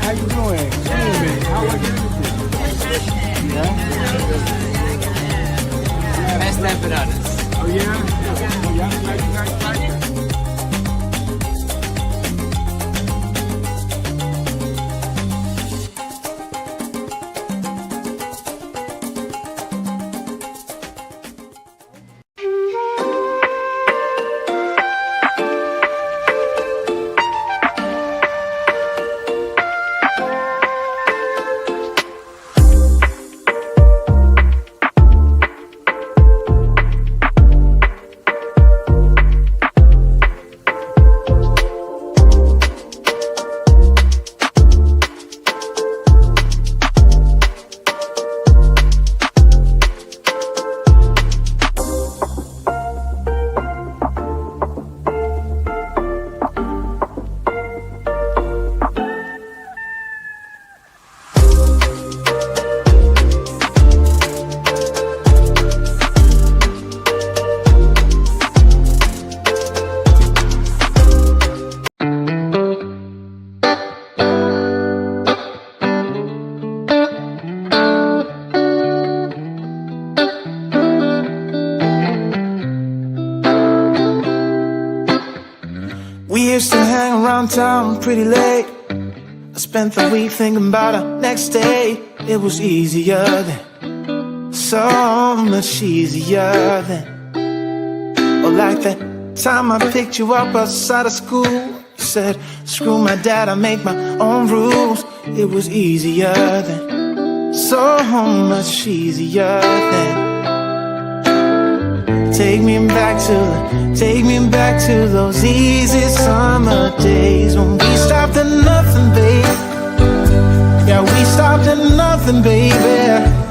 How you doing? How are you? Best empanadas. Oh yeah? Yeah. We used to hang around town pretty late. I spent the week thinking about our next day. It was easier then, so much easier then. Or like that time I picked you up outside of school. You said, screw my dad, I make my own rules. It was easier then, so much easier then. Take me back to those easy summer days when we stopped at nothing, babe. Yeah, we stopped at nothing, baby.